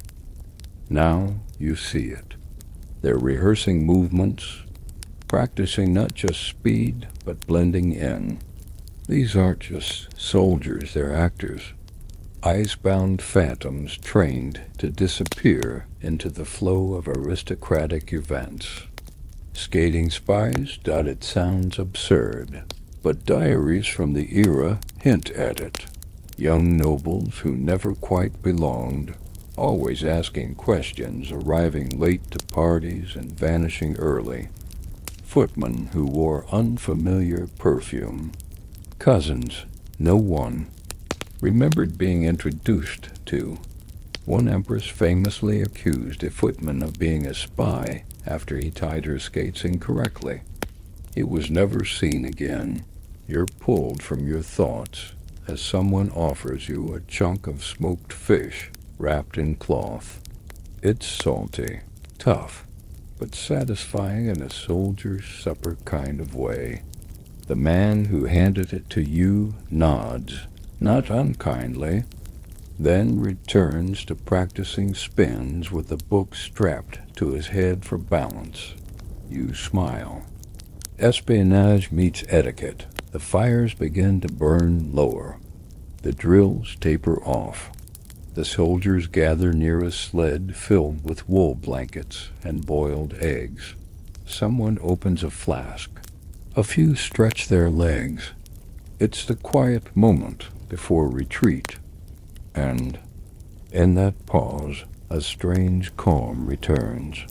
Now you see it. They're rehearsing movements, practicing not just speed, but blending in. These aren't just soldiers, they're actors. Ice-bound phantoms trained to disappear into the flow of aristocratic events. Skating spies? It sounds absurd, but diaries from the era hint at it. Young nobles who never quite belonged, always asking questions, arriving late to parties and vanishing early. Footmen who wore unfamiliar perfume. Cousins, no one remembered being introduced to. One empress famously accused a footman of being a spy after he tied her skates incorrectly. It was never seen again. You're pulled from your thoughts as someone offers you a chunk of smoked fish wrapped in cloth. It's salty, tough, but satisfying in a soldier's supper kind of way. The man who handed it to you nods, not unkindly, then returns to practicing spins with the book strapped to his head for balance. You smile. Espionage meets etiquette. The fires begin to burn lower. The drills taper off. The soldiers gather near a sled filled with wool blankets and boiled eggs. Someone opens a flask. A few stretch their legs. It's the quiet moment before retreat. And in that pause, a strange calm returns.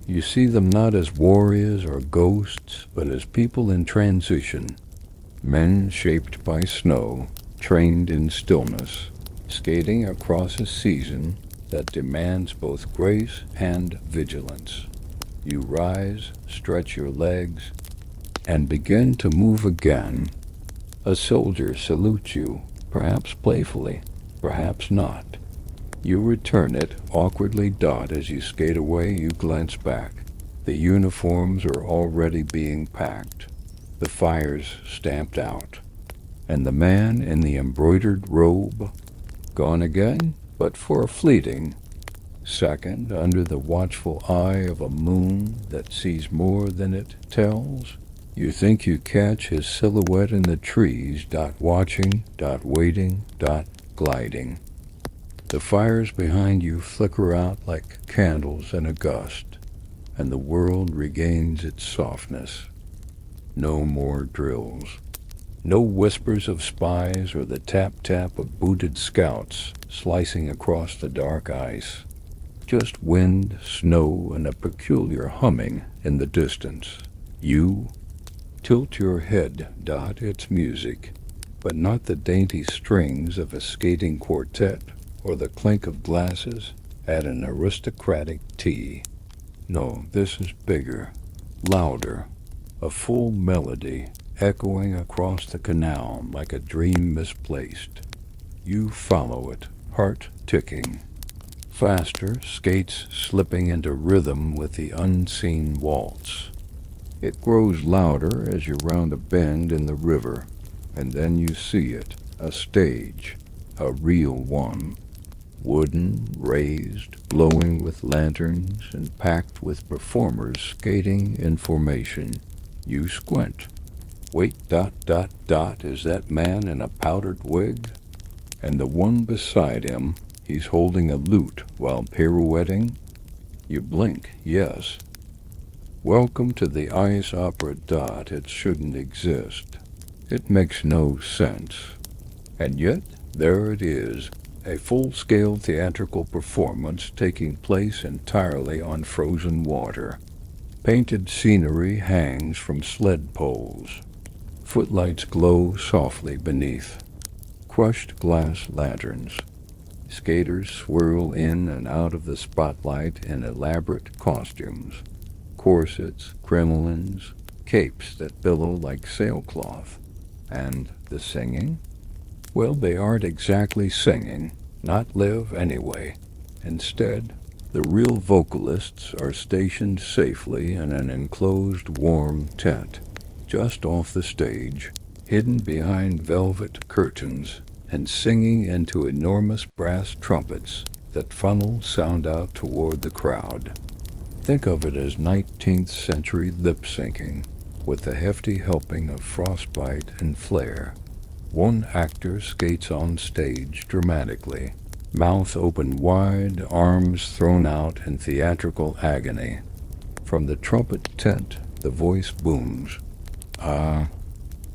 You see them not as warriors or ghosts, but as people in transition. Men shaped by snow, trained in stillness, skating across a season that demands both grace and vigilance. You rise, stretch your legs, and begin to move again. A soldier salutes you, perhaps playfully, perhaps not. You return it, awkwardly. As you skate away, you glance back. The uniforms are already being packed, the fires stamped out, and the man in the embroidered robe, gone again, but for a fleeting second under the watchful eye of a moon that sees more than it tells. You think you catch his silhouette in the trees, watching, waiting, gliding. The fires behind you flicker out like candles in a gust, and the world regains its softness. No more drills. No whispers of spies or the tap-tap of booted scouts slicing across the dark ice. Just wind, snow, and a peculiar humming in the distance. You tilt your head, it's music, but not the dainty strings of a skating quartet or the clink of glasses at an aristocratic tea. No, this is bigger, louder, a full melody echoing across the canal like a dream misplaced. You follow it, heart ticking. Faster, skates slipping into rhythm with the unseen waltz. It grows louder as you round a bend in the river, and then you see it, a stage, a real one. Wooden, raised, glowing with lanterns, and packed with performers skating in formation. You squint. Wait, is that man in a powdered wig? And the one beside him, he's holding a lute while pirouetting? You blink, yes. Welcome to the ice opera. It shouldn't exist. It makes no sense. And yet, there it is, a full-scale theatrical performance taking place entirely on frozen water. Painted scenery hangs from sled poles. Footlights glow softly beneath. Crushed glass lanterns. Skaters swirl in and out of the spotlight in elaborate costumes. Corsets, crinolines, capes that billow like sailcloth. And the singing? Well, they aren't exactly singing, not live anyway. Instead, the real vocalists are stationed safely in an enclosed warm tent, just off the stage, hidden behind velvet curtains, and singing into enormous brass trumpets that funnel sound out toward the crowd. Think of it as 19th century lip-syncing, with a hefty helping of frostbite and flair. One actor skates on stage dramatically, mouth open wide, arms thrown out in theatrical agony. From the trumpet tent, the voice booms.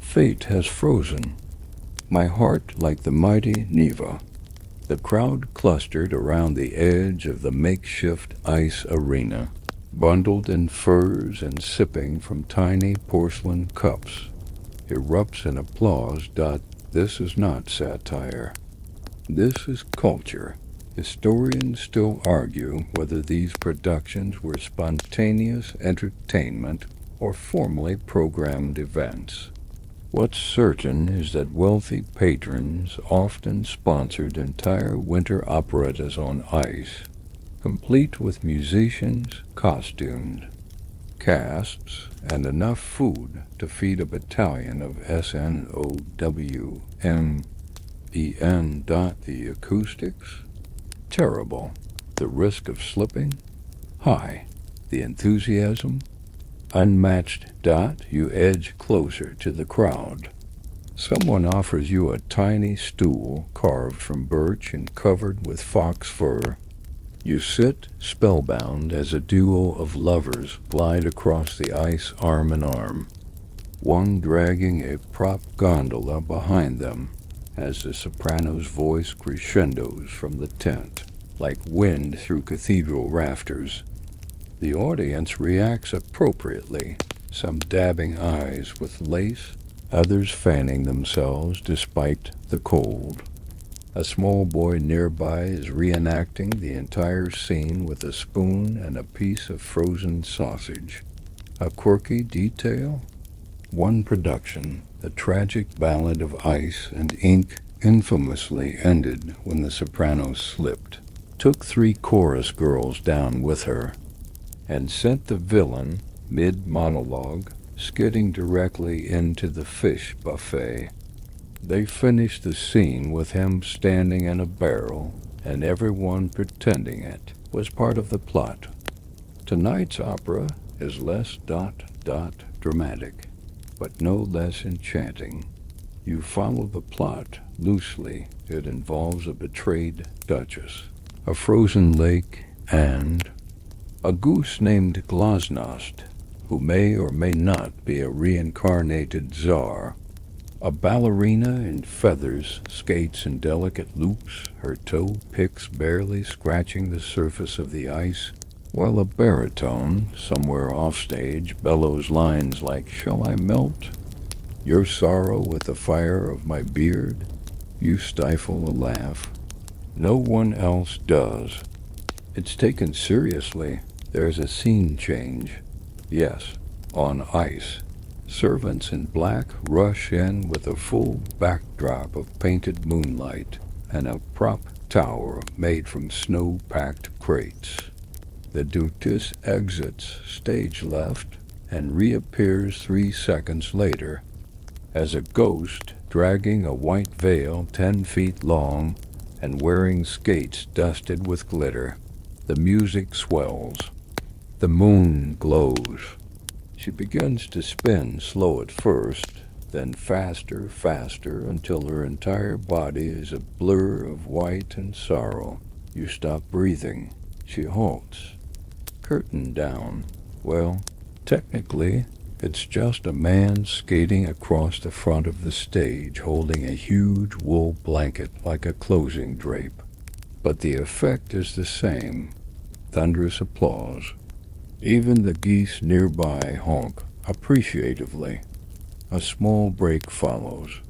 Fate has frozen. My heart like the mighty Neva. The crowd clustered around the edge of the makeshift ice arena, bundled in furs and sipping from tiny porcelain cups, erupts in applause. This is not satire. This is culture. Historians still argue whether these productions were spontaneous entertainment or formally programmed events. What's certain is that wealthy patrons often sponsored entire winter operettas on ice, complete with musicians, costumes, casts, and enough food to feed a battalion of SNOWMEN. The acoustics? Terrible. The risk of slipping? High. The enthusiasm? Unmatched. You edge closer to the crowd. Someone offers you a tiny stool carved from birch and covered with fox fur. You sit spellbound as a duo of lovers glide across the ice arm in arm, one dragging a prop gondola behind them as the soprano's voice crescendos from the tent, like wind through cathedral rafters. The audience reacts appropriately, some dabbing eyes with lace, others fanning themselves despite the cold. A small boy nearby is reenacting the entire scene with a spoon and a piece of frozen sausage. A quirky detail? One production, the tragic ballad of ice and ink, infamously ended when the soprano slipped, took 3 chorus girls down with her. and sent the villain, mid-monologue, skidding directly into the fish buffet. They finished the scene with him standing in a barrel, and everyone pretending it was part of the plot. Tonight's opera is less dramatic, but no less enchanting. You follow the plot loosely. It involves a betrayed duchess, a frozen lake, and a goose named Glasnost, who may or may not be a reincarnated czar. A ballerina in feathers skates in delicate loops, her toe picks barely scratching the surface of the ice, while a baritone, somewhere offstage, bellows lines like, "Shall I melt your sorrow with the fire of my beard?" You stifle a laugh. No one else does. It's taken seriously. There's a scene change. Yes, on ice. Servants in black rush in with a full backdrop of painted moonlight and a prop tower made from snow-packed crates. The Duchess exits stage left and reappears 3 seconds later as a ghost dragging a white veil 10 feet long and wearing skates dusted with glitter. The music swells. The moon glows. She begins to spin, slow at first, then faster, until her entire body is a blur of white and sorrow. You stop breathing. She halts. Curtain down. Well, technically, it's just a man skating across the front of the stage holding a huge wool blanket like a closing drape. But the effect is the same. Thunderous applause. Even the geese nearby honk appreciatively. A small break follows.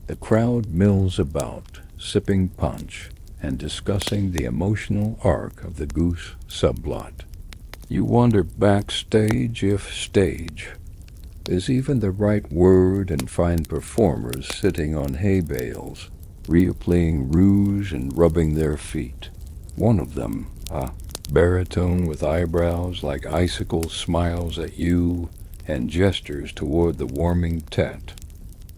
The crowd mills about, sipping punch and discussing the emotional arc of the goose subplot. You wonder backstage if stage is even the right word, and find performers sitting on hay bales, replaying rouge and rubbing their feet. One of them, a baritone with eyebrows like icicles, smiles at you and gestures toward the warming tent.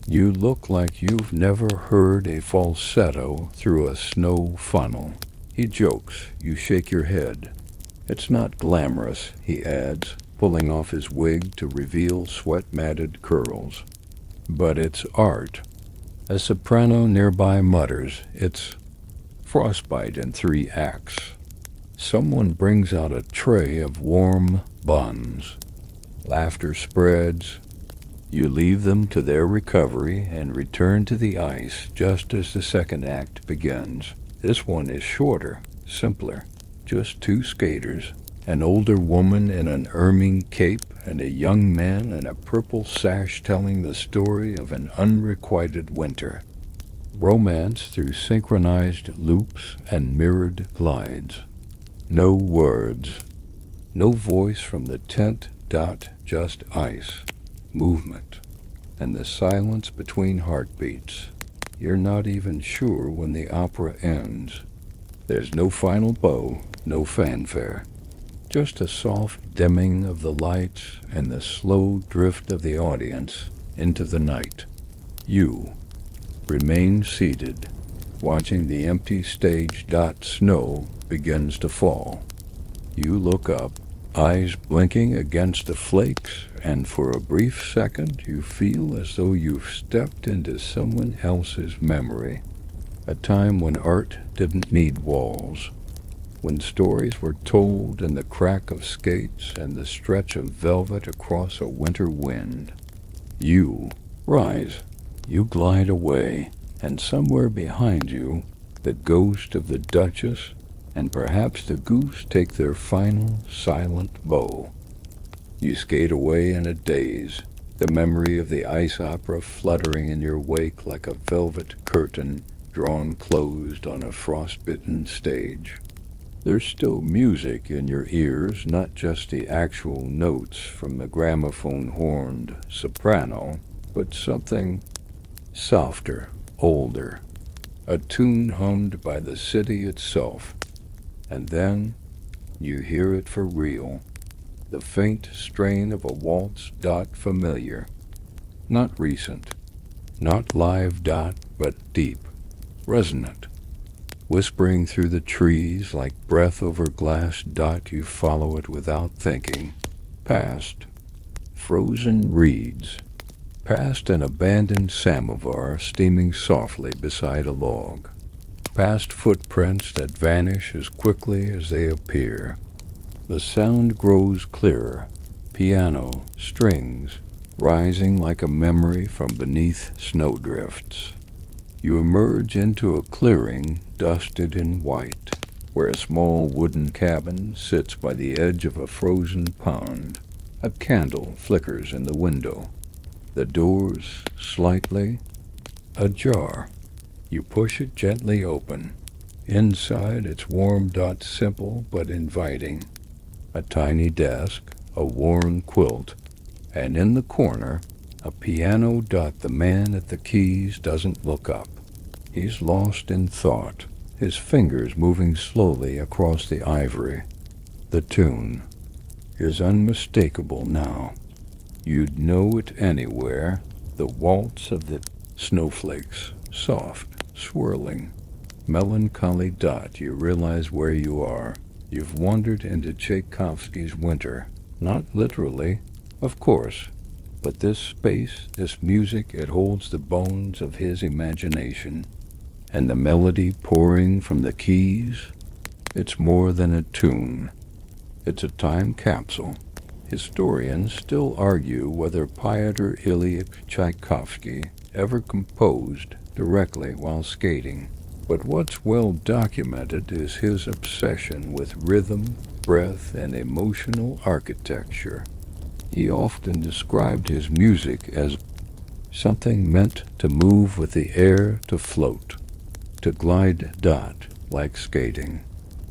You look like you've never heard a falsetto through a snow funnel. He jokes. You shake your head. It's not glamorous, he adds, pulling off his wig to reveal sweat-matted curls. But it's art. A soprano nearby mutters, "It's frostbite in 3 acts." Someone brings out a tray of warm buns. Laughter spreads. You leave them to their recovery and return to the ice just as the second act begins. This one is shorter, simpler. Just 2 skaters, an older woman in an ermine cape and a young man in a purple sash telling the story of an unrequited winter. Romance through synchronized loops and mirrored glides. No words. No voice from the tent. Just ice. Movement. And the silence between heartbeats. You're not even sure when the opera ends. There's no final bow, no fanfare. Just a soft dimming of the lights and the slow drift of the audience into the night. You remain seated, watching the empty stage. Snow begins to fall. You look up, eyes blinking against the flakes, and for a brief second you feel as though you've stepped into someone else's memory. A time when art didn't need walls, when stories were told in the crack of skates and the stretch of velvet across a winter wind. You rise. You glide away, and somewhere behind you, the ghost of the Duchess and perhaps the goose take their final silent bow. You skate away in a daze, the memory of the ice opera fluttering in your wake like a velvet curtain drawn closed on a frostbitten stage. There's still music in your ears, not just the actual notes from the gramophone-horned soprano, but something softer, older, a tune hummed by the city itself. And then you hear it for real. the faint strain of a waltz. Familiar, not recent, not live. But deep, resonant, whispering through the trees like breath over glass. You follow it without thinking. Past frozen reeds, past an abandoned samovar steaming softly beside a log, past footprints that vanish as quickly as they appear. The sound grows clearer, piano, strings, rising like a memory from beneath snowdrifts. You emerge into a clearing dusted in white, where a small wooden cabin sits by the edge of a frozen pond. A candle flickers in the window. The door's slightly ajar. You push it gently open. Inside it's warm. Simple but inviting. A tiny desk, a worn quilt, and in the corner, a piano. The man at the keys doesn't look up. He's lost in thought, his fingers moving slowly across the ivory. The tune is unmistakable now. You'd know it anywhere. The waltz of the snowflakes, soft, swirling, melancholy. You realize where you are. You've wandered into Tchaikovsky's Winter. Not literally, of course, but this space, this music, it holds the bones of his imagination. And the melody pouring from the keys, it's more than a tune. It's a time capsule. Historians still argue whether Pyotr Ilyich Tchaikovsky ever composed directly while skating. But what's well documented is his obsession with rhythm, breath, and emotional architecture. He often described his music as something meant to move with the air, to float, to glide. Like skating.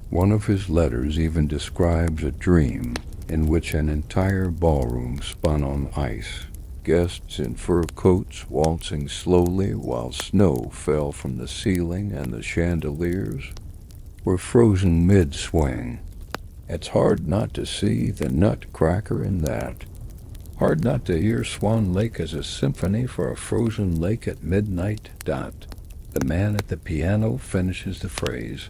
One of his letters even describes a dream in which an entire ballroom spun on ice, guests in fur coats waltzing slowly while snow fell from the ceiling and the chandeliers were frozen mid-swing. It's hard not to see the nutcracker in that. Hard not to hear Swan Lake as a symphony for a frozen lake at midnight. The man at the piano finishes the phrase,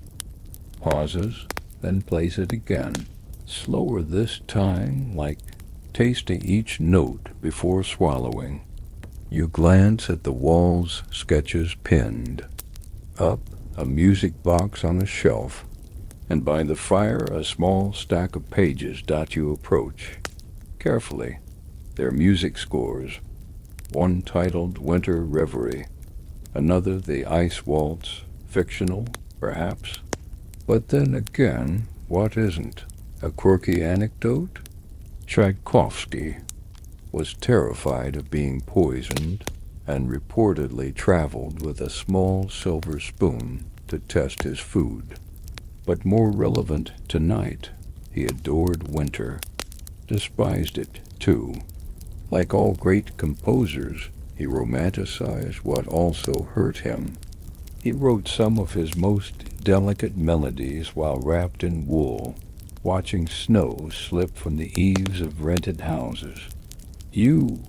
pauses, then plays it again, slower this time, like tasting each note before swallowing. You glance at the walls, sketches pinned. Up, a music box on a shelf, and by the fire a small stack of pages. You approach. Carefully, they're music scores. One titled Winter Reverie, another The Ice Waltz, fictional, perhaps. But then again, what isn't? A quirky anecdote? Tchaikovsky was terrified of being poisoned and reportedly traveled with a small silver spoon to test his food. But more relevant tonight, he adored winter, despised it too. Like all great composers, he romanticized what also hurt him. He wrote some of his most delicate melodies while wrapped in wool, watching snow slip from the eaves of rented houses. You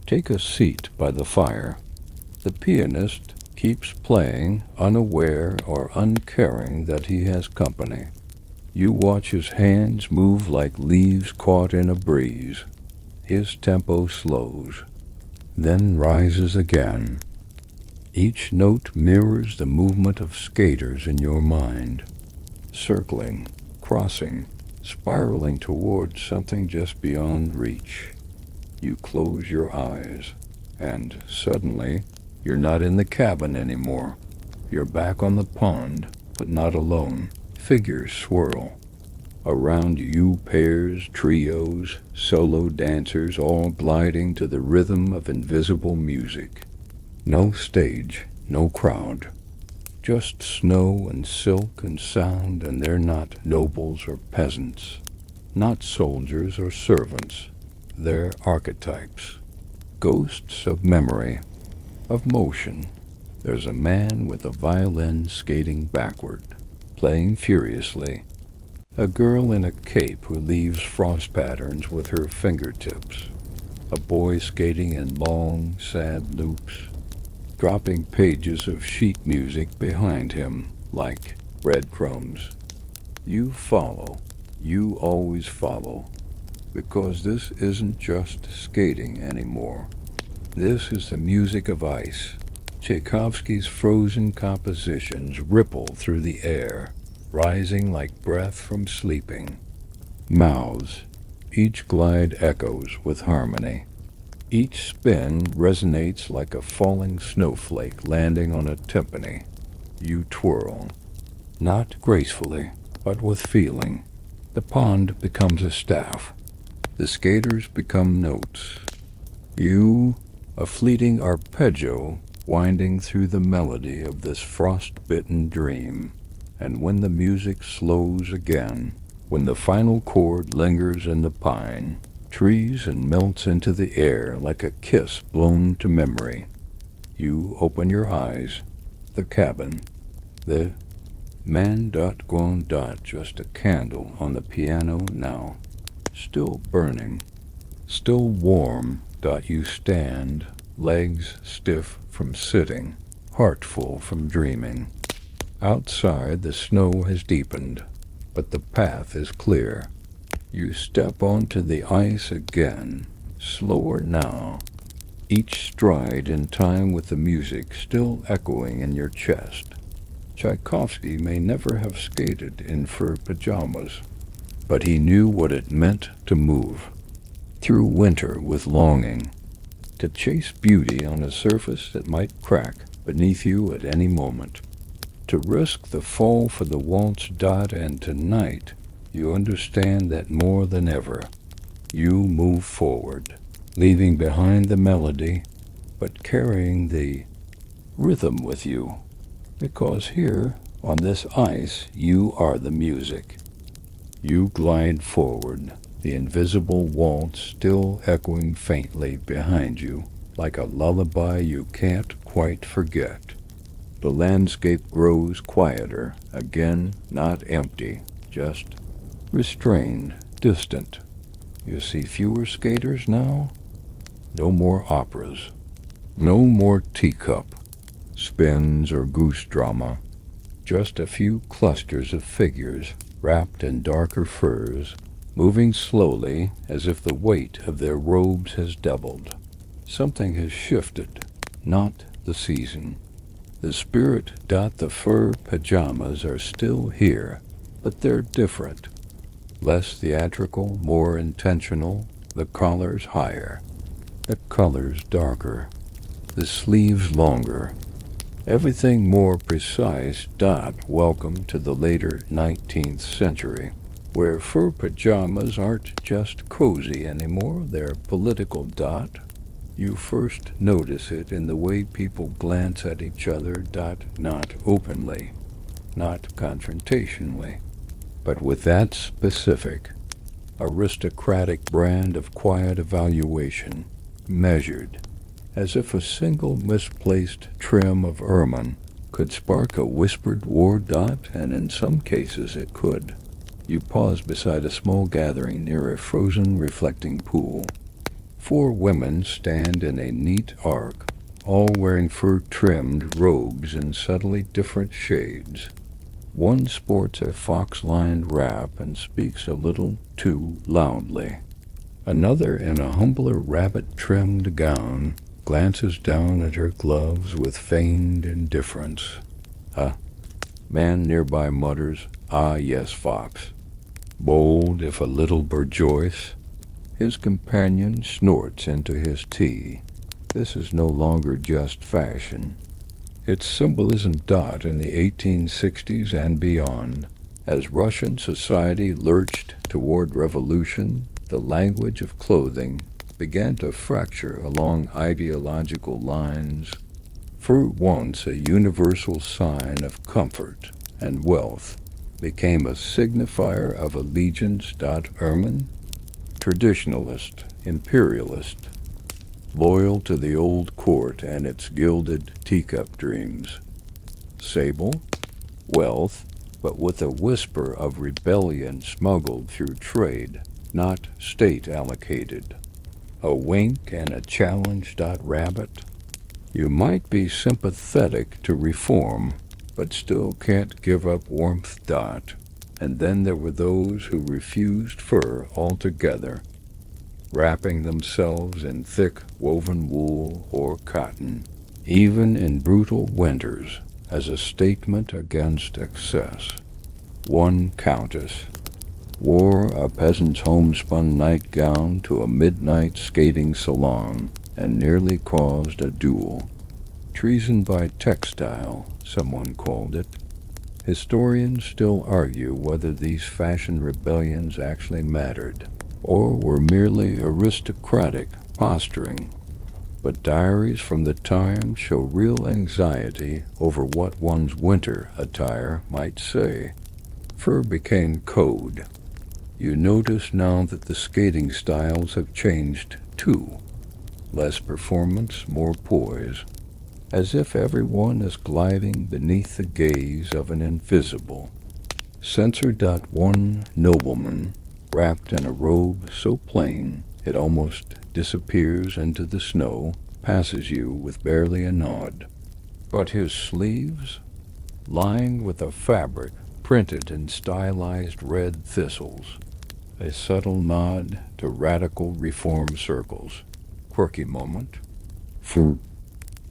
take a seat by the fire. The pianist keeps playing, unaware or uncaring that he has company. You watch his hands move like leaves caught in a breeze. His tempo slows, then rises again. Each note mirrors the movement of skaters in your mind, circling, crossing, spiraling towards something just beyond reach. You close your eyes, and suddenly, you're not in the cabin anymore. You're back on the pond, but not alone. Figures swirl. Around you, pairs, trios, solo dancers, all gliding to the rhythm of invisible music. No stage, no crowd. Just snow and silk and sound, and they're not nobles or peasants. Not soldiers or servants. They're archetypes. Ghosts of memory, of motion. There's a man with a violin skating backward, playing furiously. A girl in a cape who leaves frost patterns with her fingertips. A boy skating in long, sad loops, dropping pages of sheet music behind him like breadcrumbs. You follow. You always follow. Because this isn't just skating anymore. This is the music of ice. Tchaikovsky's frozen compositions ripple through the air, rising like breath from sleeping. Mouths. Each glide echoes with harmony. Each spin resonates like a falling snowflake landing on a timpani. You twirl. Not gracefully, but with feeling. The pond becomes a staff. The skaters become notes. You, a fleeting arpeggio, winding through the melody of this frost-bitten dream. And when the music slows again, when the final chord lingers in the pine, trees and melts into the air like a kiss blown to memory, you open your eyes. The cabin. The man dot gone dot just a candle on the piano now. Still burning. Still warm dot you stand, legs stiff from sitting, heart full from dreaming. Outside the snow has deepened, but the path is clear. You step onto the ice again, slower now, each stride in time with the music still echoing in your chest. Tchaikovsky may never have skated in fur pajamas, but he knew what it meant to move through winter with longing, to chase beauty on a surface that might crack beneath you at any moment, to risk the fall for the waltz dot, and tonight you understand that more than ever. You move forward, leaving behind the melody, but carrying the rhythm with you, because here, on this ice, you are the music. You glide forward, the invisible waltz still echoing faintly behind you, like a lullaby you can't quite forget. The landscape grows quieter, again not empty, just restrained, distant. You see fewer skaters now? No more operas. No more teacup, spins or goose drama. Just a few clusters of figures wrapped in darker furs, moving slowly as if the weight of their robes has doubled. Something has shifted, not the season. The spirit dot the fur pajamas are still here, but they're different. Less theatrical, more intentional, the collars higher, the colors darker, the sleeves longer. Everything more precise. Welcome to the later 19th century, where fur pajamas aren't just cozy anymore, they're political. You first notice it in the way people glance at each other. Not openly, not confrontationally, but with that specific, aristocratic brand of quiet evaluation, measured, as if a single misplaced trim of ermine could spark a whispered war. And in some cases it could. You pause beside a small gathering near a frozen reflecting pool. 4 women stand in a neat arc, all wearing fur-trimmed robes in subtly different shades. One sports a fox-lined wrap and speaks a little too loudly. Another, in a humbler rabbit-trimmed gown, glances down at her gloves with feigned indifference. A man nearby mutters, "Ah, yes, fox." Bold, if a little bourgeois, his companion snorts into his tea. This is no longer just fashion. It's symbolism. In the 1860s and beyond, as Russian society lurched toward revolution, the language of clothing began to fracture along ideological lines. Fur, once a universal sign of comfort and wealth, became a signifier of allegiance. Ermine, traditionalist, imperialist, loyal to the old court and its gilded teacup dreams. Sable, wealth, but with a whisper of rebellion smuggled through trade, not state-allocated. A wink and a challenge. Rabbit. You might be sympathetic to reform, but still can't give up warmth. And then there were those who refused fur altogether, wrapping themselves in thick woven wool or cotton, even in brutal winters, as a statement against excess. One countess wore a peasant's homespun nightgown to a midnight skating salon and nearly caused a duel. Treason by textile, someone called it. Historians still argue whether these fashion rebellions actually mattered, or were merely aristocratic posturing. But diaries from the time show real anxiety over what one's winter attire might say. Fur became code. You notice now that the skating styles have changed too. Less performance, more poise, as if everyone is gliding beneath the gaze of an invisible. Censor. One nobleman, wrapped in a robe so plain it almost disappears into the snow, passes you with barely a nod. But his sleeves, lined with a fabric printed in stylized red thistles, a subtle nod to radical reform circles. Quirky moment. For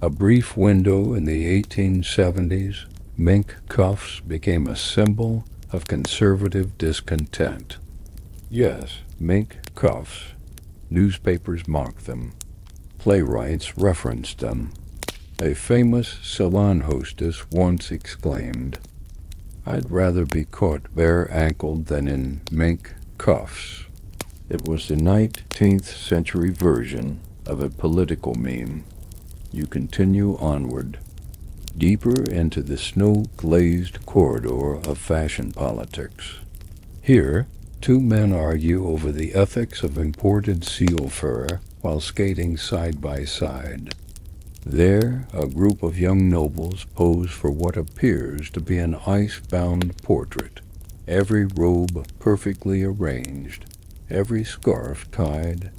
a brief window in the 1870s, mink cuffs became a symbol of conservative discontent. Yes, mink cuffs. Newspapers mocked them. Playwrights referenced them. A famous salon hostess once exclaimed, "I'd rather be caught bare-ankled than in mink cuffs." It was the 19th century version of a political meme. You continue onward, deeper into the snow-glazed corridor of fashion politics. Here, two men argue over the ethics of imported seal fur while skating side by side. There, a group of young nobles pose for what appears to be an ice-bound portrait, every robe perfectly arranged, every scarf tied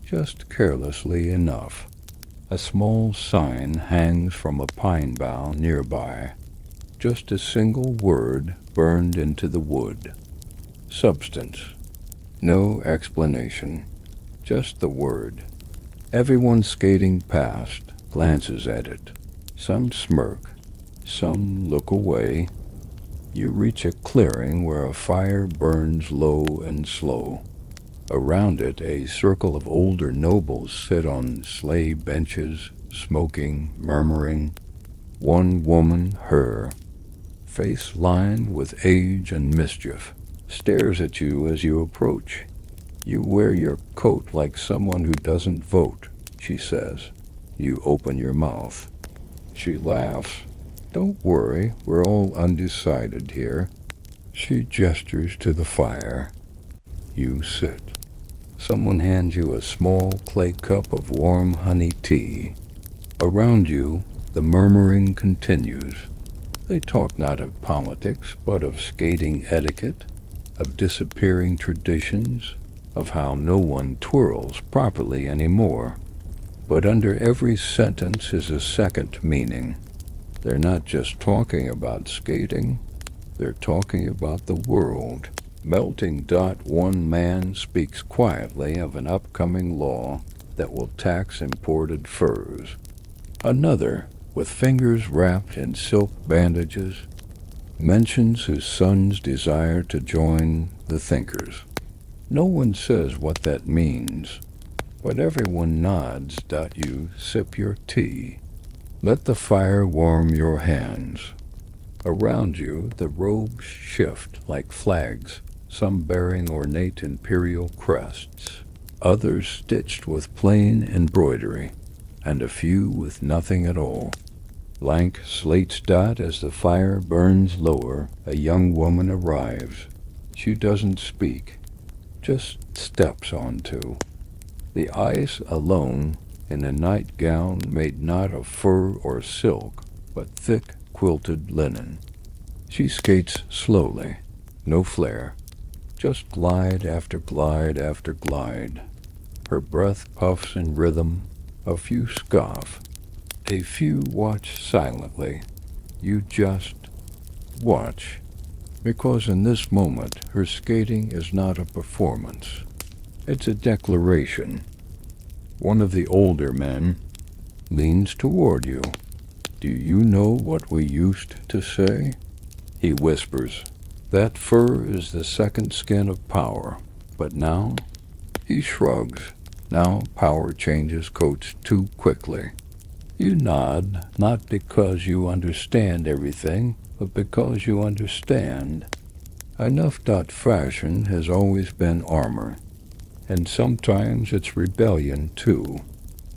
just carelessly enough. A small sign hangs from a pine bough nearby, just a single word burned into the wood. Substance. No explanation, just the word. Everyone skating past glances at it. Some smirk, some look away. You reach a clearing where a fire burns low and slow. Around it, a circle of older nobles sit on sleigh benches, smoking, murmuring. One woman, her face lined with age and mischief, stares at you as you approach. "You wear your coat like someone who doesn't vote," she says. You open your mouth. She laughs. "Don't worry, we're all undecided here." She gestures to the fire. You sit. Someone hands you a small clay cup of warm honey tea. Around you, the murmuring continues. They talk not of politics, but of skating etiquette, of disappearing traditions, of how no one twirls properly anymore. But under every sentence is a second meaning. They're not just talking about skating, they're talking about the world. Melting. One man speaks quietly of an upcoming law that will tax imported furs. Another, with fingers wrapped in silk bandages, mentions his son's desire to join the thinkers. No one says what that means, but everyone nods. You sip your tea. Let the fire warm your hands. Around you, the robes shift like flags, some bearing ornate imperial crests, others stitched with plain embroidery, and a few with nothing at all. Blank slates. As the fire burns lower, a young woman arrives. She doesn't speak, just steps onto the ice alone, in a nightgown made not of fur or silk, but thick quilted linen. She skates slowly, no flair, just glide after glide after glide. Her breath puffs in rhythm, a few scoff, a few watch silently. You just watch, because in this moment her skating is not a performance. It's a declaration. One of the older men leans toward you. Do you know what we used to say? He whispers. That fur is the second skin of power. But now, he shrugs. Now power changes coats too quickly. You nod, not because you understand everything, but because you understand. Enough. Fashion has always been armor, and sometimes it's rebellion too.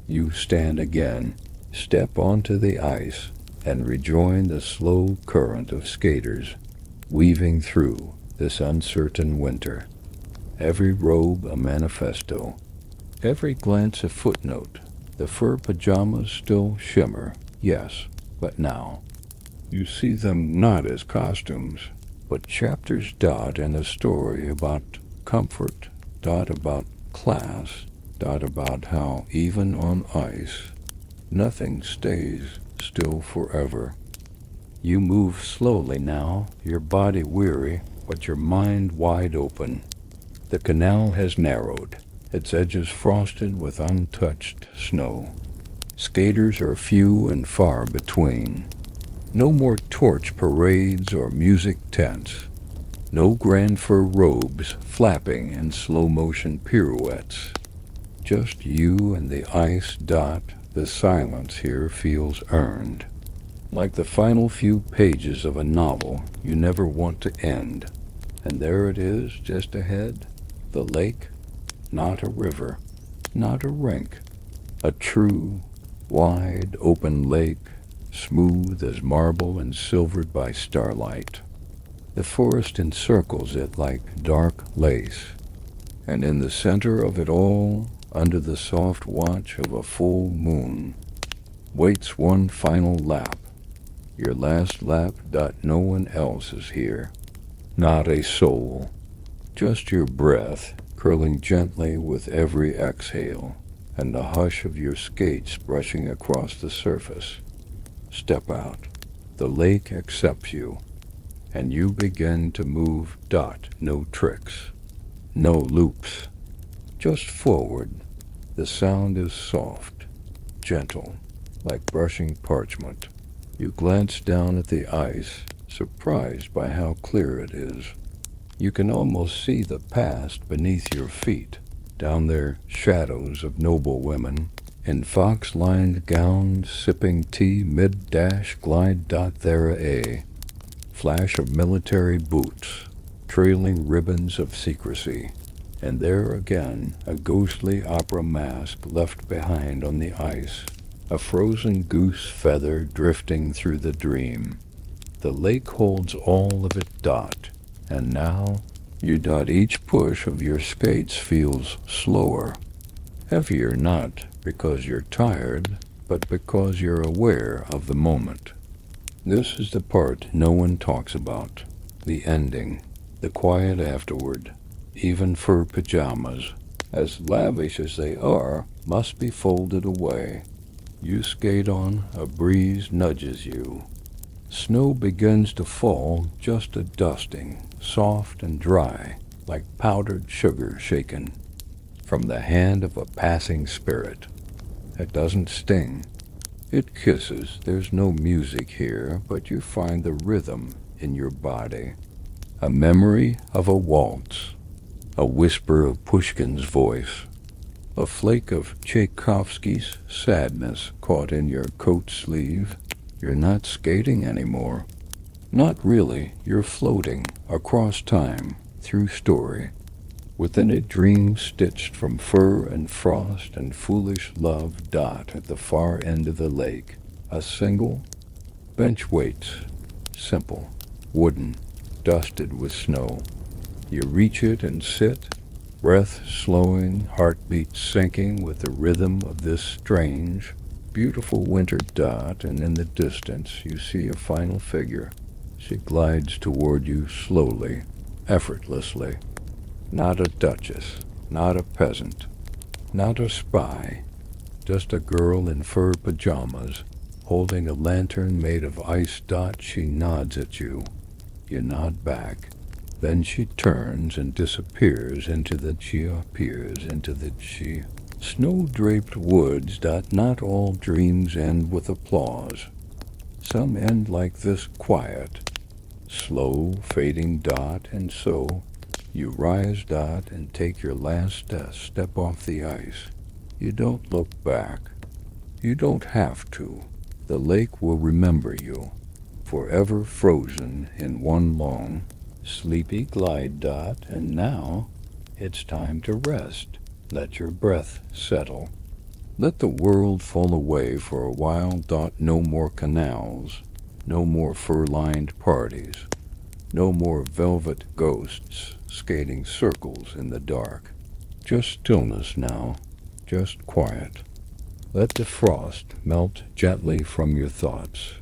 You stand again, step onto the ice, and rejoin the slow current of skaters weaving through this uncertain winter. Every robe a manifesto, every glance a footnote. The fur pajamas still shimmer, yes, but now you see them not as costumes, but chapters. In a story about comfort, about class, about how even on ice, nothing stays still forever. You move slowly now, your body weary, but your mind wide open. The canal has narrowed, its edges frosted with untouched snow. Skaters are few and far between. No more torch parades or music tents. No grand fur robes flapping in slow-motion pirouettes. Just you and the ice. The silence here feels earned. Like the final few pages of a novel you never want to end. And there it is, just ahead. The lake, not a river, not a rink. A true, wide, open lake, smooth as marble and silvered by starlight. The forest encircles it like dark lace. And in the center of it all, under the soft watch of a full moon, waits one final lap. Your last lap. No one else is here. Not a soul. Just your breath curling gently with every exhale, and the hush of your skates brushing across the surface. Step out. The lake accepts you, and you begin to move. No tricks. No loops. Just forward. The sound is soft, gentle, like brushing parchment. You glance down at the ice, surprised by how clear it is. You can almost see the past beneath your feet. Down there, shadows of noble women in fox-lined gowns sipping tea mid-glide. There a flash of military boots, trailing ribbons of secrecy. And there again, a ghostly opera mask left behind on the ice, a frozen goose feather drifting through the dream. The lake holds all of it. And now, you. Each push of your skates feels slower, heavier, not because you're tired, but because you're aware of the moment. This is the part no one talks about, the ending, the quiet afterward. Even fur pajamas, as lavish as they are, must be folded away. You skate on, a breeze nudges you. Snow begins to fall, just a dusting, soft and dry, like powdered sugar shaken from the hand of a passing spirit. It doesn't sting. It kisses. There's no music here, but you find the rhythm in your body. A memory of a waltz. A whisper of Pushkin's voice, a flake of Tchaikovsky's sadness caught in your coat sleeve. You're not skating anymore. Not really. You're floating across time, through story, within a dream stitched from fur and frost and foolish love. At the far end of the lake, a single bench waits, simple, wooden, dusted with snow. You reach it and sit, breath slowing, heartbeat syncing with the rhythm of this strange, beautiful winter. And in the distance you see a final figure, She glides toward you slowly, effortlessly. Not a duchess, not a peasant, not a spy, just a girl in fur pajamas, holding a lantern made of ice dots. She nods at you. You nod back. Then she turns and disappears into the snow-draped woods. Not all dreams end with applause. Some end like this, quiet, slow, fading dot, and so you rise, dot, and take your last step off the ice. You don't look back. You don't have to. The lake will remember you, forever frozen in one long, sleepy glide, dot, and now it's time to rest. Let your breath settle. Let the world fall away for a while, dot. No more canals, no more fur-lined parties, no more velvet ghosts skating circles in the dark. Just stillness now, just quiet. Let the frost melt gently from your thoughts.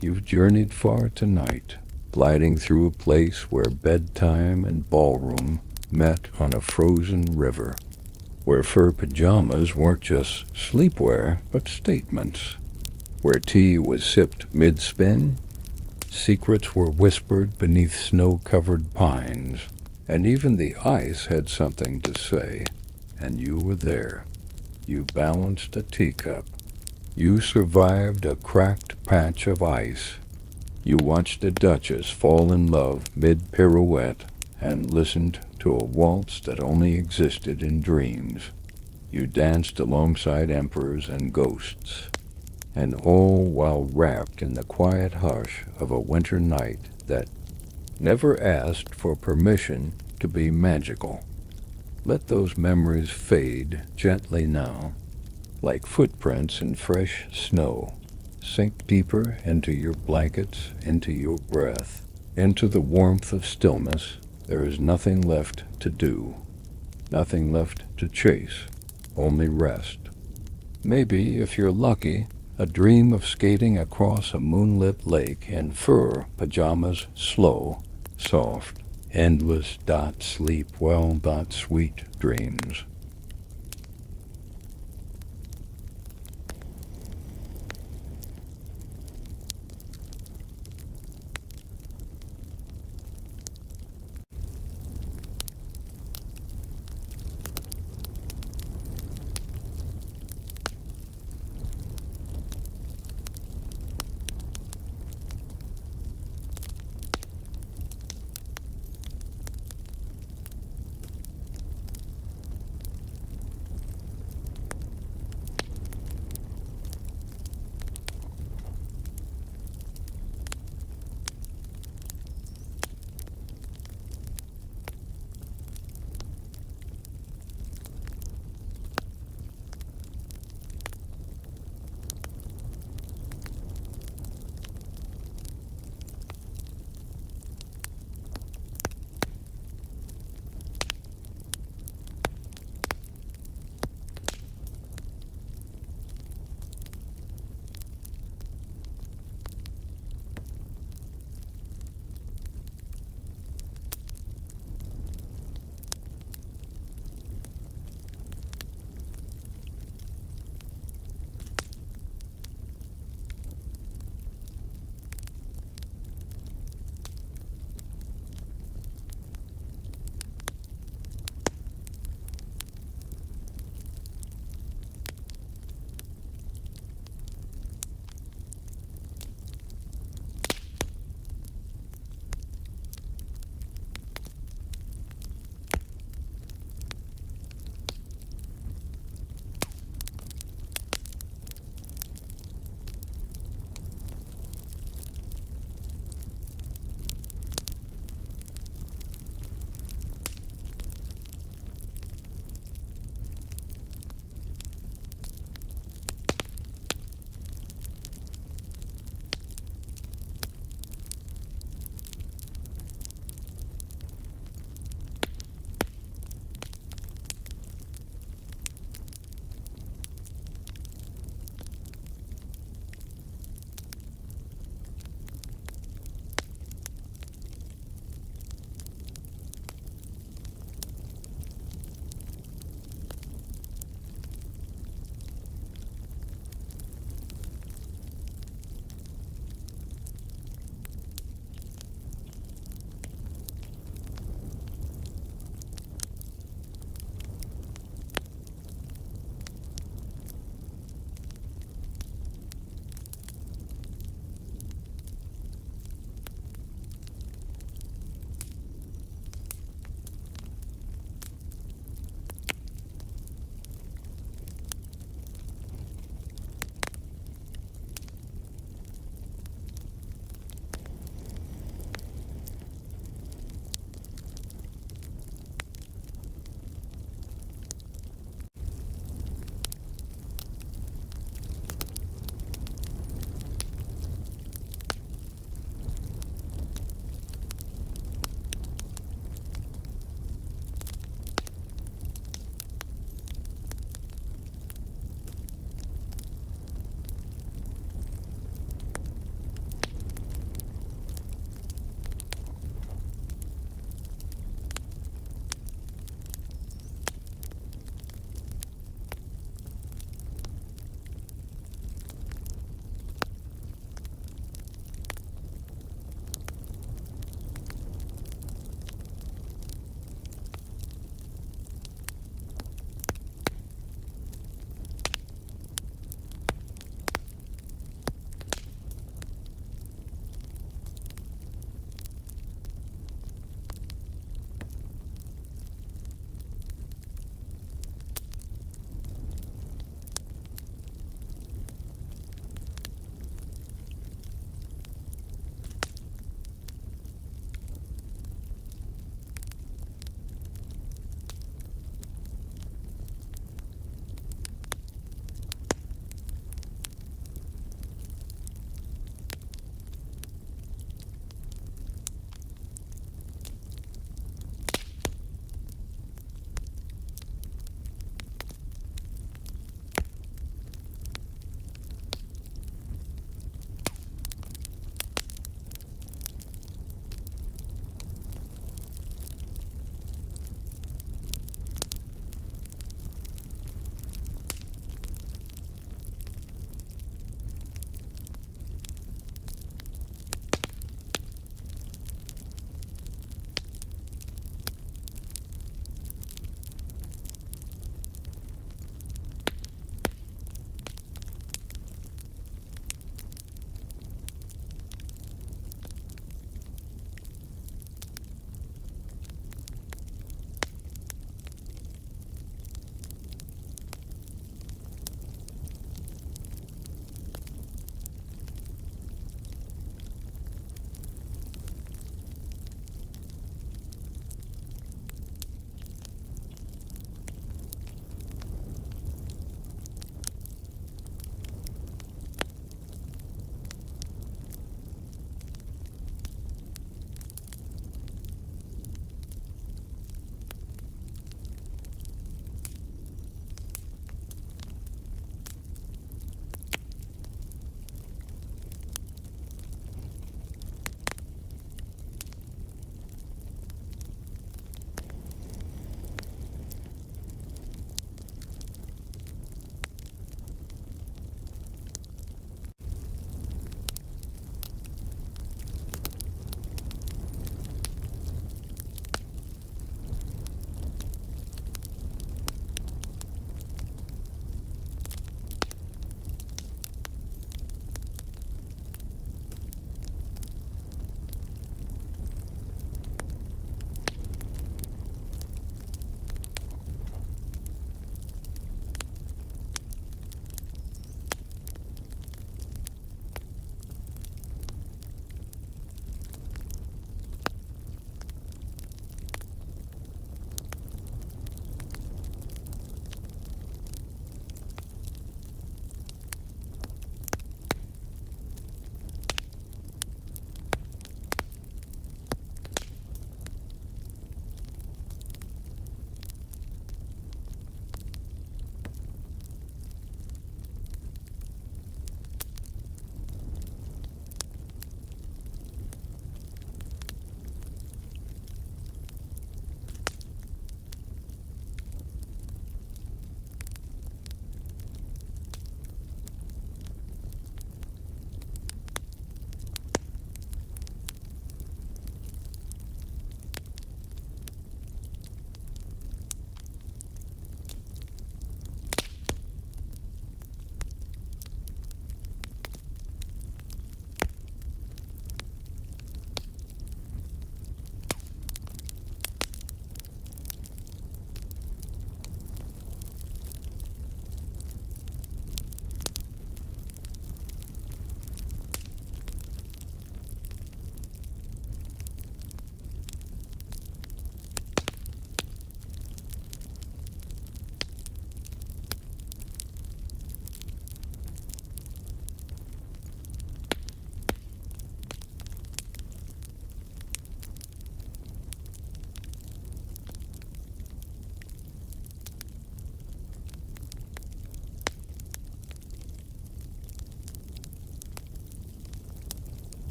You've journeyed far tonight, gliding through a place where bedtime and ballroom met on a frozen river, where fur pajamas weren't just sleepwear but statements, where tea was sipped mid-spin, secrets were whispered beneath snow-covered pines, and even the ice had something to say, and you were there. You balanced a teacup. You survived a cracked patch of ice. You watched a duchess fall in love mid-pirouette and listened to a waltz that only existed in dreams. You danced alongside emperors and ghosts, and all while wrapped in the quiet hush of a winter night that never asked for permission to be magical. Let those memories fade gently now, like footprints in fresh snow. Sink deeper into your blankets, into your breath, into the warmth of stillness. There is nothing left to do, nothing left to chase, only rest. Maybe, if you're lucky, a dream of skating across a moonlit lake in fur pajamas, slow, soft, endless, dot, sleep well, dot, sweet dreams.